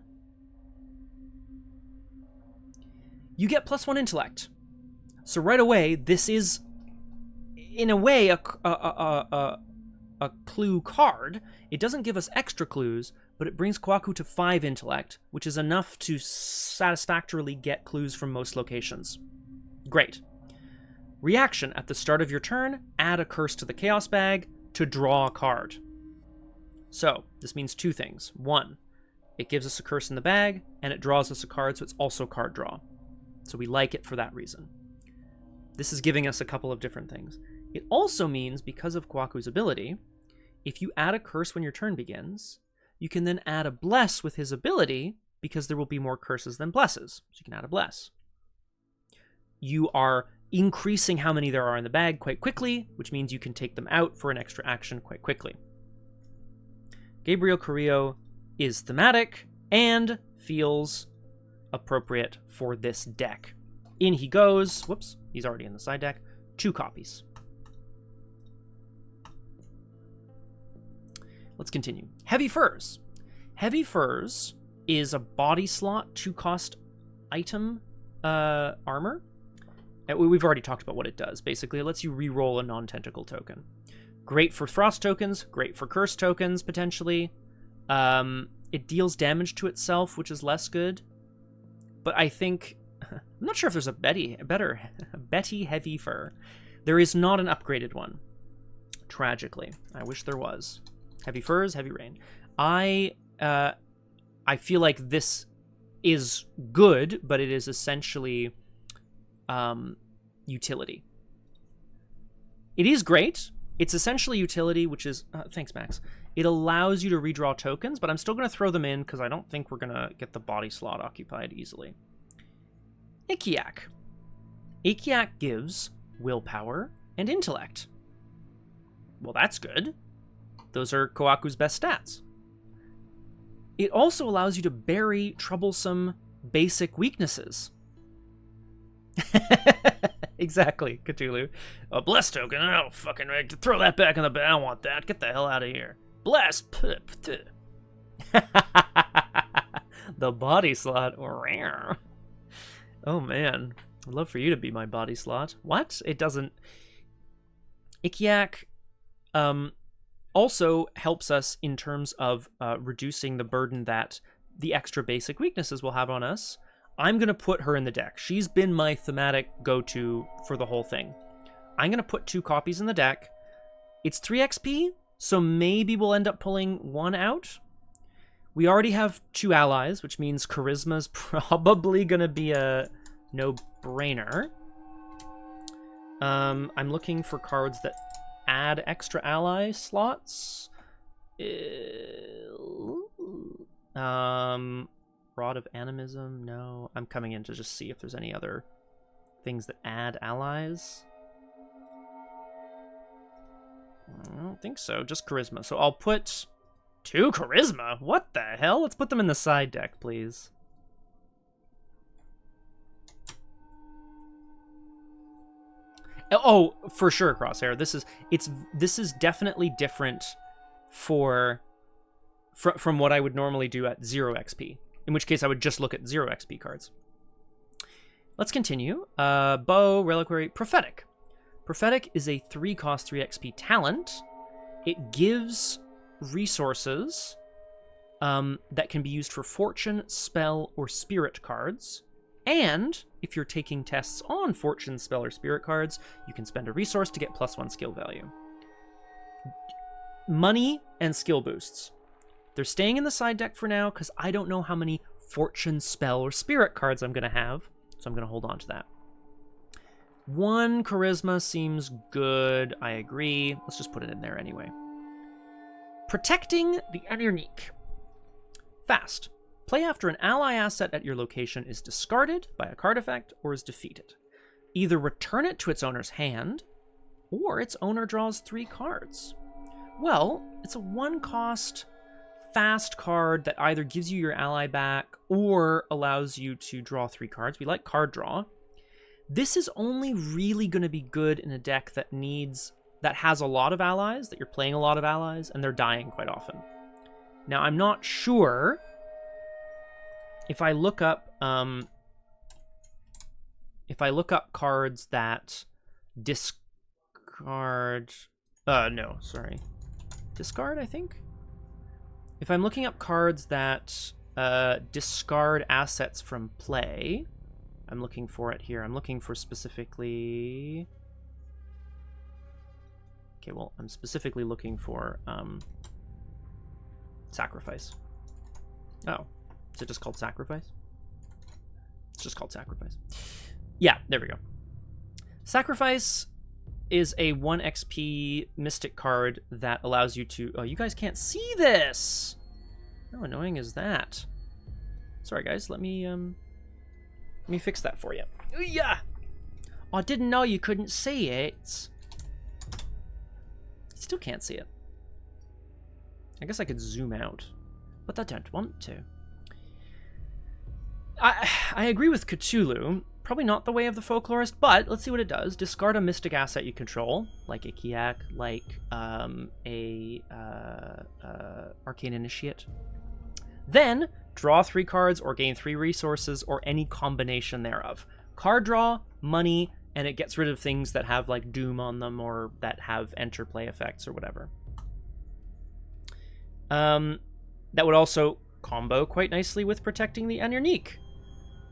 You get +1 intellect. So right away, this is, in a way, a clue card. It doesn't give us extra clues, but it brings Kohaku to 5 intellect, which is enough to satisfactorily get clues from most locations. Great. Reaction: at the start of your turn, add a curse to the chaos bag to draw a card. So, this means 2 things. 1, it gives us a curse in the bag, and it draws us a card, so it's also card draw. So we like it for that reason. This is giving us a couple of different things. It also means, because of Kohaku's ability, if you add a curse when your turn begins, you can then add a bless with his ability, because there will be more curses than blesses. So you can add a bless. You are increasing how many there are in the bag quite quickly, which means you can take them out for an extra action quite quickly. Gabriel Carrillo is thematic and feels appropriate for this deck. In he goes. Whoops, he's already in the side deck. 2 copies. Let's continue. Heavy Furs. Heavy Furs is a body slot 2-cost item armor. We've already talked about what it does. Basically, it lets you re-roll a non-tentacle token. Great for frost tokens, great for curse tokens, potentially. It deals damage to itself, which is less good. But I think... I'm not sure if there's a better Betty Heavy Fur. There is not an upgraded one. Tragically. I wish there was. Heavy Furs, Heavy Rain. I feel like this is good, but it is essentially utility. It is great. It's essentially utility, which is... thanks, Max. It allows you to redraw tokens, but I'm still going to throw them in because I don't think we're going to get the body slot occupied easily. Ikiak. Ikiak gives willpower and intellect. Well, that's good. Those are Kohaku's best stats. It also allows you to bury troublesome basic weaknesses. Exactly, Cthulhu. A bless token? Oh, fucking right. Throw that back in the bag. I don't want that. Get the hell out of here. Bless. The body slot. Oh, man. I'd love for you to be my body slot. What? It doesn't... Ikiak also helps us in terms of reducing the burden that the extra basic weaknesses will have on us. I'm going to put her in the deck. She's been my thematic go-to for the whole thing. I'm going to put 2 copies in the deck. It's 3 XP, so maybe we'll end up pulling 1 out. We already have 2 allies, which means Charisma's probably going to be a no-brainer. I'm looking for cards that add extra ally slots. Rod of Animism, no. I'm coming in to just see if there's any other things that add allies. I don't think so, just Charisma. So I'll put 2 Charisma? What the hell? Let's put them in the side deck, please. Oh, for sure, Crosshair. This is definitely different from what I would normally do at 0 XP. In which case I would just look at 0 XP cards. Let's continue. Bow, Reliquary, Prophetic. Prophetic is a 3-cost 3 XP talent. It gives resources that can be used for fortune, spell, or spirit cards. And if you're taking tests on fortune, spell, or spirit cards, you can spend a resource to get +1 skill value. Money and skill boosts. They're staying in the side deck for now because I don't know how many fortune, spell, or spirit cards I'm going to have, so I'm going to hold on to that. 1 charisma seems good. I agree. Let's just put it in there anyway. Protecting the Unique. Fast. Play after an ally asset at your location is discarded by a card effect or is defeated. Either return it to its owner's hand, or its owner draws 3 cards. Well, it's a 1-cost fast card that either gives you your ally back or allows you to draw 3 cards. We like card draw. This is only really going to be good in a deck that has a lot of allies, that you're playing a lot of allies, and they're dying quite often. Now, I'm not sure if I look up cards that discard. No, sorry, discard. I think if I'm looking up cards that discard assets from play. I'm looking for it here. I'm looking for specifically... Okay, well, I'm specifically looking for Sacrifice. Oh, is it just called Sacrifice? It's just called Sacrifice. Yeah, there we go. Sacrifice is a 1 XP Mystic card that allows you to... Oh, you guys can't see this! How annoying is that? Sorry, guys. Let me fix that for you. Yeah. I didn't know you couldn't see it. Still can't see it. I guess I could zoom out, but I don't want to. I agree with Cthulhu. Probably not the way of the folklorist, but let's see what it does. Discard a mystic asset you control, like a Kiak, like Arcane Initiate. Then draw 3 cards or gain 3 resources or any combination thereof. Card draw, money, and it gets rid of things that have like doom on them or that have enter play effects or whatever. That would also combo quite nicely with protecting the Unique,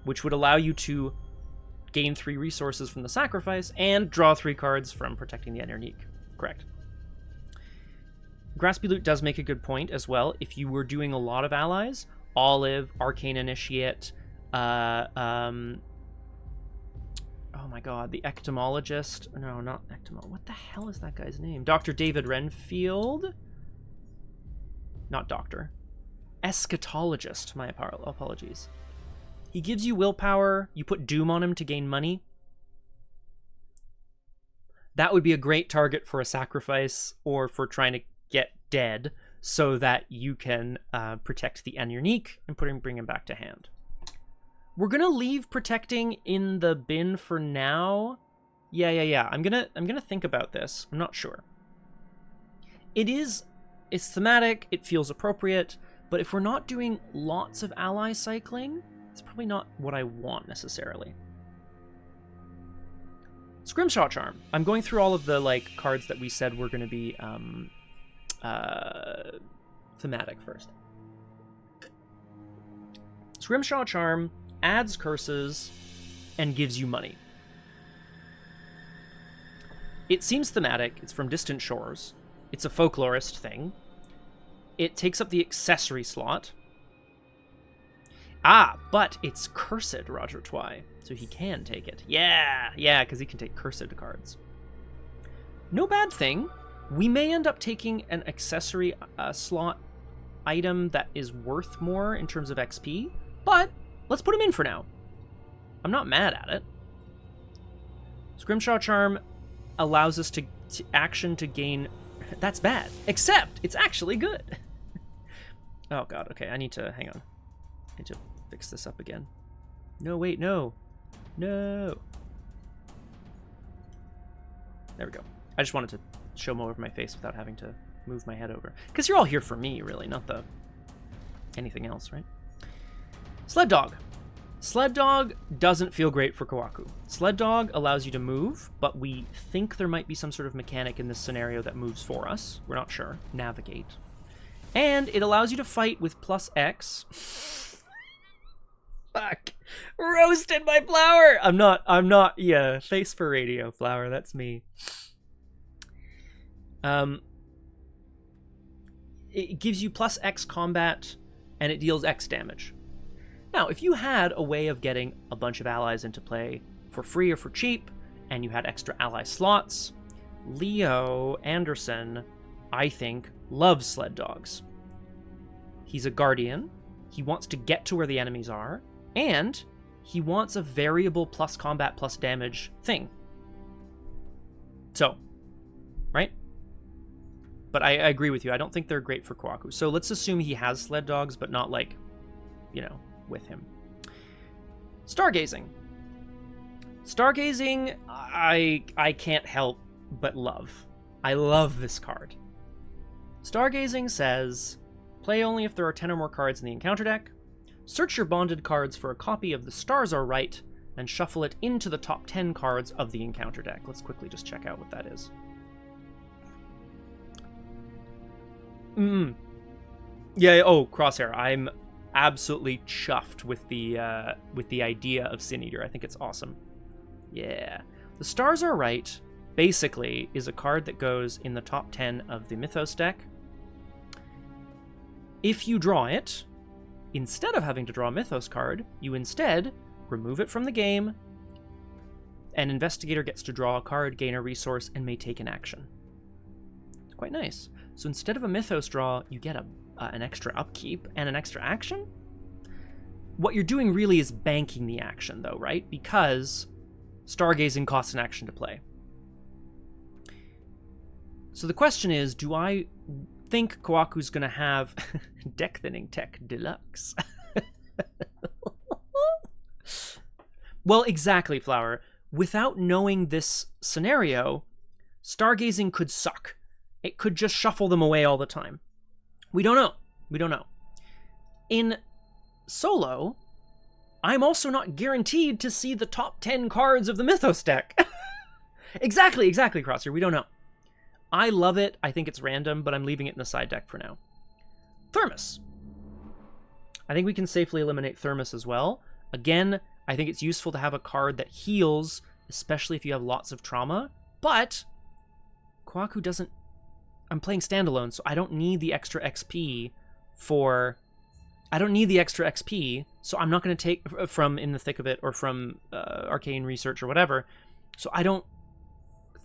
which would allow you to gain 3 resources from the sacrifice and draw 3 cards from protecting the Unique. Correct. Graspy Loot does make a good point as well. If you were doing a lot of allies, Olive, Arcane Initiate, oh my god, the Ectomologist. No, not Ectomologist. What the hell is that guy's name? Dr. David Renfield? Not Doctor. Eschatologist. My apologies. He gives you willpower. You put Doom on him to gain money. That would be a great target for a sacrifice or for trying to get dead so that you can protect the Unique and bring him back to hand. We're gonna leave protecting in the bin for now. Yeah. I'm gonna think about this. I'm not sure. It's thematic, it feels appropriate, but if we're not doing lots of ally cycling, it's probably not what I want necessarily. Scrimshaw Charm. I'm going through all of the cards that we said were gonna be thematic first. Scrimshaw Charm adds curses and gives you money. It seems thematic. It's from Distant Shores. It's a folklorist thing. It takes up the accessory slot. But it's cursed, Roger Twy. So he can take it. Yeah, because he can take cursed cards. No bad thing. We may end up taking an accessory slot item that is worth more in terms of XP, but let's put him in for now. I'm not mad at it. Scrimshaw Charm allows us to action to gain... That's bad. Except it's actually good. Oh god, okay, I need to... Hang on. I need to fix this up again. No, wait, no. No. There we go. I just wanted to show more of my face without having to move my head over. Because you're all here for me, really, not anything else, right? Sled Dog. Sled Dog doesn't feel great for Kohaku. Sled Dog allows you to move, but we think there might be some sort of mechanic in this scenario that moves for us. We're not sure. Navigate. And it allows you to fight with +X. Fuck. Roasted my Flower! I'm not, yeah, face for radio, Flower, that's me. It gives you +X combat, and it deals X damage. Now, if you had a way of getting a bunch of allies into play for free or for cheap, and you had extra ally slots, Leo Anderson, I think, loves sled dogs. He's a guardian, he wants to get to where the enemies are, and he wants a variable plus combat plus damage thing. So, right? but I agree with you. I don't think they're great for Kohaku. So let's assume he has sled dogs, but not like, you know, with him. Stargazing. Stargazing, I can't help but love. I love this card. Stargazing says, play only if there are 10 or more cards in the encounter deck. Search your bonded cards for a copy of The Stars Are Right, and shuffle it into the top 10 cards of the encounter deck. Let's quickly just check out what that is. Yeah, oh, Crosshair. I'm absolutely chuffed with the idea of Sin Eater. I think it's awesome. Yeah. The Stars Are Right, basically, is a card that goes in the top 10 of the Mythos deck. If you draw it, instead of having to draw a Mythos card, you instead remove it from the game. An investigator gets to draw a card, gain a resource, and may take an action. It's quite nice. So instead of a Mythos draw, you get an extra upkeep and an extra action? What you're doing really is banking the action, though, right? Because Stargazing costs an action to play. So the question is, do I think Kohaku's going to have Deck Thinning Tech Deluxe? Well, exactly, Flower. Without knowing this scenario, Stargazing could suck. It could just shuffle them away all the time. We don't know. We don't know. In Solo, I'm also not guaranteed to see the top 10 cards of the Mythos deck. Exactly, Crosshair. We don't know. I love it. I think it's random, but I'm leaving it in the side deck for now. Thermos. I think we can safely eliminate Thermos as well. Again, I think it's useful to have a card that heals, especially if you have lots of trauma, but Kohaku doesn't... I'm playing standalone, so I don't need the extra XP for... I don't need the extra XP, so I'm not going to take from In the Thick of It or from Arcane Research or whatever. So I don't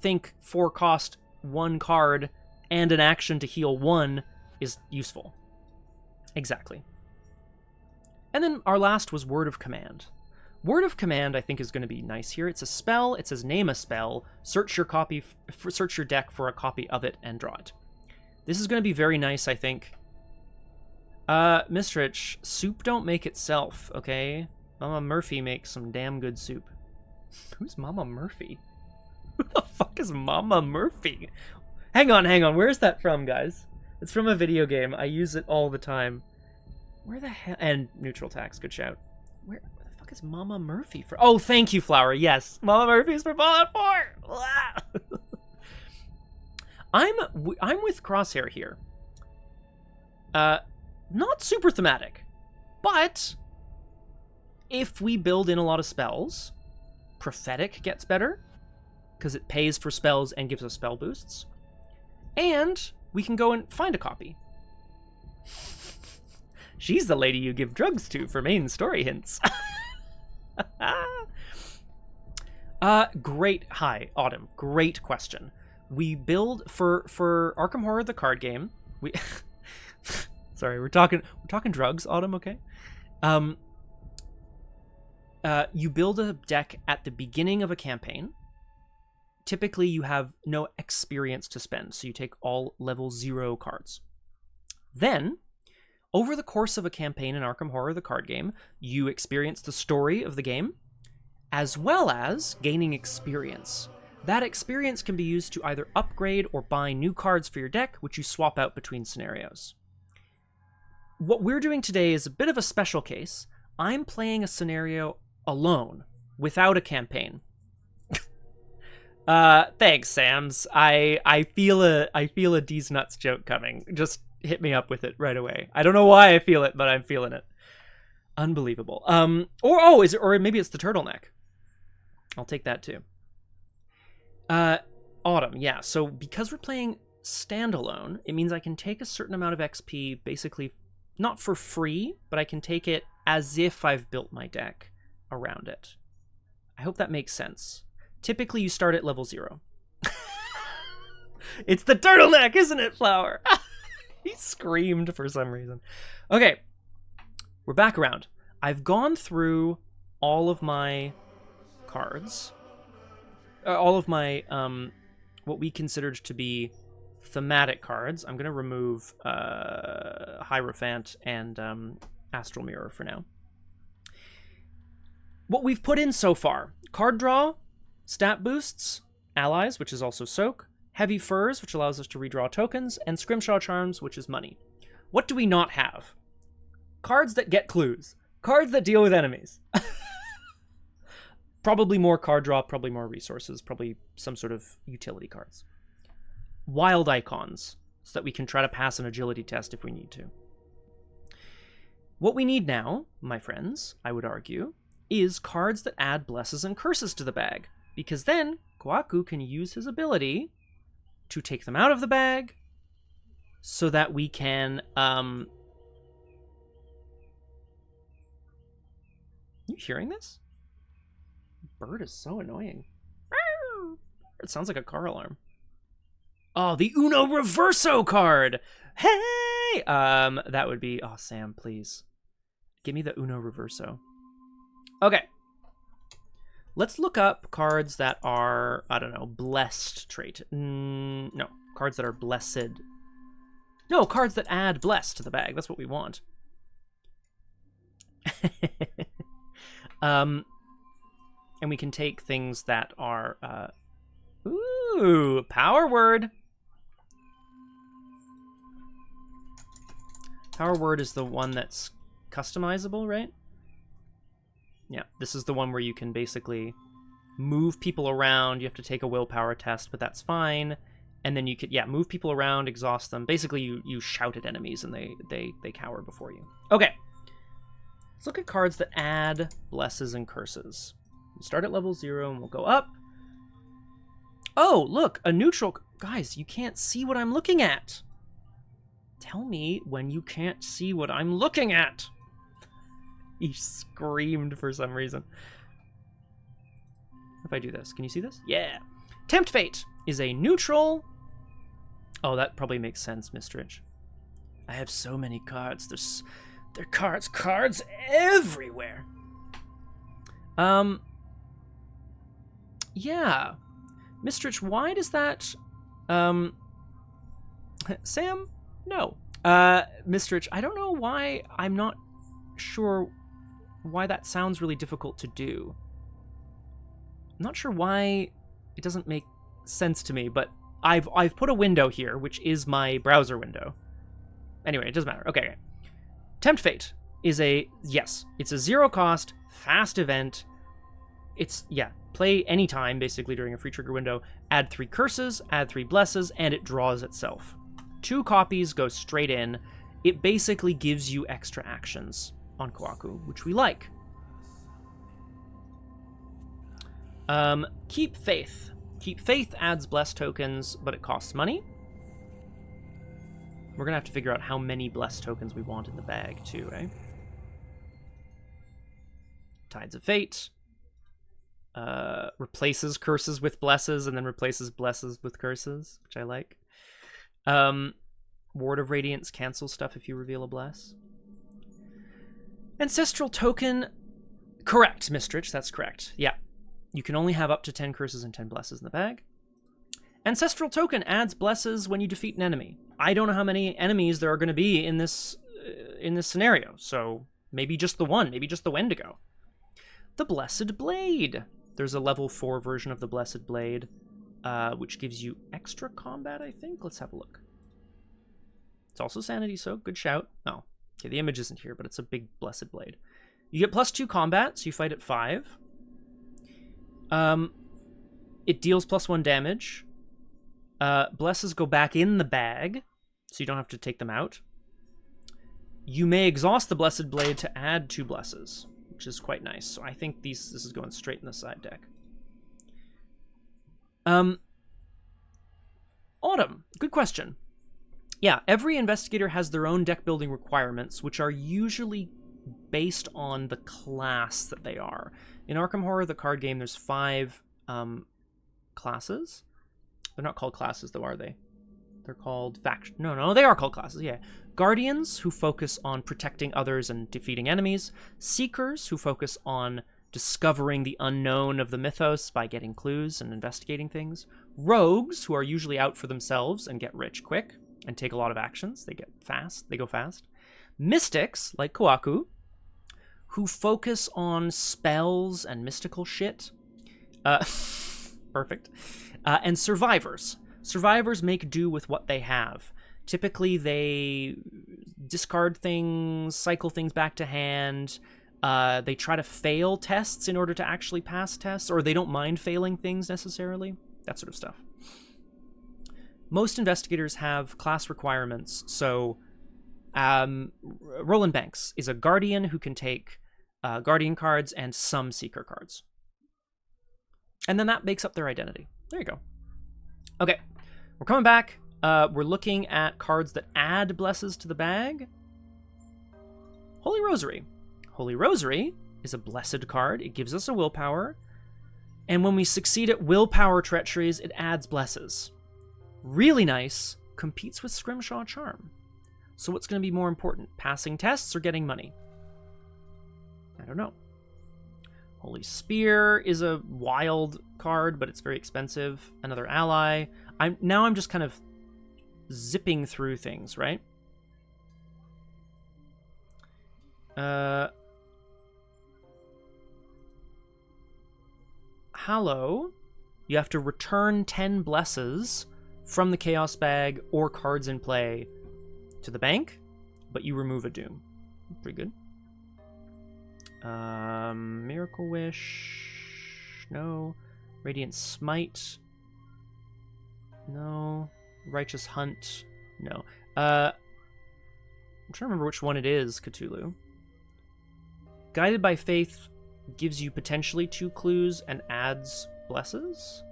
think 4 cost 1 card and an action to heal 1 is useful. Exactly. And then our last was Word of Command. Word of Command, I think, is going to be nice here. It's a spell. It says name a spell. Search your deck for a copy of it and draw it. This is going to be very nice, I think. Mistrich, soup don't make itself, okay? Mama Murphy makes some damn good soup. Who's Mama Murphy? Who the fuck is Mama Murphy? Hang on. Where's that from, guys? It's from a video game. I use it all the time. Where the hell? And neutral tax, good shout. Where the fuck is Mama Murphy from? Oh, thank you, Flower. Yes, Mama Murphy's for Fallout 4. I'm with Crosshair here. Not super thematic, but if we build in a lot of spells, Prophetic gets better because it pays for spells and gives us spell boosts, and we can go and find a copy. She's the lady you give drugs to for main story hints. Great. Hi, Autumn. Great question. We build for Arkham Horror, the card game. We sorry, we're talking drugs, Autumn. Okay. You build a deck at the beginning of a campaign. Typically, you have no experience to spend, so you take all level 0 cards. Then, over the course of a campaign in Arkham Horror, the card game, you experience the story of the game, as well as gaining experience. That experience can be used to either upgrade or buy new cards for your deck, which you swap out between scenarios. What we're doing today is a bit of a special case. I'm playing a scenario alone, without a campaign. Thanks, Sams. I feel a D's nuts joke coming. Just hit me up with it right away. I don't know why I feel it, but I'm feeling it. Unbelievable. Or maybe it's the turtleneck. I'll take that too. Autumn, yeah. So because we're playing standalone, it means I can take a certain amount of XP, basically not for free, but I can take it as if I've built my deck around it. I hope that makes sense. Typically, you start at level 0. It's the turtleneck, isn't it, Flower? He screamed for some reason. Okay, we're back around. I've gone through all of my cards. All of my, what we considered to be thematic cards. I'm going to remove Hierophant and Astral Mirror for now. What we've put in so far: card draw, stat boosts, allies, which is also soak, heavy furs, which allows us to redraw tokens, and scrimshaw charms, which is money. What do we not have? Cards that get clues. Cards that deal with enemies. Probably more card draw, probably more resources, probably some sort of utility cards. Wild icons, so that we can try to pass an agility test if we need to. What we need now, my friends, I would argue, is cards that add blesses and curses to the bag, because then Kohaku can use his ability to take them out of the bag so that we can... You hearing this? Bird is so annoying. It sounds like a car alarm. Oh, the Uno Reverso card! Hey! That would be... Oh, Sam, please. Give me the Uno Reverso. Okay. Let's look up cards that are, I don't know, blessed trait. No, cards that are blessed. No, cards that add blessed to the bag. That's what we want. And we can take things that are, ooh, power word. Power word is the one that's customizable, right? Yeah, this is the one where you can basically move people around. You have to take a willpower test, but that's fine. And then you could, yeah, move people around, exhaust them. Basically, you shout at enemies and they cower before you. Okay. Let's look at cards that add blesses and curses. We'll start at level 0 and we'll go up. Oh, look, a neutral... Guys, you can't see what I'm looking at. Tell me when you can't see what I'm looking at. He screamed for some reason. If I do this, can you see this? Yeah. Tempt Fate is a neutral... Oh, that probably makes sense, Mistrich. I have so many cards. There are cards everywhere. Yeah. Mistrich, why does that... Sam? No. Mistrich, I don't know why. I'm not sure why that sounds really difficult to do. I'm not sure why it doesn't make sense to me, but I've put a window here, which is my browser window. Anyway, it doesn't matter. Okay. Tempt Fate is it's a 0 cost, fast event. It's, yeah, play anytime, basically, during a free trigger window. Add 3 curses, add 3 blesses, and it draws itself. 2 copies go straight in. It basically gives you extra actions on Kohaku, which we like. Keep Faith. Keep Faith adds blessed tokens, but it costs money. We're going to have to figure out how many blessed tokens we want in the bag, too, eh? Tides of Fate. Replaces curses with blesses, and then replaces blesses with curses, which I like. Ward of Radiance cancels stuff if you reveal a bless. Ancestral Token. Correct, Mistrich, that's correct. Yeah. You can only have up to 10 curses and 10 blesses in the bag. Ancestral Token adds blesses when you defeat an enemy. I don't know how many enemies there are going to be in this scenario, so maybe just the one, maybe just the Wendigo. The Blessed Blade. There's a level 4 version of the Blessed Blade, which gives you extra combat, I think. Let's have a look. It's also sanity, so good shout. Oh, okay, the image isn't here, but it's a big Blessed Blade. You get +2 combat, so you fight at 5. It deals +1 damage. Blesses go back in the bag, so you don't have to take them out. You may exhaust the Blessed Blade to add 2 blesses, which is quite nice. So I think this is going straight in the side deck. Autumn, good question. Yeah, every investigator has their own deck building requirements, which are usually based on the class that they are. In Arkham Horror, the card game, there's 5 classes. They're not called classes, though, are they? They're called faction. No, they are called classes, yeah. Guardians, who focus on protecting others and defeating enemies. Seekers, who focus on discovering the unknown of the mythos by getting clues and investigating things. Rogues, who are usually out for themselves and get rich quick and take a lot of actions. They go fast. Mystics, like Kohaku, who focus on spells and mystical shit. Perfect. And survivors. Survivors make do with what they have. Typically, they discard things, cycle things back to hand. They try to fail tests in order to actually pass tests, or they don't mind failing things necessarily. That sort of stuff. Most investigators have class requirements, so Roland Banks is a guardian who can take guardian cards and some seeker cards. And then that makes up their identity. There you go. Okay, we're coming back. We're looking at cards that add blesses to the bag. Holy Rosary. Holy Rosary is a blessed card. It gives us a willpower. And when we succeed at willpower treacheries, it adds blesses. Really nice. Competes with Scrimshaw Charm. So what's going to be more important? Passing tests or getting money? I don't know. Holy Spear is a wild card, but it's very expensive. Another ally. I'm just kind of zipping through things, right? Hallow. You have to return 10 blesses from the Chaos Bag or cards in play to the bank, but you remove a doom. Pretty good. Miracle Wish. No. Radiant Smite. No. Righteous Hunt. No. I'm trying to remember which one it is, Cthulhu. Guided by Faith gives you potentially 2 clues and adds blesses,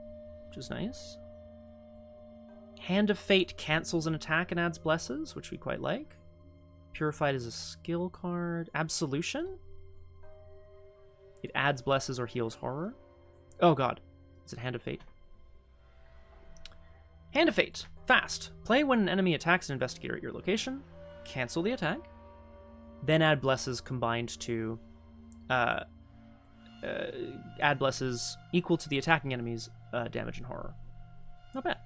which is nice. Hand of Fate cancels an attack and adds blesses, which we quite like. Purified is a skill card. Absolution? It adds blesses or heals horror. Oh god. Is it Hand of Fate? Hand of Fate. Fast. Play when an enemy attacks an investigator at your location. Cancel the attack. Then add blesses combined to... add blesses equal to the attacking enemy's damage and horror. Not bad.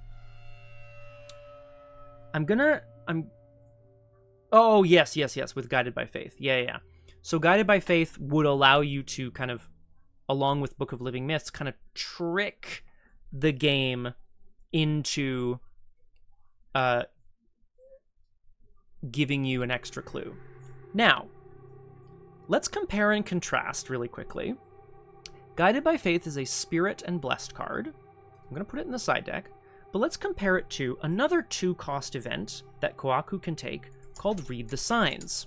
Oh, yes, with Guided by Faith. Yeah. So Guided by Faith would allow you to kind of, along with Book of Living Myths, kind of trick the game into giving you an extra clue. Now, let's compare and contrast really quickly. Guided by Faith is a Spirit and Blessed card. I'm going to put it in the side deck, but let's compare it to another 2-cost event that Kohaku can take called Read the Signs.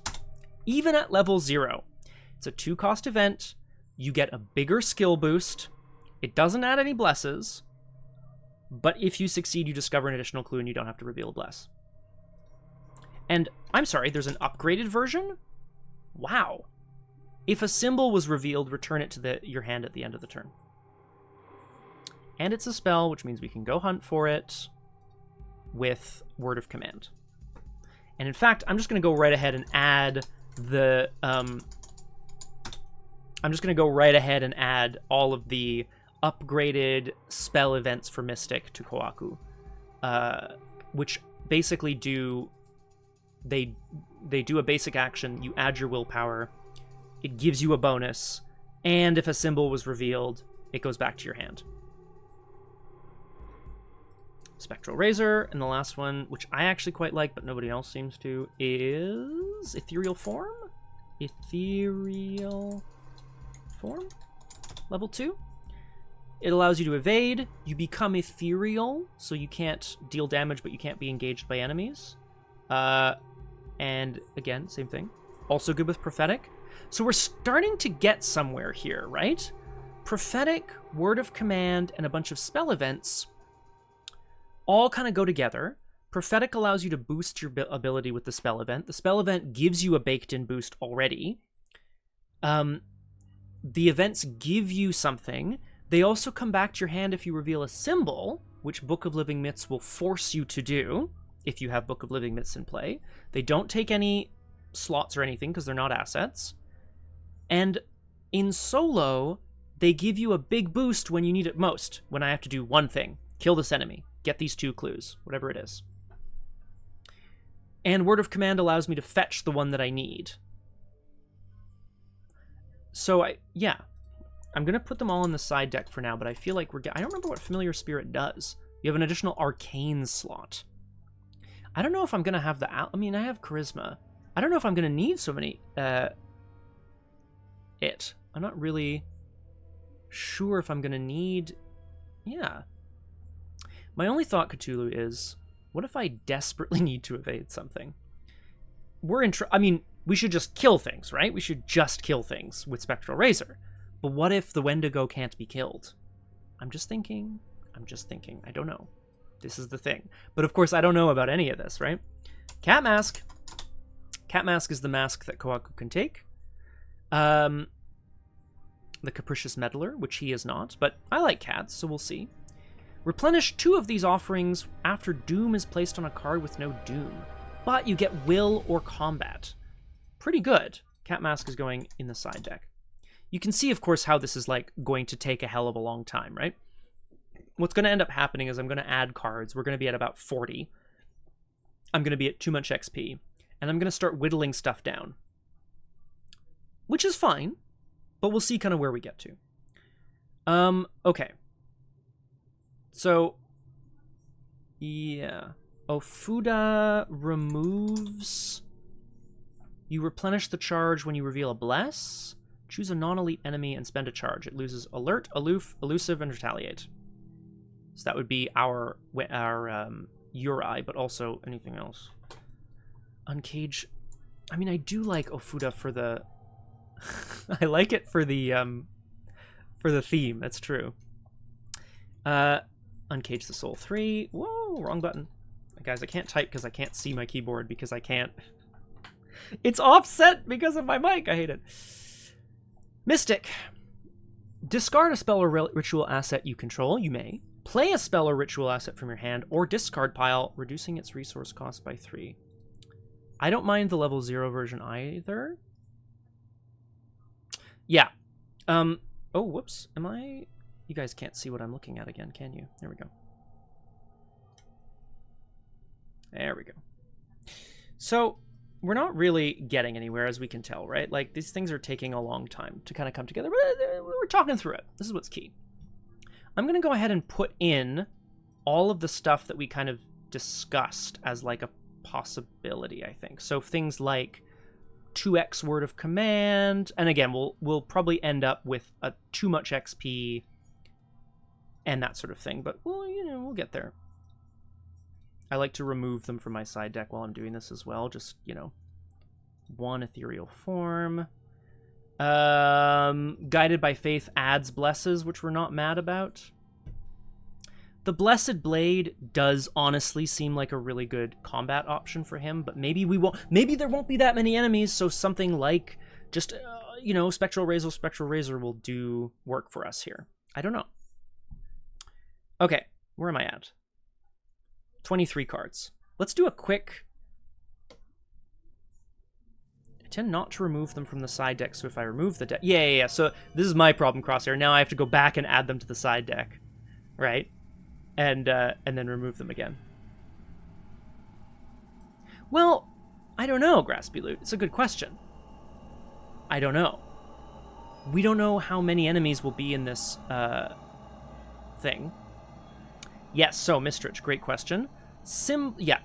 Even at level 0. It's a 2-cost event. You get a bigger skill boost. It doesn't add any blesses, but if you succeed, you discover an additional clue and you don't have to reveal a bless. And, I'm sorry, there's an upgraded version? Wow. If a symbol was revealed, return it to your hand at the end of the turn. And it's a spell, which means we can go hunt for it with Word of Command. And in fact, I'm just going to go right ahead and add the... I'm just going to go right ahead and add all of the upgraded spell events for Mystic to Kohaku, which basically do... They do a basic action, you add your willpower, it gives you a bonus, and if a symbol was revealed, it goes back to your hand. Spectral Razor, and the last one, which I actually quite like, but nobody else seems to, is Ethereal Form? Ethereal Form? Level 2? It allows you to evade, you become ethereal, so you can't deal damage, but you can't be engaged by enemies. And again, same thing. Also good with Prophetic. So we're starting to get somewhere here, right? Prophetic, Word of Command, and a bunch of spell events all kind of go together. Prophetic allows you to boost your ability with the spell event. The spell event gives you a baked-in boost already. The events give you something. They also come back to your hand if you reveal a symbol, which Book of Living Myths will force you to do if you have Book of Living Myths in play. They don't take any slots or anything because they're not assets. And in solo, they give you a big boost when you need it most, when I have to do one thing. Kill this enemy. Get these 2 clues, whatever it is. And Word of Command allows me to fetch the one that I need. So, I'm going to put them all in the side deck for now, but I feel like I don't remember what Familiar Spirit does. You have an additional Arcane slot. I don't know if I'm going to have I have Charisma. I don't know if I'm going to need so many... I'm not really sure if I'm going to need... Yeah. My only thought, Cthulhu, is... What if I desperately need to evade something? We should just kill things, right? We should just kill things with Spectral Razor. But what if the Wendigo can't be killed? I'm just thinking. I don't know. This is the thing. But of course, I don't know about any of this, right? Cat Mask. Cat Mask is the mask that Kohaku can take. The Capricious Meddler, which he is not. But I like cats, so we'll see. Replenish 2 of these offerings after Doom is placed on a card with no Doom. But you get Will or Combat. Pretty good. Cat Mask is going in the side deck. You can see, of course, how this is like going to take a hell of a long time, right? What's going to end up happening is I'm going to add cards. We're going to be at about 40. I'm going to be at too much XP. And I'm going to start whittling stuff down. Which is fine. But we'll see kind of where we get to. Okay. So, yeah. Ofuda removes... You replenish the charge when you reveal a Bless. Choose a non-elite enemy and spend a charge. It loses Alert, Aloof, Elusive, and Retaliate. So that would be our Uri, but also anything else. Uncage... I do like Ofuda for the... I like it for the theme, that's true. Uncage the Soul 3. Whoa, wrong button. Guys, I can't type because I can't see my keyboard because I can't... It's offset because of my mic. I hate it. Mystic. Discard a spell or ritual asset you control. You may. Play a spell or ritual asset from your hand or discard pile, reducing its resource cost by 3. I don't mind the level 0 version either. Yeah. Oh, whoops. Am I... You guys can't see what I'm looking at again, can you? There we go. There we go. So, we're not really getting anywhere, as we can tell, right? Like, these things are taking a long time to kind of come together. We're talking through it. This is what's key. I'm going to go ahead and put in all of the stuff that we kind of discussed as, like, a possibility, I think. So, things like 2x Word of Command. And again, we'll probably end up with a too much XP and that sort of thing. But, well, we'll get there. I like to remove them from my side deck while I'm doing this as well. Just, 1 ethereal form. Guided by Faith adds blesses, which we're not mad about. The Blessed Blade does honestly seem like a really good combat option for him, but maybe there won't be that many enemies, so something like just, Spectral Razor will do work for us here. I don't know. Okay, where am I at? 23 cards. Let's do a quick... I tend not to remove them from the side deck, so if I remove the deck... Yeah. So this is my problem, Crosshair. Now I have to go back and add them to the side deck. Right? And then remove them again. Well, I don't know, Graspy Loot. It's a good question. I don't know. We don't know how many enemies will be in this thing. Yes, so Mistrich, great question.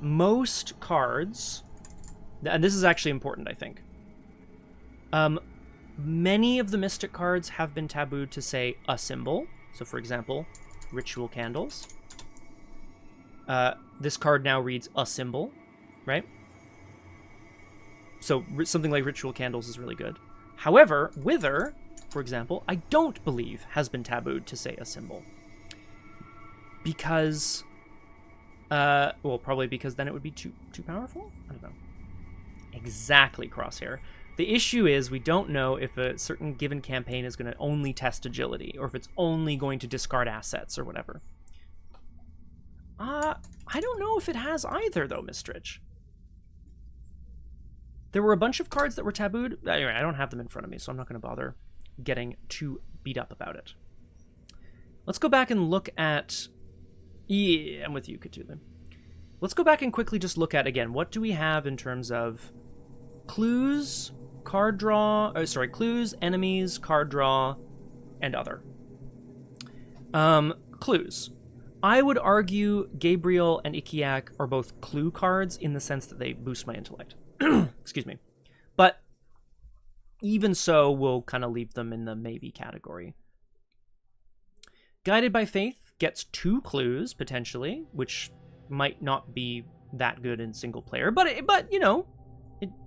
Most cards, and this is actually important, I think. Many of the Mystic cards have been tabooed to say a symbol. So, for example, Ritual Candles. This card now reads a symbol, right? So something like Ritual Candles is really good. However, Wither, for example, I don't believe has been tabooed to say a symbol. Because, probably because then it would be too powerful? I don't know. Exactly, Crosshair. The issue is we don't know if a certain given campaign is going to only test agility, or if it's only going to discard assets or whatever. I don't know if it has either, though, Mistrich. There were a bunch of cards that were tabooed. Anyway, I don't have them in front of me, so I'm not going to bother getting too beat up about it. Let's go back and look at... Yeah, I'm with you, Cthulhu. Let's go back and quickly just look at, again, what do we have in terms of clues, card draw... clues, enemies, card draw, and other. Clues. I would argue Gabriel and Ikiak are both clue cards in the sense that they boost my intellect. Excuse me. But even so, we'll kind of leave them in the maybe category. Guided by Faith gets 2 clues, potentially, which might not be that good in single player, but you know,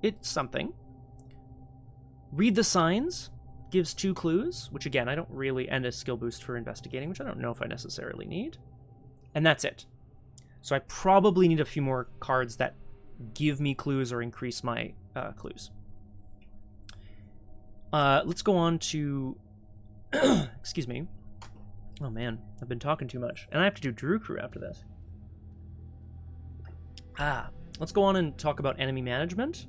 it's something. Read the Signs gives 2 clues, which again, I don't really, and a skill boost for investigating, which I don't know if I necessarily need. And that's it. So I probably need a few more cards that give me clues or increase my clues. Let's go on to... Excuse me. Oh man, I've been talking too much. And I have to do Drew Crew after this. Let's go on and talk about enemy management.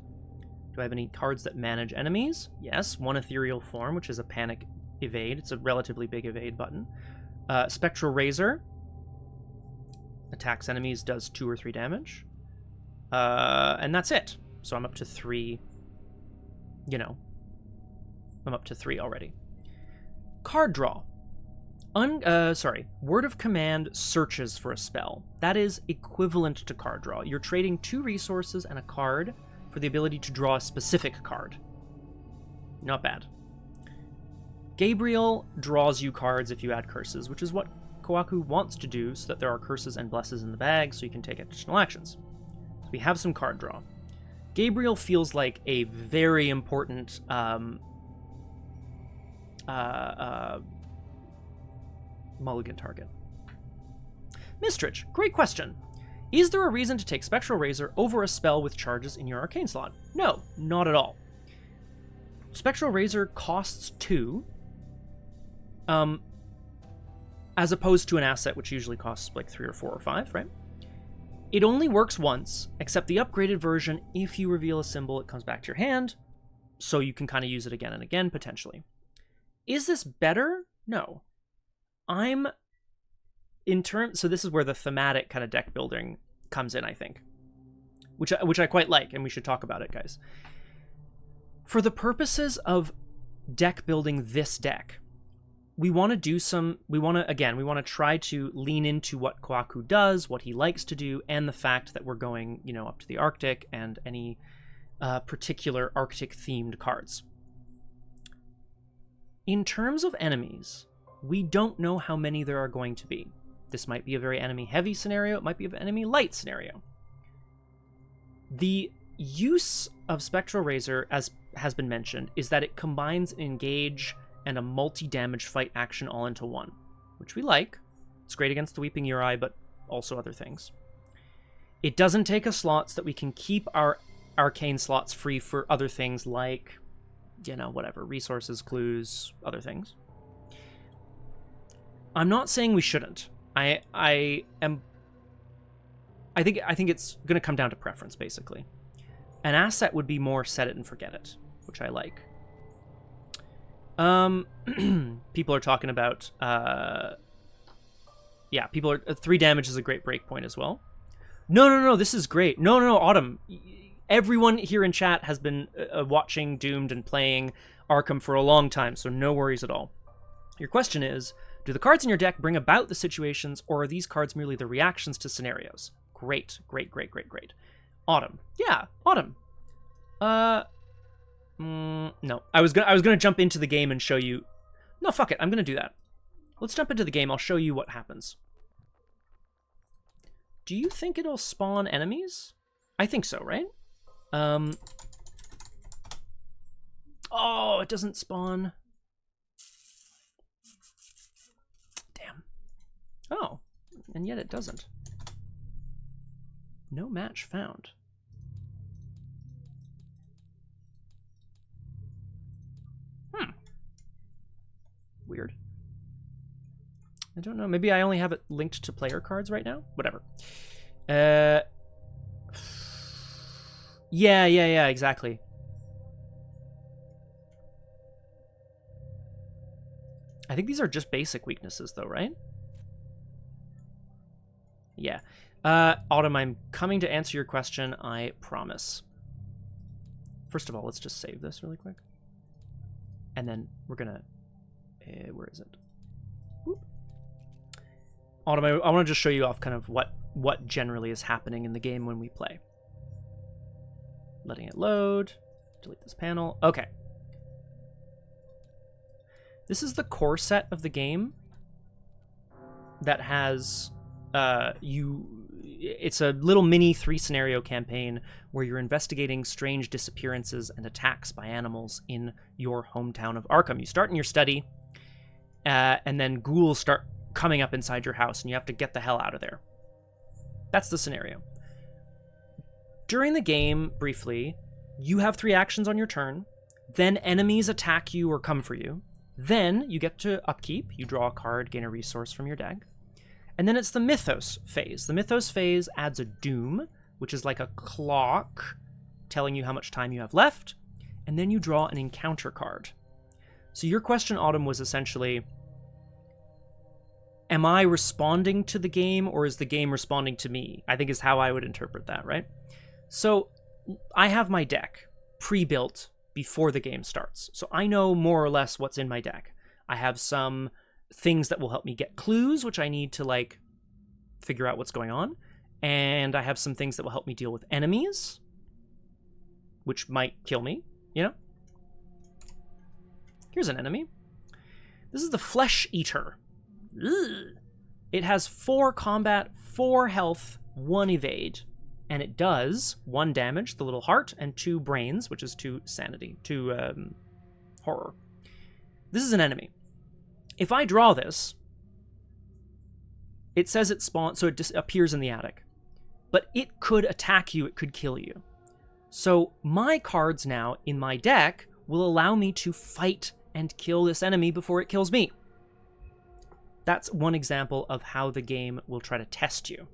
Do I have any cards that manage enemies? Yes, 1 Ethereal Form, which is a panic evade. It's a relatively big evade button. Spectral Razor. Attacks enemies, does 2 or 3 damage. And that's it. So I'm up to 3. You know. I'm up to 3 already. Card draw. Word of Command searches for a spell. That is equivalent to card draw. You're trading 2 resources and a card for the ability to draw a specific card. Not bad. Gabriel draws you cards if you add curses, which is what Kohaku wants to do so that there are curses and blesses in the bag so you can take additional actions. So we have some card draw. Gabriel feels like a very important mulligan target. Mistrich, great question. Is there a reason to take Spectral Razor over a spell with charges in your arcane slot? No, not at all. Spectral Razor costs 2, as opposed to an asset which usually costs like 3 or 4 or 5, right? It only works once, except the upgraded version, if you reveal a symbol, it comes back to your hand, so you can kind of use it again and again, potentially. Is this better? No. So this is where the thematic kind of deck building comes in, I think, which I quite like, and we should talk about it, guys. For the purposes of deck building this deck, we want to try to lean into what Kohaku does, what he likes to do, and the fact that we're going, up to the Arctic and any particular Arctic themed cards. In terms of enemies, we don't know how many there are going to be. This might be a very enemy-heavy scenario. It might be an enemy-light scenario. The use of Spectral Razor, as has been mentioned, is that it combines an engage and a multi-damage fight action all into one, which we like. It's great against the Weeping Uri, but also other things. It doesn't take us slots that we can keep our arcane slots free for other things like, whatever, resources, clues, other things. I'm not saying we shouldn't. I think it's going to come down to preference, basically. An asset would be more set it and forget it, which I like. People are talking about 3 damage is a great break point as well. No, this is great. No, Autumn. Everyone here in chat has been watching Doomed and playing Arkham for a long time, so no worries at all. Your question is, do the cards in your deck bring about the situations, or are these cards merely the reactions to scenarios? Great. Autumn. Yeah, Autumn. No. I was gonna jump into the game and show you... No, fuck it. I'm gonna do that. Let's jump into the game. I'll show you what happens. Do you think it'll spawn enemies? I think so, right? Oh, it doesn't spawn... Oh, and yet it doesn't. No match found. Weird. I don't know. Maybe I only have it linked to player cards right now? Whatever. Yeah, exactly. I think these are just basic weaknesses, though, right? Yeah. Autumn, I'm coming to answer your question, I promise. First of all, let's just save this really quick. And then we're gonna... where is it? Whoop. Autumn, I want to just show you off kind of what generally is happening in the game when we play. Letting it load. Delete this panel. Okay. This is the core set of the game that has... it's a little mini 3-scenario campaign where you're investigating strange disappearances and attacks by animals in your hometown of Arkham. You start in your study, and then ghouls start coming up inside your house, and you have to get the hell out of there. That's the scenario. During the game, briefly, you have 3 actions on your turn, then enemies attack you or come for you, then you get to upkeep, you draw a card, gain a resource from your deck. And then it's the mythos phase. The mythos phase adds a doom, which is like a clock telling you how much time you have left, and then you draw an encounter card. So your question, Autumn, was essentially, am I responding to the game, or is the game responding to me? I think is how I would interpret that, right? So I have my deck pre-built before the game starts. So I know more or less what's in my deck. I have some things that will help me get clues, which I need to like figure out what's going on. And I have some things that will help me deal with enemies, which might kill me, you know? Here's an enemy. This is the Flesh Eater. Ugh. It has 4 combat, 4 health, 1 evade. And it does 1 damage, the little heart, and 2 brains, which is 2 sanity, 2 horror. This is an enemy. If I draw this, it says it spawns, so it appears in the attic. But it could attack you, it could kill you. So my cards now in my deck will allow me to fight and kill this enemy before it kills me. That's one example of how the game will try to test you.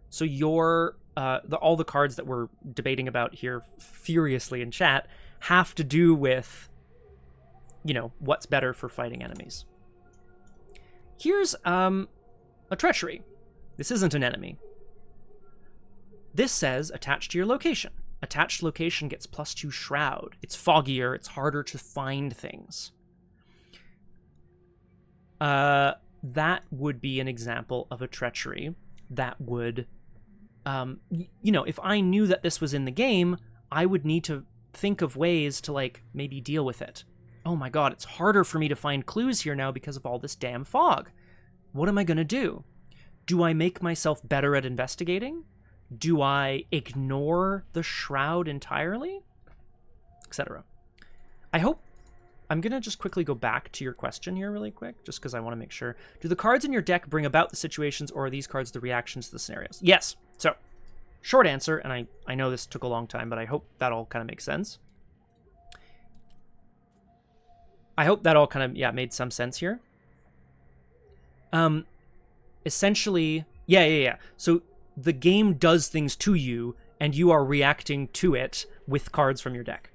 So your all the cards that we're debating about here furiously in chat have to do with, you know, what's better for fighting enemies. Here's a treachery. This isn't an enemy. This says attached to your location. Attached location gets +2 shroud. It's foggier, it's harder to find things. That would be an example of a treachery that would, you know, if I knew that this was in the game, I would need to think of ways to, like, maybe deal with it. Oh my god, it's harder for me to find clues here now because of all this damn fog. What am I going to do? Do I make myself better at investigating? Do I ignore the shroud entirely? Etc. I hope... I'm going to just quickly go back to your question here really quick, just because I want to make sure. Do the cards in your deck bring about the situations, or are these cards the reactions to the scenarios? Yes. So, short answer, and I know this took a long time, but I hope that all kind of makes sense. I hope that all kind of, yeah, made some sense here. Essentially, yeah. So the game does things to you, and you are reacting to it with cards from your deck.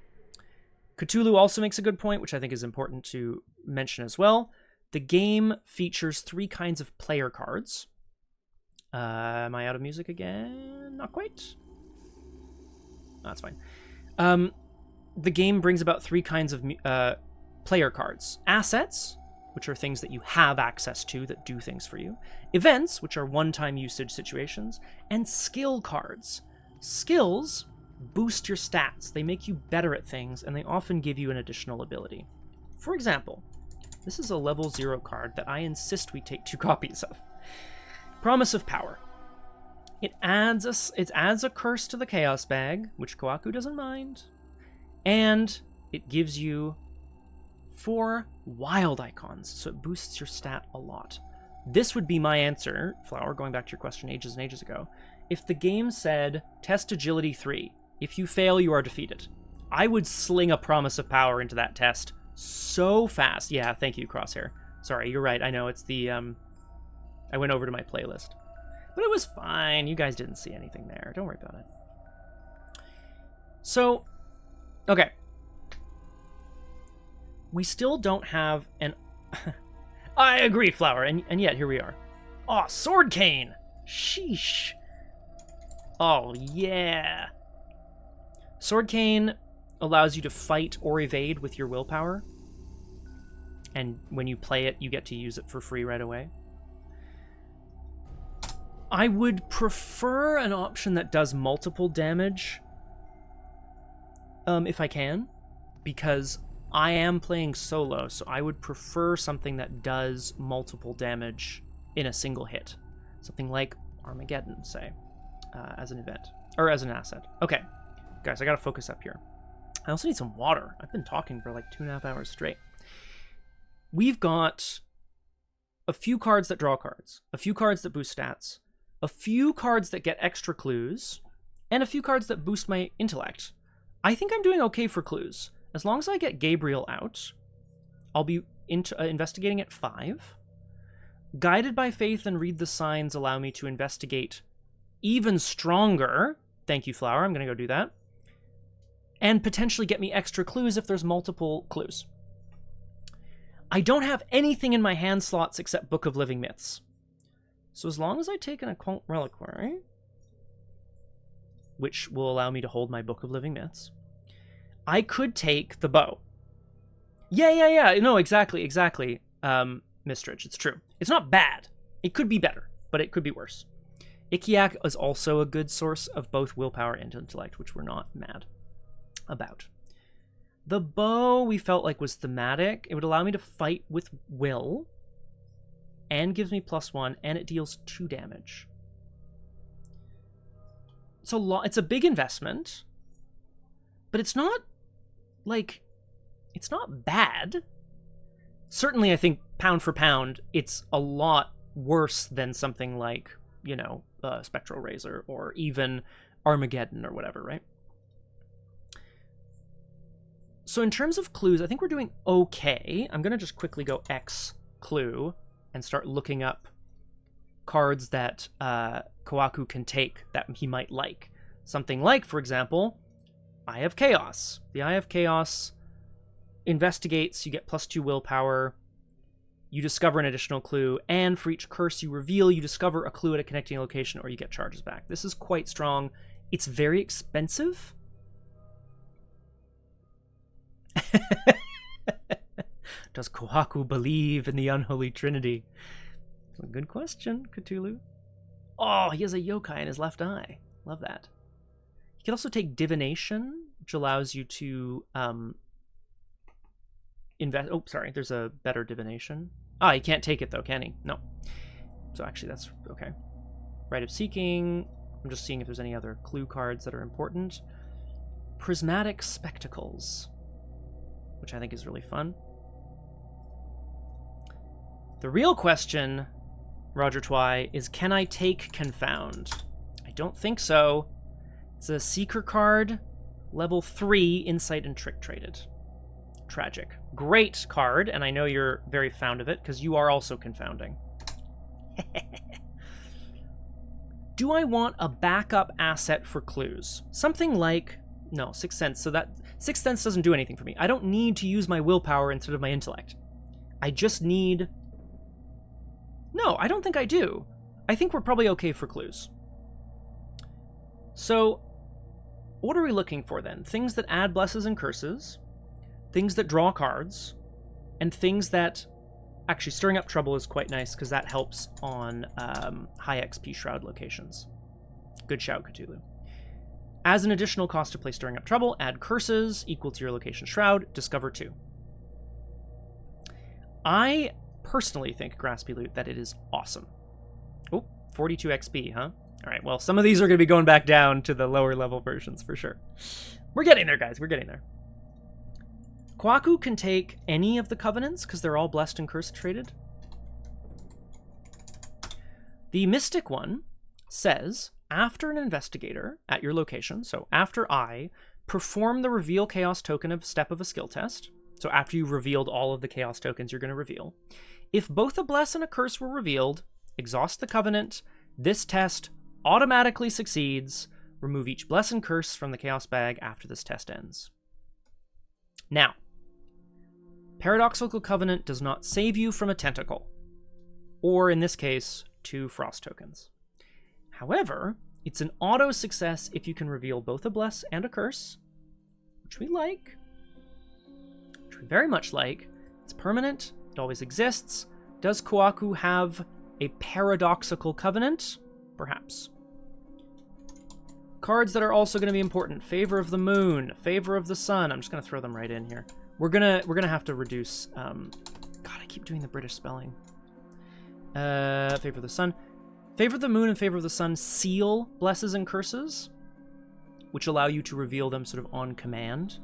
Cthulhu also makes a good point, which I think is important to mention as well. The game features 3 kinds of player cards. Am I out of music again? Not quite. No, that's fine. The game brings about 3 kinds of player cards. Assets, which are things that you have access to that do things for you. Events, which are one-time usage situations. And skill cards. Skills boost your stats. They make you better at things, and they often give you an additional ability. For example, this is a level 0 card that I insist we take 2 copies of. Promise of Power. It adds a curse to the Chaos Bag, which Kohaku doesn't mind, and it gives you 4 wild icons, so it boosts your stat a lot. This would be my answer, Flower, going back to your question ages and ages ago. If the game said, test agility 3, if you fail, you are defeated, I would sling a Promise of Power into that test so fast. Yeah, thank you, Crosshair. Sorry, you're right. I know, it's the, I went over to my playlist. But it was fine. You guys didn't see anything there. Don't worry about it. So, okay. We still don't have an... I agree, Flower, and yet here we are. Oh, Sword Cane! Sheesh. Oh, yeah. Sword Cane allows you to fight or evade with your willpower. And when you play it, you get to use it for free right away. I would prefer an option that does multiple damage, if I can, because I am playing solo, so I would prefer something that does multiple damage in a single hit. Something like Armageddon, say, as an event, or as an asset. Okay, guys, I gotta focus up here. I also need some water. I've been talking for like 2.5 hours straight. We've got a few cards that draw cards, a few cards that boost stats, a few cards that get extra clues, and a few cards that boost my intellect. I think I'm doing okay for clues. As long as I get Gabriel out, I'll be investigating at 5. Guided by Faith and Read the Signs allow me to investigate even stronger. Thank you, Flower. I'm going to go do that. And potentially get me extra clues if there's multiple clues. I don't have anything in my hand slots except Book of Living Myths. So as long as I take an Occult Reliquary, which will allow me to hold my Book of Living Myths, I could take the bow. Yeah. No, exactly. Mistrich, it's true. It's not bad. It could be better, but it could be worse. Ikiak is also a good source of both willpower and intellect, which we're not mad about. The bow we felt like was thematic. It would allow me to fight with will, and gives me +1, and it deals 2 damage. It's a big investment, but it's not, like, it's not bad. Certainly, I think, pound for pound, it's a lot worse than something like, you know, Spectral Razor, or even Armageddon, or whatever, right? So in terms of clues, I think we're doing okay. I'm going to just quickly go X clue and start looking up cards that Kohaku can take that he might like. Something like, for example, Eye of Chaos. The Eye of Chaos investigates, you get +2 willpower, you discover an additional clue, and for each curse you reveal, you discover a clue at a connecting location, or you get charges back. This is quite strong. It's very expensive. Does Kohaku believe in the unholy trinity? That's a good question, Cthulhu. Oh, he has a yokai in his left eye. Love that. You can also take divination, which allows you to invest. Oh, sorry, there's a better divination. Ah, he can't take it though, can he? No. So actually, that's okay. Rite of Seeking. I'm just seeing if there's any other clue cards that are important. Prismatic Spectacles, which I think is really fun. The real question, Roger Twy, is can I take Confound? I don't think so. It's a Seeker card, level 3, Insight and Trick traded. Tragic. Great card, and I know you're very fond of it, because you are also confounding. Do I want a backup asset for clues? Something like... No, Sixth Sense. So that... Sixth Sense doesn't do anything for me. I don't need to use my willpower instead of my intellect. I just need... No, I don't think I do. I think we're probably okay for clues. So, what are we looking for then? Things that add blesses and curses, things that draw cards, and things that... Actually, Stirring Up Trouble is quite nice, because that helps on high XP Shroud locations. Good shout, Cthulhu. As an additional cost to play Stirring Up Trouble, add curses equal to your location Shroud, discover 2. I personally think, Graspy Loot, that it is awesome. Oh, 42 XP, huh? Alright, well, some of these are going to be going back down to the lower level versions for sure. We're getting there, guys. We're getting there. Kohaku can take any of the Covenants, because they're all blessed and cursed traded. The Mystic one says, after an investigator at your location, so after I, perform the Reveal Chaos token of step of a skill test, so after you've revealed all of the Chaos tokens you're going to reveal, if both a bless and a curse were revealed, exhaust the Covenant, this test automatically succeeds, remove each bless and curse from the Chaos bag after this test ends. Now, Paradoxical Covenant does not save you from a tentacle, or in this case, 2 frost tokens. However, it's an auto success if you can reveal both a bless and a curse, which we like, which we very much like. It's permanent, it always exists. Does Kohaku have a paradoxical covenant? Perhaps. Cards that are also going to be important: Favor of the Moon, Favor of the Sun. I'm just going to throw them right in here. We're gonna have to reduce. God, I keep doing the British spelling. Favor of the Sun, Favor of the Moon, and Favor of the Sun seal blesses and curses, which allow you to reveal them sort of on command,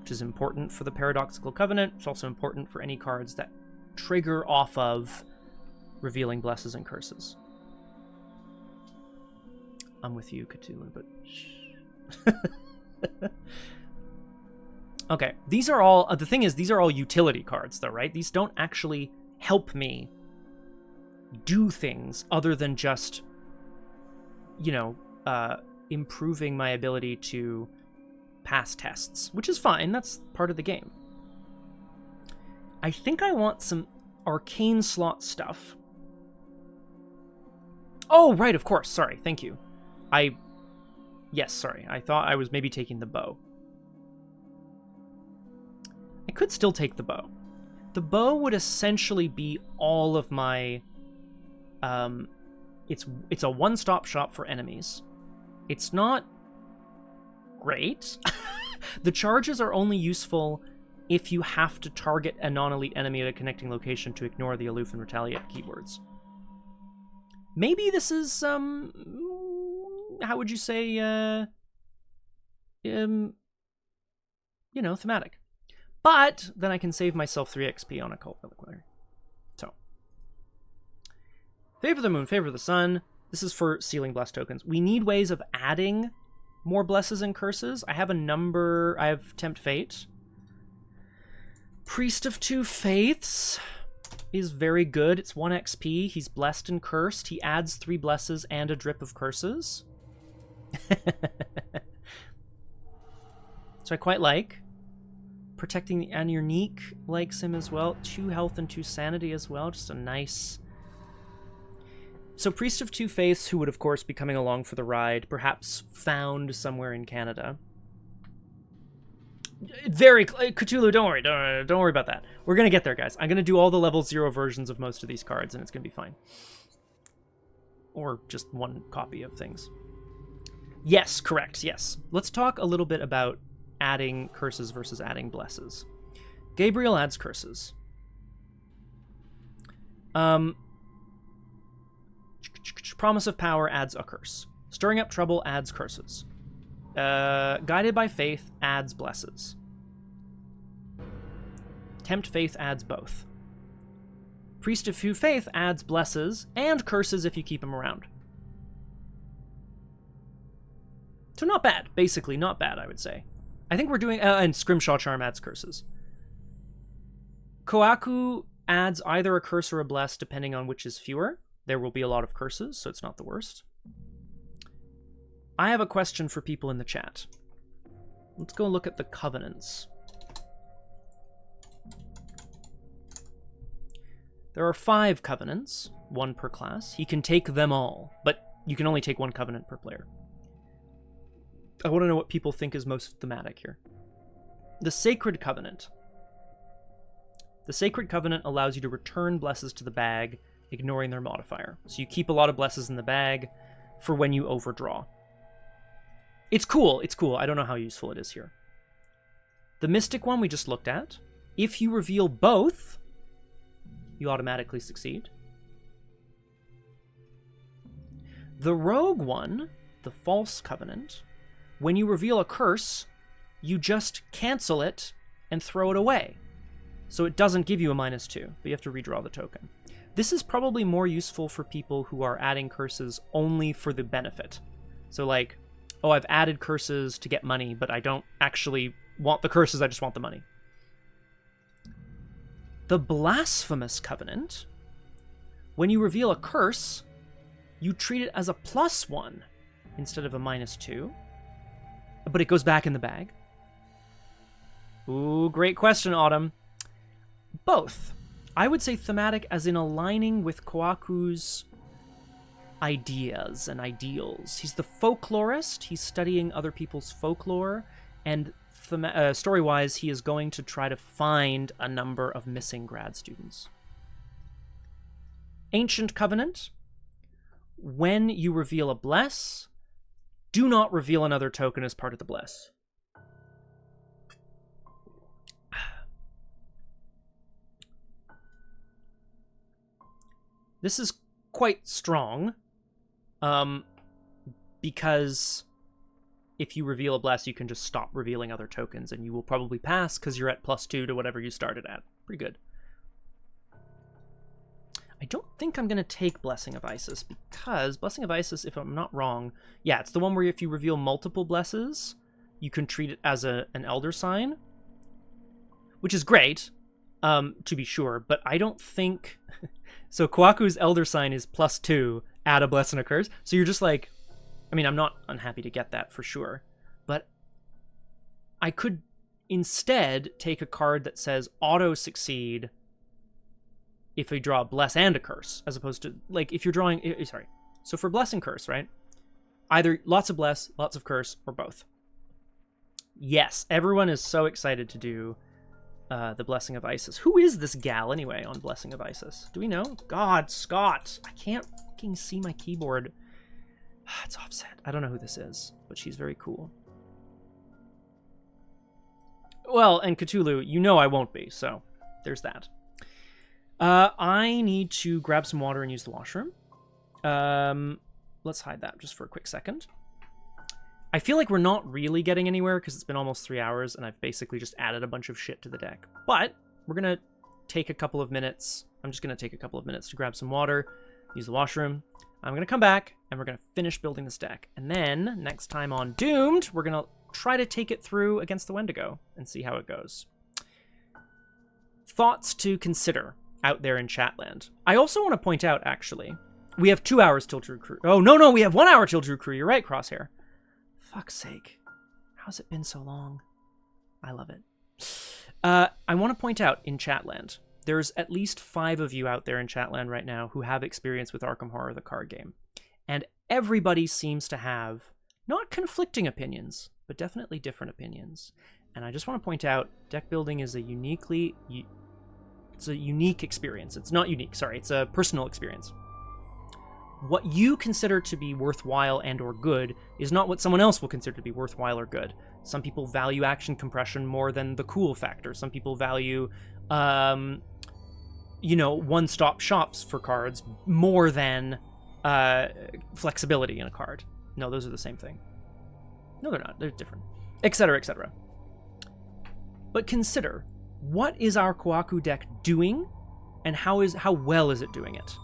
which is important for the Paradoxical Covenant. It's also important for any cards that trigger off of revealing blesses and curses. I'm with you, Cthulhu, but shh. Okay, these are all, the thing is, these are all utility cards, though, right? These don't actually help me do things other than just, you know, improving my ability to pass tests, which is fine. That's part of the game. I think I want some arcane slot stuff. Oh, right, of course. Sorry, thank you. Yes, sorry. I thought I was maybe taking the bow. I could still take the bow. The bow would essentially be all of my... It's a one-stop shop for enemies. It's not great. The charges are only useful if you have to target a non-elite enemy at a connecting location to ignore the aloof and retaliate keywords. Maybe this is, how would you say, you know, thematic. But then I can save myself 3 XP on Occult Reliquary. So, Favor of the Moon, Favor of the Sun. This is for sealing bless tokens. We need ways of adding more blesses and curses. I have a number. I have Tempt Fate. Priest of Two Faiths is very good. It's 1 XP. He's blessed and cursed. He adds 3 blesses and a drip of curses. So I quite like. Protecting the Anurnique likes him as well. 2 health and 2 sanity as well. Just a nice... So Priest of Two Faiths, who would of course be coming along for the ride, perhaps found somewhere in Canada. Very... Cthulhu, don't worry about that. We're going to get there, guys. I'm going to do all the level 0 versions of most of these cards, and it's going to be fine. Or just 1 copy of things. Yes, correct, yes. Let's talk a little bit about adding curses versus adding blesses. Gabriel adds curses. Promise of Power adds a curse. Stirring Up Trouble adds curses. Guided by Faith adds blesses. Tempt Faith adds both. Priest of Two Faith adds blesses and curses if you keep him around. So not bad. Basically not bad, I would say. I think we're doing... and Scrimshaw Charm adds curses. Kohaku adds either a curse or a bless, depending on which is fewer. There will be a lot of curses, so it's not the worst. I have a question for people in the chat. Let's go look at the covenants. There are 5 covenants, 1 per class. He can take them all, but you can only take 1 covenant per player. I want to know what people think is most thematic here. The Sacred Covenant. The Sacred Covenant allows you to return blesses to the bag, ignoring their modifier. So you keep a lot of blesses in the bag for when you overdraw. It's cool, it's cool. I don't know how useful it is here. The Mystic one we just looked at. If you reveal both, you automatically succeed. The Rogue one, the False Covenant, when you reveal a curse, you just cancel it and throw it away. So it doesn't give you a -2, but you have to redraw the token. This is probably more useful for people who are adding curses only for the benefit. So like, oh, I've added curses to get money, but I don't actually want the curses, I just want the money. The Blasphemous Covenant, when you reveal a curse, you treat it as a +1 instead of a -2, but it goes back in the bag. Ooh, great question, Autumn. Both. I would say thematic as in aligning with Kohaku's ideas and ideals. He's the folklorist. He's studying other people's folklore, and story-wise, he is going to try to find a number of missing grad students. Ancient Covenant. When you reveal a bless, do not reveal another token as part of the bless. This is quite strong, because if you reveal a bless, you can just stop revealing other tokens, and you will probably pass because you're at +2 to whatever you started at. Pretty good. I don't think I'm going to take Blessing of Isis, because Blessing of Isis, if I'm not wrong, yeah, it's the one where if you reveal multiple blesses, you can treat it as an elder sign, which is great, to be sure, but I don't think... So Kohaku's elder sign is +2, add a bless and a curse, so you're just like... I mean, I'm not unhappy to get that for sure, but I could instead take a card that says auto-succeed if you draw a bless and a curse, as opposed to, like, if you're drawing... Sorry. So for bless and curse, right? Either lots of bless, lots of curse, or both. Yes, everyone is so excited to do the Blessing of Isis. Who is this gal, anyway, on Blessing of Isis? Do we know? God, Scott! I can't fucking see my keyboard. It's offset. I don't know who this is, but she's very cool. Well, and Cthulhu, you know I won't be, so there's that. I need to grab some water and use the washroom. Let's hide that just for a quick second. I feel like we're not really getting anywhere because it's been almost 3 hours and I've basically just added a bunch of shit to the deck. But we're going to take a couple of minutes. I'm just going to take a couple of minutes to grab some water, use the washroom. I'm going to come back and we're going to finish building this deck. And then next time on Doomed, we're going to try to take it through Against the Wendigo and see how it goes. Thoughts to consider out there in Chatland. I also want to point out, actually, we have 2 hours till Drew Crew. Oh, no, we have 1 hour till Drew Crew. You're right, Crosshair. Fuck's sake. How's it been so long? I love it. I want to point out in Chatland, there's at least 5 of you out there in Chatland right now who have experience with Arkham Horror, the card game. And everybody seems to have not conflicting opinions, but definitely different opinions. And I just want to point out, deck building is a unique experience. It's not unique, sorry, it's a personal experience. What you consider to be worthwhile and or good is not what someone else will consider to be worthwhile or good. Some people value action compression more than the cool factor. Some people value, one-stop shops for cards more than flexibility in a card. No, those are the same thing. No, they're not. They're different. Etc., etc. But consider, what is our Kohaku deck doing, and how well is it doing it?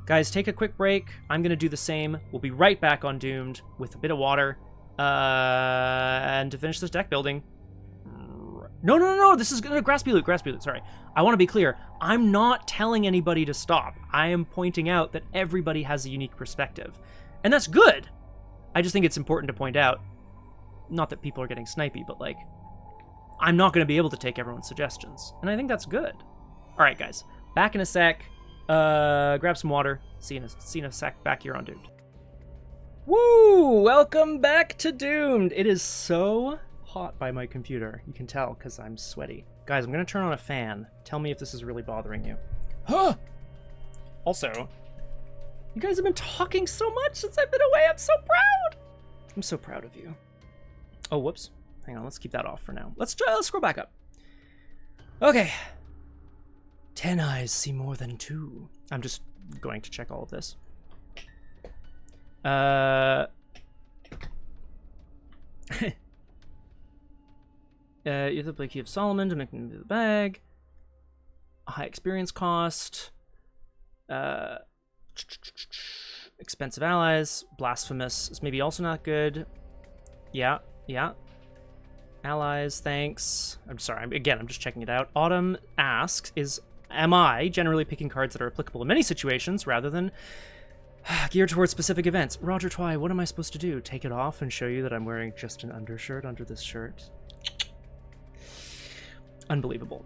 Guys, take a quick break. I'm going to do the same. We'll be right back on Doomed with a bit of water. And to finish this deck building... No. This is Graspy Loot. Sorry. I want to be clear. I'm not telling anybody to stop. I am pointing out that everybody has a unique perspective. And that's good. I just think it's important to point out, not that people are getting snipey, but like, I'm not going to be able to take everyone's suggestions. And I think that's good. All right, guys. Back in a sec. Grab some water. See you in a sec. Back here on Doomed. Woo! Welcome back to Doomed. It is so hot by my computer. You can tell because I'm sweaty. Guys, I'm going to turn on a fan. Tell me if this is really bothering you. Huh! Also, you guys have been talking so much since I've been away. I'm so proud. I'm so proud of you. Oh, whoops. Hang on. Let's keep that off for now. Let's scroll back up. Okay. 10 eyes see more than 2. I'm just going to check all of this. You have the Key of Solomon to make them into the bag. A high experience cost. Expensive allies. Blasphemous is maybe also not good. Yeah. Allies, thanks. I'm sorry. I'm just checking it out. Autumn asks, am I generally picking cards that are applicable in many situations rather than geared towards specific events? Roger Twy, what am I supposed to do? Take it off and show you that I'm wearing just an undershirt under this shirt? Unbelievable.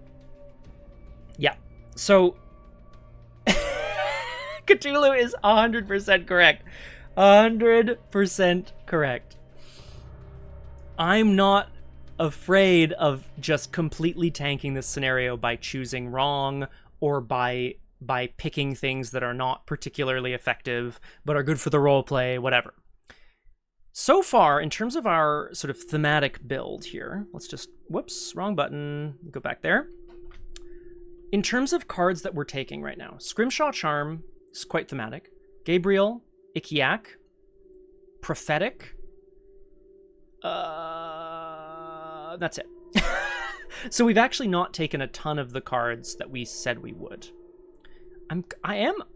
Yeah. So Cthulhu is 100% correct. 100% correct. I'm not afraid of just completely tanking this scenario by choosing wrong or by picking things that are not particularly effective but are good for the roleplay, whatever. So far, in terms of our sort of thematic build here, let's just, whoops, wrong button, go back there. In terms of cards that we're taking right now, Scrimshaw Charm is quite thematic. Gabriel, Ikiak, Prophetic. That's it. So we've actually not taken a ton of the cards that we said we would.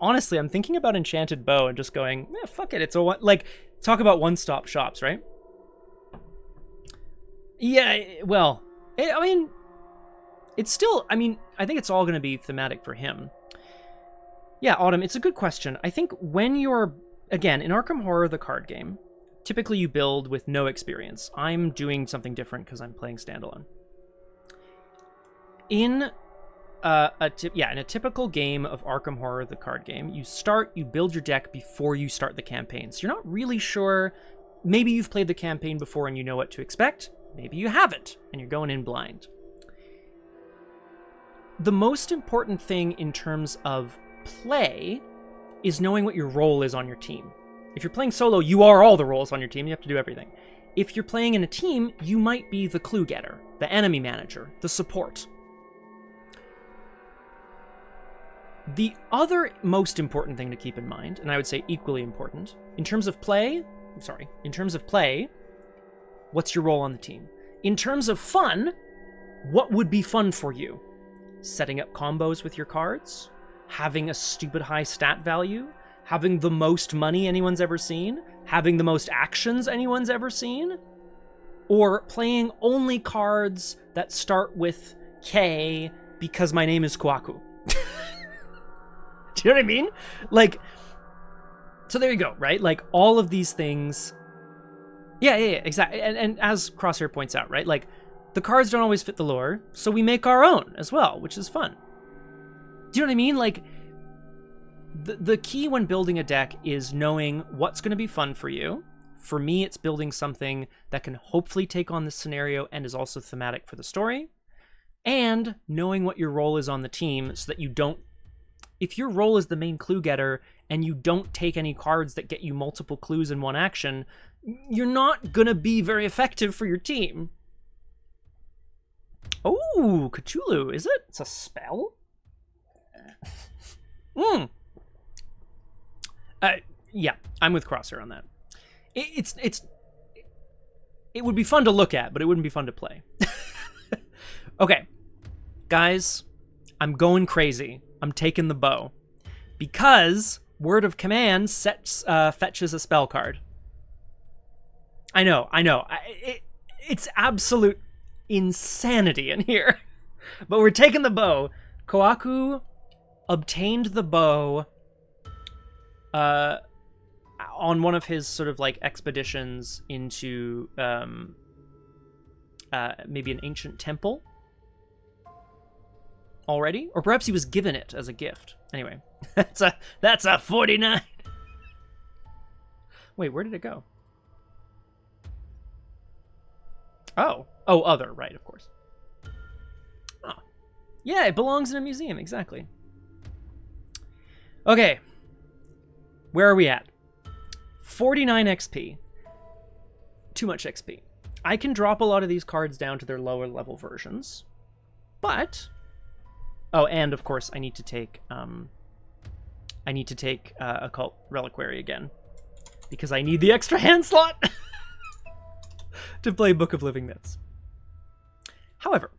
Honestly, I'm thinking about Enchanted Bow and just going, fuck it. It's a one, like, talk about one-stop shops, right? Yeah, well, I mean, it's still, I mean, I think it's all going to be thematic for him. Yeah, Autumn, it's a good question. I think when you're, again, in Arkham Horror, the card game, typically you build with no experience. I'm doing something different because I'm playing standalone. In a typical game of Arkham Horror, the card game, you build your deck before you start the campaign. So you're not really sure. Maybe you've played the campaign before and you know what to expect. Maybe you haven't and you're going in blind. The most important thing in terms of play is knowing what your role is on your team. If you're playing solo, you are all the roles on your team. You have to do everything. If you're playing in a team, you might be the clue getter, the enemy manager, the support. The other most important thing to keep in mind, and I would say equally important, in terms of play, what's your role on the team? In terms of fun, what would be fun for you? Setting up combos with your cards? Having a stupid high stat value? Having the most money anyone's ever seen? Having the most actions anyone's ever seen? Or playing only cards that start with K because my name is Kohaku? Do you know what I mean? Like, so there you go, right? Like, all of these things. Yeah, exactly. And as Crosshair points out, right? Like, the cards don't always fit the lore, so we make our own as well, which is fun. Do you know what I mean? Like, the key when building a deck is knowing what's going to be fun for you. For me, it's building something that can hopefully take on this scenario and is also thematic for the story. And knowing what your role is on the team so that you don't, if your role is the main clue getter and you don't take any cards that get you multiple clues in one action, you're not going to be very effective for your team. Oh, Cthulhu, is it? It's a spell? Yeah, I'm with Crosshair on that. It would be fun to look at, but it wouldn't be fun to play. Okay, guys, I'm going crazy. I'm taking the bow because Word of Command fetches a spell card. I know. It's absolute insanity in here, but we're taking the bow. Kohaku obtained the bow on one of his sort of like expeditions into maybe an ancient temple already, or perhaps he was given it as a gift. Anyway, that's a 49. Wait, where did it go? Oh, other, right, of course. Oh. Yeah, it belongs in a museum, exactly. Okay. Where are we at? 49 XP. Too much XP. I can drop a lot of these cards down to their lower level versions, but... Oh, and of course, I need to take Occult Reliquary again, because I need the extra hand slot to play Book of Living Myths. However,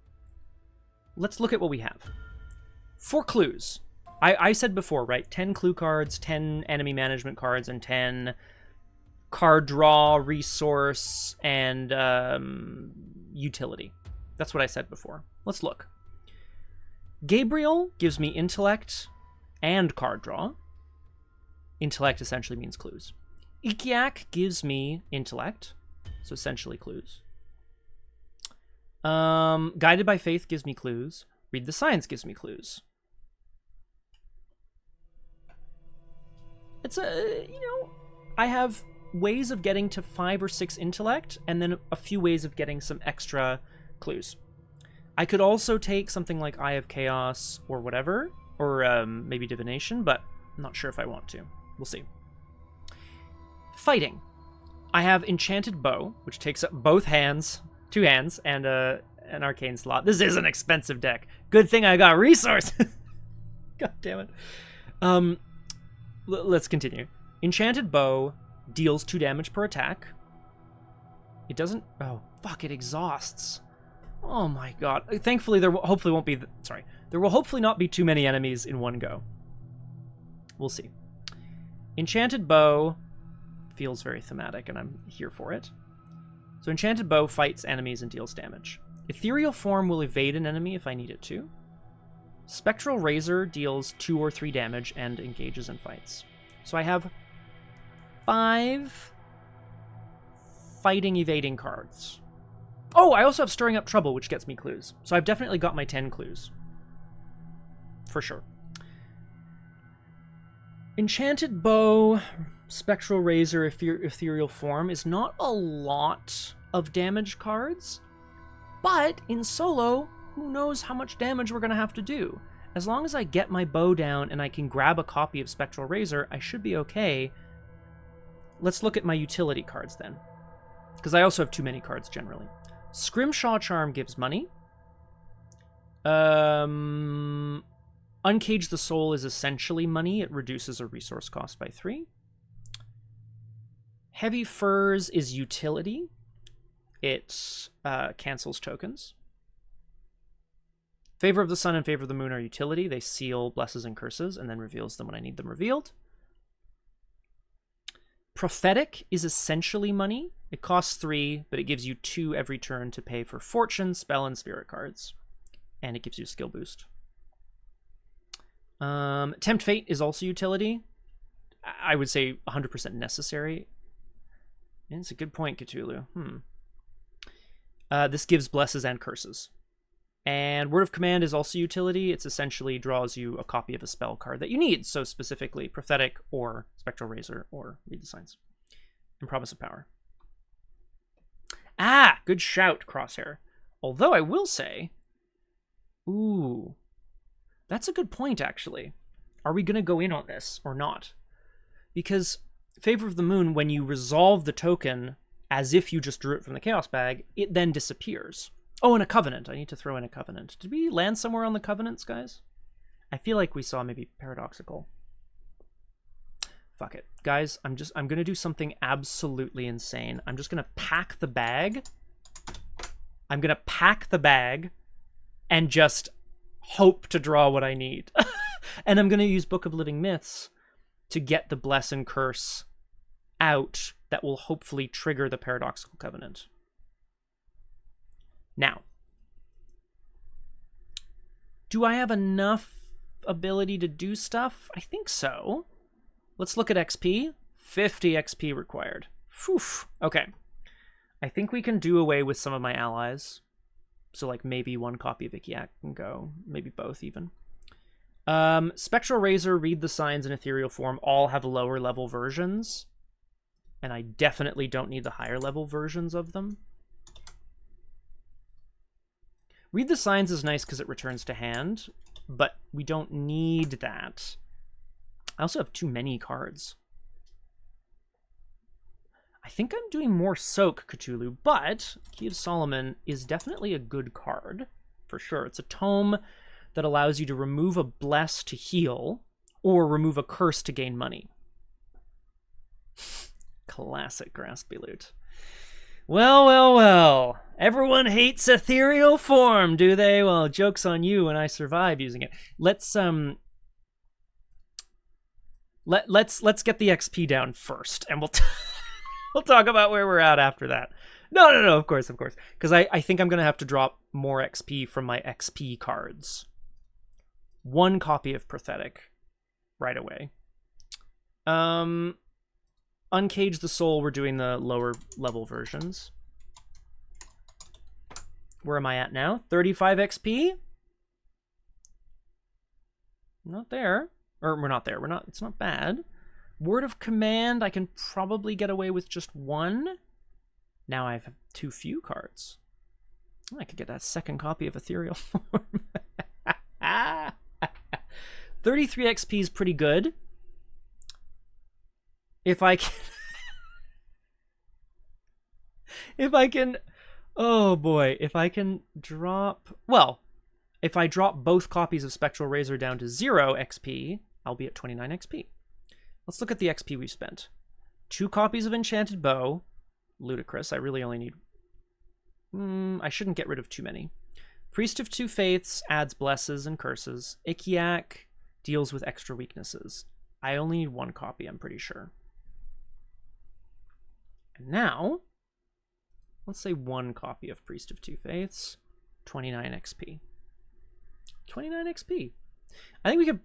let's look at what we have. 4 clues. I said before, right? 10 clue cards, 10 enemy management cards, and 10 card draw, resource, and utility. That's what I said before. Let's look. Gabriel gives me intellect and card draw. Intellect essentially means clues. Ikiak gives me intellect, so essentially clues. Guided by Faith gives me clues. Read the signs gives me clues. It's I have ways of getting to 5 or 6 intellect, and then a few ways of getting some extra clues. I could also take something like Eye of Chaos or whatever, or maybe Divination, but I'm not sure if I want to. We'll see. Fighting. I have Enchanted Bow, which takes up both hands, 2 hands, and an Arcane slot. This is an expensive deck. Good thing I got resources. God damn it. Let's continue. Enchanted Bow deals 2 damage per attack. It doesn't... Oh, fuck, it exhausts. Oh my god. Thankfully, there hopefully won't be... There will hopefully not be too many enemies in one go. We'll see. Enchanted Bow feels very thematic, and I'm here for it. So Enchanted Bow fights enemies and deals damage. Ethereal Form will evade an enemy if I need it to. Spectral Razor deals 2 or 3 damage and engages in fights. So I have 5 fighting evading cards. Oh, I also have Stirring Up Trouble, which gets me clues. So I've definitely got my 10 clues. For sure. Enchanted Bow, Spectral Razor, Ethereal Form is not a lot of damage cards, but in solo, who knows how much damage we're going to have to do. As long as I get my bow down and I can grab a copy of Spectral Razor, I should be okay. Let's look at my utility cards then, because I also have too many cards generally. Scrimshaw Charm gives money. Uncage the Soul is essentially money. It reduces a resource cost by 3. Heavy Furs is utility. It cancels tokens. Favor of the Sun and Favor of the Moon are utility. They seal blesses and curses and then reveals them when I need them revealed. Prophetic is essentially money. It costs 3, but it gives you 2 every turn to pay for Fortune, Spell, and Spirit cards. And it gives you a skill boost. Tempt Fate is also utility. I would say 100% necessary. And it's a good point, Cthulhu. This gives blesses and curses. And Word of Command is also utility. It's essentially draws you a copy of a spell card that you need. So specifically Prophetic or Spectral Razor or Read the Signs. And Promise of Power. Ah, good shout, Crosshair. Although I will say, ooh, that's a good point, actually. Are we going to go in on this or not? Because Favor of the Moon, when you resolve the token as if you just drew it from the Chaos Bag, it then disappears. Oh, and a Covenant. I need to throw in a Covenant. Did we land somewhere on the Covenants, guys? I feel like we saw maybe Paradoxical. Fuck it. Guys, I'm going to do something absolutely insane. I'm just going to pack the bag. I'm going to pack the bag and just hope to draw what I need. And I'm going to use Book of Living Myths to get the Bless and Curse out that will hopefully trigger the Paradoxical Covenant. Now, do I have enough ability to do stuff? I think so. Let's look at XP. 50 XP required. Phew. Okay. I think we can do away with some of my allies. So like maybe 1 copy of Ikiak can go. Maybe both even. Spectral Razor, Read the Signs, and Ethereal Form all have lower level versions. And I definitely don't need the higher level versions of them. Read the Signs is nice because it returns to hand, but we don't need that. I also have too many cards. I think I'm doing more Soak, Cthulhu, but Key of Solomon is definitely a good card, for sure. It's a tome that allows you to remove a Bless to heal, or remove a Curse to gain money. Classic Graspy Loot. Well, well, well. Everyone hates Ethereal Form, do they? Well, joke's on you when I survive using it. Let's get the XP down first, and we'll talk about where we're at after that. No, of course. Because I think I'm going to have to drop more XP from my XP cards. 1 copy of Prophetic right away. Uncage the Soul, we're doing the lower level versions. Where am I at now? 35 XP? Not there. Or we're not there. It's not bad. Word of Command, I can probably get away with just one. Now I have too few cards. I could get that second copy of Ethereal Form. 33 XP is pretty good. If I can... if I can... Oh boy, if I can drop... Well, if I drop both copies of Spectral Razor down to 0 XP, I'll be at 29 XP. Let's look at the XP we've spent. 2 copies of Enchanted Bow. Ludicrous. I really only need... I shouldn't get rid of too many. Priest of Two Faiths adds blesses and curses. Ikiak deals with extra weaknesses. I only need 1 copy, I'm pretty sure. And now, let's say 1 copy of Priest of Two Faiths. 29 XP. 29 XP. I think we could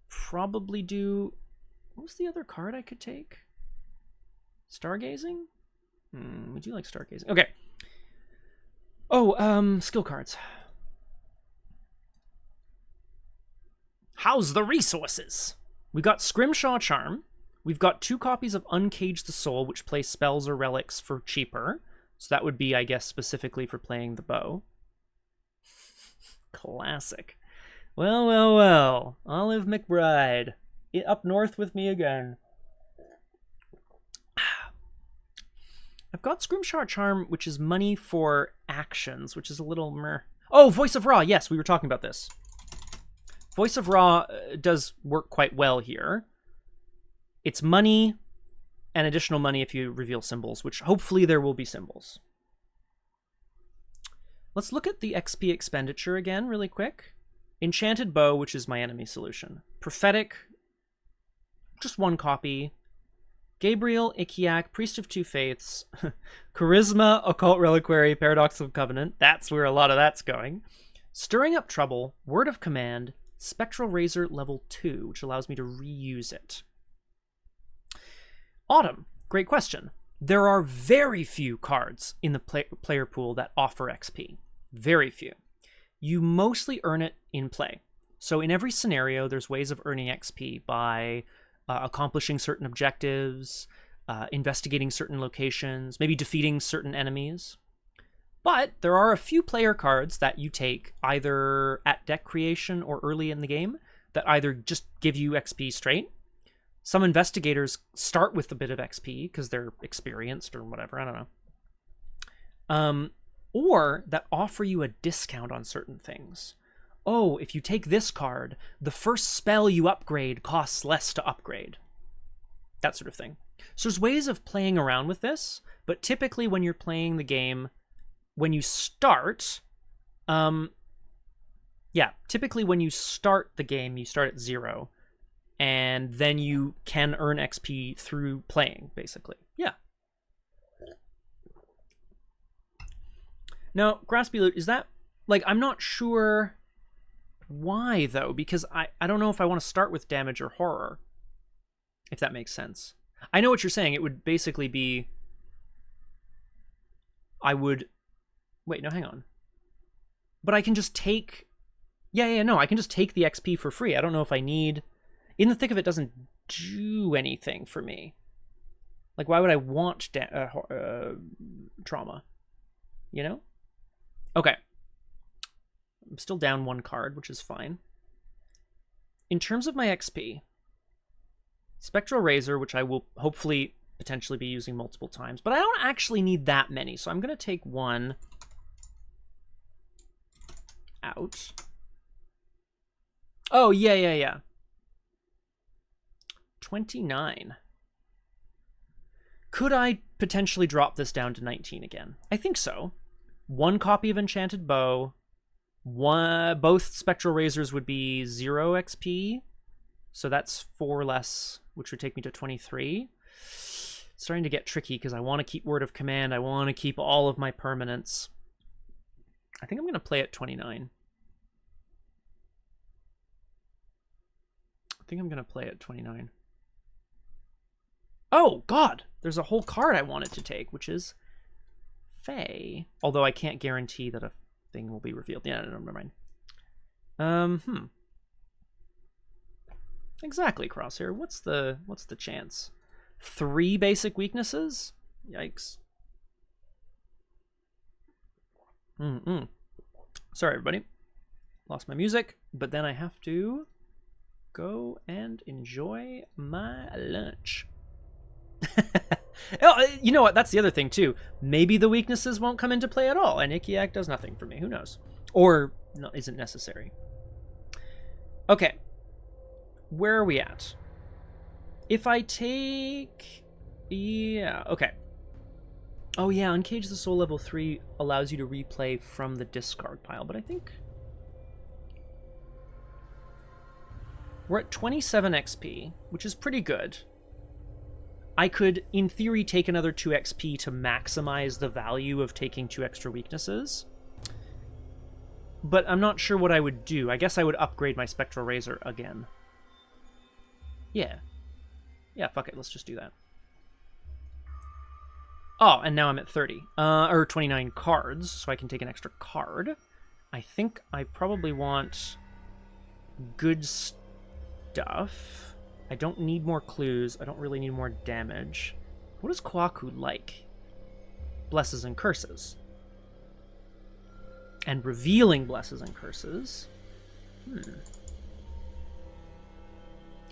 probably do... What was the other card I could take? Stargazing? Would you like Stargazing? Okay. Oh, skill cards. How's the resources? We got Scrimshaw Charm. We've got 2 copies of Uncage the Soul, which play spells or relics for cheaper. So that would be, I guess, specifically for playing the bow. Classic. Well, well, well. Olive McBride. Up north with me again. I've got Scrimshaw Charm, which is money for actions, which is a little meh. Oh, Voice of Ra. Yes, we were talking about this. Voice of Ra does work quite well here. It's money and additional money if you reveal symbols, which hopefully there will be symbols. Let's look at the XP expenditure again really quick. Enchanted Bow, which is my enemy solution. Prophetic, just 1 copy. Gabriel, Ikiak, Priest of Two Faiths, Charisma, Occult Reliquary, Paradox of Covenant. That's where a lot of that's going. Stirring Up Trouble, Word of Command, Spectral Razor level 2, which allows me to reuse it. Autumn, great question. There are very few cards in the player pool that offer XP. Very few. You mostly earn it in play. So in every scenario, there's ways of earning XP by accomplishing certain objectives, investigating certain locations, maybe defeating certain enemies. But there are a few player cards that you take either at deck creation or early in the game that either just give you XP straight. Some investigators start with a bit of XP because they're experienced or whatever, I don't know. Or that offer you a discount on certain things. Oh, if you take this card, the first spell you upgrade costs less to upgrade. That sort of thing. So there's ways of playing around with this, but typically when you're playing the game, when you start, typically when you start the game, you start at 0, and then you can earn XP through playing, basically. Yeah. Now, Graspy Loot, is that, like, I'm not sure... Why, though? Because I don't know if I want to start with damage or horror. If that makes sense. I know what you're saying. It would basically be... I would... Wait, no, hang on. But I can just take... no, I can just take the XP for free. I don't know if I need... In the Thick of It doesn't do anything for me. Like, why would I want trauma? You know? Okay. I'm still down 1 card, which is fine. In terms of my XP, Spectral Razor, which I will hopefully potentially be using multiple times, but I don't actually need that many, so I'm going to take 1 out. Oh, yeah. 29. Could I potentially drop this down to 19 again? I think so. 1 copy of Enchanted Bow. Both Spectral Razors would be 0 XP, so that's 4 less, which would take me to 23. It's starting to get tricky because I want to keep Word of Command. I want to keep all of my permanents. I think I'm going to play at 29. I think I'm going to play at 29. Oh, God! There's a whole card I wanted to take, which is Fae. Although I can't guarantee that a thing will be revealed. Yeah, no, never mind. Exactly, Crosshair. What's the chance? 3 basic weaknesses? Yikes. Sorry, everybody. Lost my music, but then I have to go and enjoy my lunch. Oh, you know what? That's the other thing, too. Maybe the weaknesses won't come into play at all, and Ikiak does nothing for me. Who knows? Or no, isn't necessary. Okay. Where are we at? If I take... Yeah, okay. Oh yeah, Uncage the Soul level 3 allows you to replay from the discard pile, but I think... We're at 27 XP, which is pretty good. I could, in theory, take another 2 XP to maximize the value of taking 2 extra weaknesses. But I'm not sure what I would do. I guess I would upgrade my Spectral Razor again. Yeah. Yeah, fuck it. Let's just do that. Oh, and now I'm at 30. Or 29 cards, so I can take an extra card. I think I probably want good stuff. I don't need more clues. I don't really need more damage. What is Kohaku like? Blesses and curses. And revealing blesses and curses.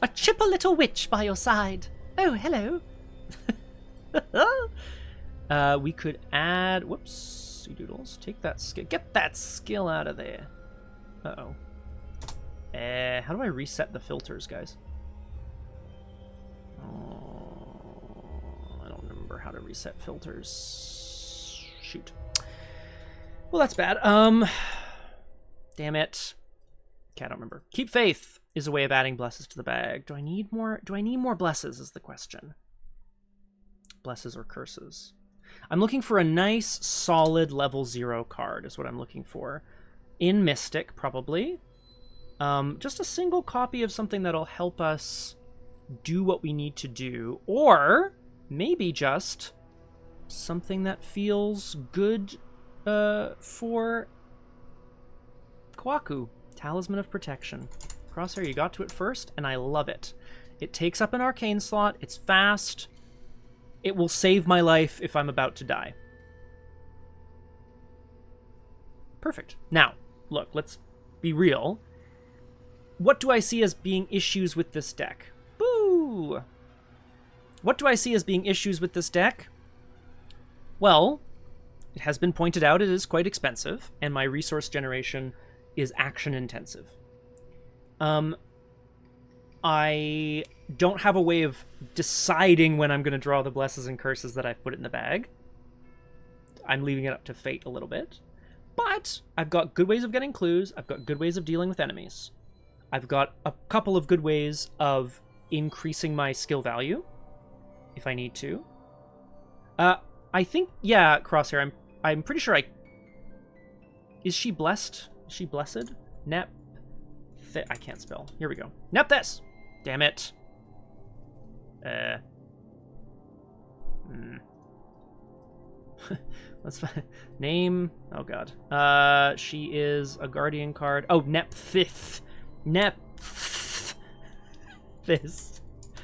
A chipper little witch by your side. Oh, hello. We could add... Whoops. Doodles. Take that skill. Get that skill out of there. Uh-oh. How do I reset the filters, guys? Oh, I don't remember how to reset filters. Shoot. Well, that's bad. Damn it. Okay, I don't remember. Keep faith is a way of adding blesses to the bag. Do I need more? Do I need more blesses is the question. Blesses or curses. I'm looking for a nice, solid level 0 card is what I'm looking for. In Mystic, probably. Just a single copy of something that'll help us do what we need to do. Or maybe just something that feels good for Kohaku. Talisman of Protection. Crosshair, you got to it first, and I love it. It takes up an arcane slot. It's fast. It will save my life if I'm about to die. Perfect. Now, look, let's be real. What do I see as being issues with this deck? Boo! What do I see as being issues with this deck? Well, it has been pointed out it is quite expensive, and my resource generation is action intensive. I don't have a way of deciding when I'm going to draw the blesses and curses that I've put in the bag. I'm leaving it up to fate a little bit. But I've got good ways of getting clues. I've got good ways of dealing with enemies. I've got a couple of good ways of increasing my skill value, if I need to. I think, yeah, Crosshair, I'm pretty sure Is she blessed? Is she blessed? I can't spell. Here we go. Nephthys! Damn it. Let's find... Name... Oh, God. She is a guardian card. Oh, Nephthys. Nephthys.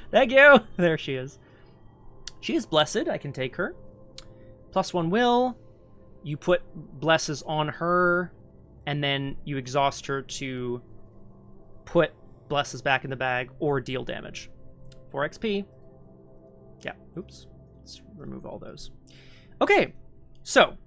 Thank you! There she is. She is blessed. I can take her. +1 will. You put blesses on her, and then you exhaust her to put blesses back in the bag or deal damage. 4 XP. Yeah, oops. Let's remove all those. Okay, so,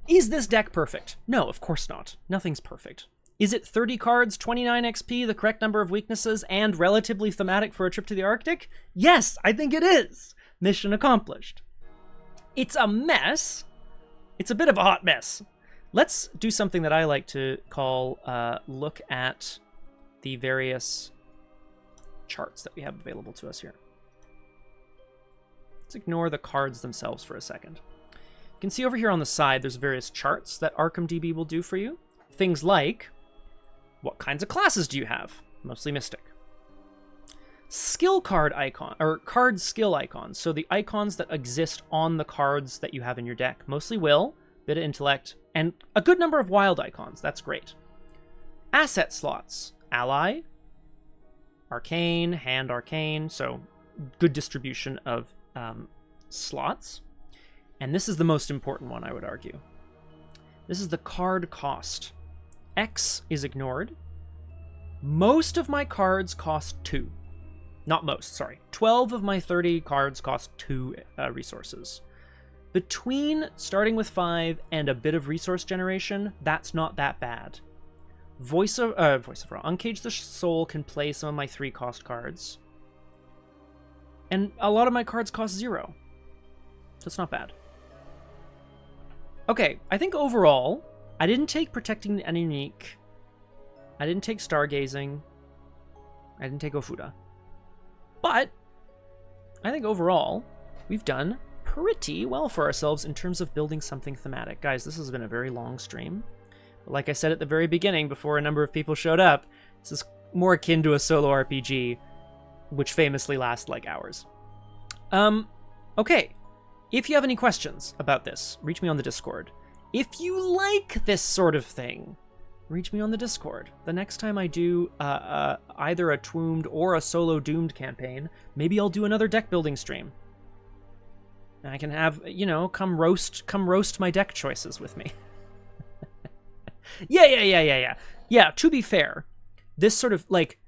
is this deck perfect? No, of course not. Nothing's perfect. Is it 30 cards, 29 XP, the correct number of weaknesses, and relatively thematic for a trip to the Arctic? Yes, I think it is. Mission accomplished. It's a mess. It's a bit of a hot mess. Let's do something that I like to call look at the various charts that we have available to us here. Let's ignore the cards themselves for a second. You can see over here on the side, there's various charts that ArkhamDB will do for you. Things like, what kinds of classes do you have? Mostly Mystic. Skill card icon, or card skill icons. So the icons that exist on the cards that you have in your deck. Mostly Will, bit of Intellect, and a good number of wild icons. That's great. Asset slots. Ally, arcane, hand arcane, so good distribution of slots. And this is the most important one, I would argue. This is the card cost. X is ignored. Most of my cards cost 2. Not most, sorry. 12 of my 30 cards cost 2 resources. Between starting with 5 and a bit of resource generation, that's not that bad. Voice of Uncage the Soul can play some of my 3 cost cards. And a lot of my cards cost 0. So it's not bad. Okay, I think overall, I didn't take Protecting the Unique. I didn't take Stargazing. I didn't take Ofuda. But I think overall, we've done pretty well for ourselves in terms of building something thematic. Guys, this has been a very long stream. But like I said at the very beginning, before a number of people showed up, this is more akin to a solo RPG, which famously lasts like hours. Okay. If you have any questions about this, reach me on the Discord. If you like this sort of thing, reach me on the Discord. The next time I do either a Twombed or a solo Doomed campaign, maybe I'll do another deck building stream. And I can have, come roast my deck choices with me. Yeah. Yeah, to be fair, this sort of, like,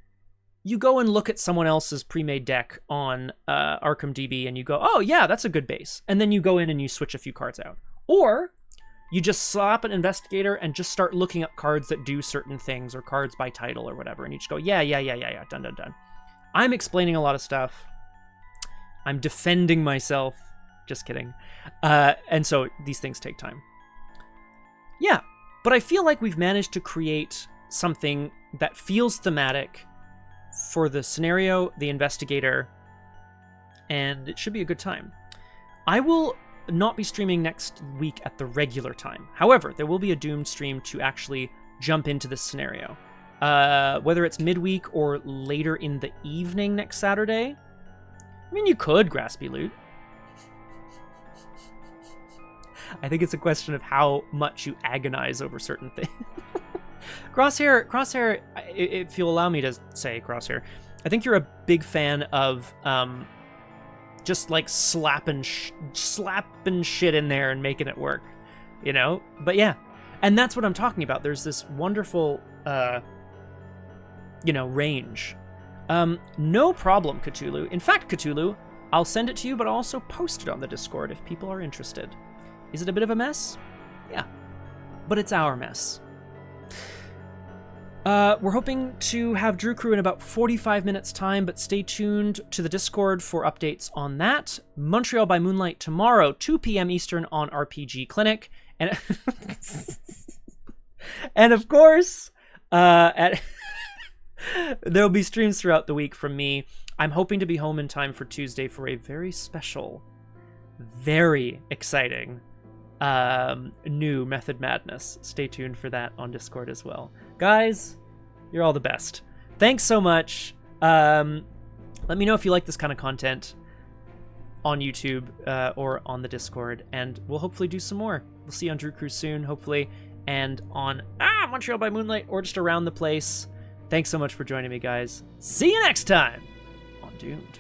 you go and look at someone else's pre-made deck on Arkham DB and you go, oh yeah, that's a good base. And then you go in and you switch a few cards out. Or you just slap an investigator and just start looking up cards that do certain things or cards by title or whatever. And you just go, yeah, done. I'm explaining a lot of stuff. I'm defending myself. Just kidding. And so these things take time. Yeah, but I feel like we've managed to create something that feels thematic for the scenario, the investigator, and it should be a good time. I will not be streaming next week at the regular time. However, there will be a Doomed stream to actually jump into this scenario. Whether it's midweek or later in the evening next Saturday. I mean, you could Graspy Loot. I think it's a question of how much you agonize over certain things. Crosshair, if you'll allow me to say, Crosshair, I think you're a big fan of just like slapping shit in there and making it work, But yeah, and that's what I'm talking about. There's this wonderful, range. No problem, Cthulhu. In fact, Cthulhu, I'll send it to you, but I'll also post it on the Discord if people are interested. Is it a bit of a mess? Yeah, but it's our mess. We're hoping to have Drew Crew in about 45 minutes time, but stay tuned to the Discord for updates on that. Montreal by Moonlight tomorrow, 2 p.m. Eastern on RPG Clinic. And and of course, there'll be streams throughout the week from me. I'm hoping to be home in time for Tuesday for a very special, very exciting new Method Madness. Stay tuned for that on Discord as well. Guys, you're all the best. Thanks so much. Let me know if you like this kind of content on YouTube or on the Discord, and we'll hopefully do some more. We'll see you on Drew Crew soon, hopefully, and on Montreal by Moonlight or just around the place. Thanks so much for joining me, guys. See you next time on Doomed.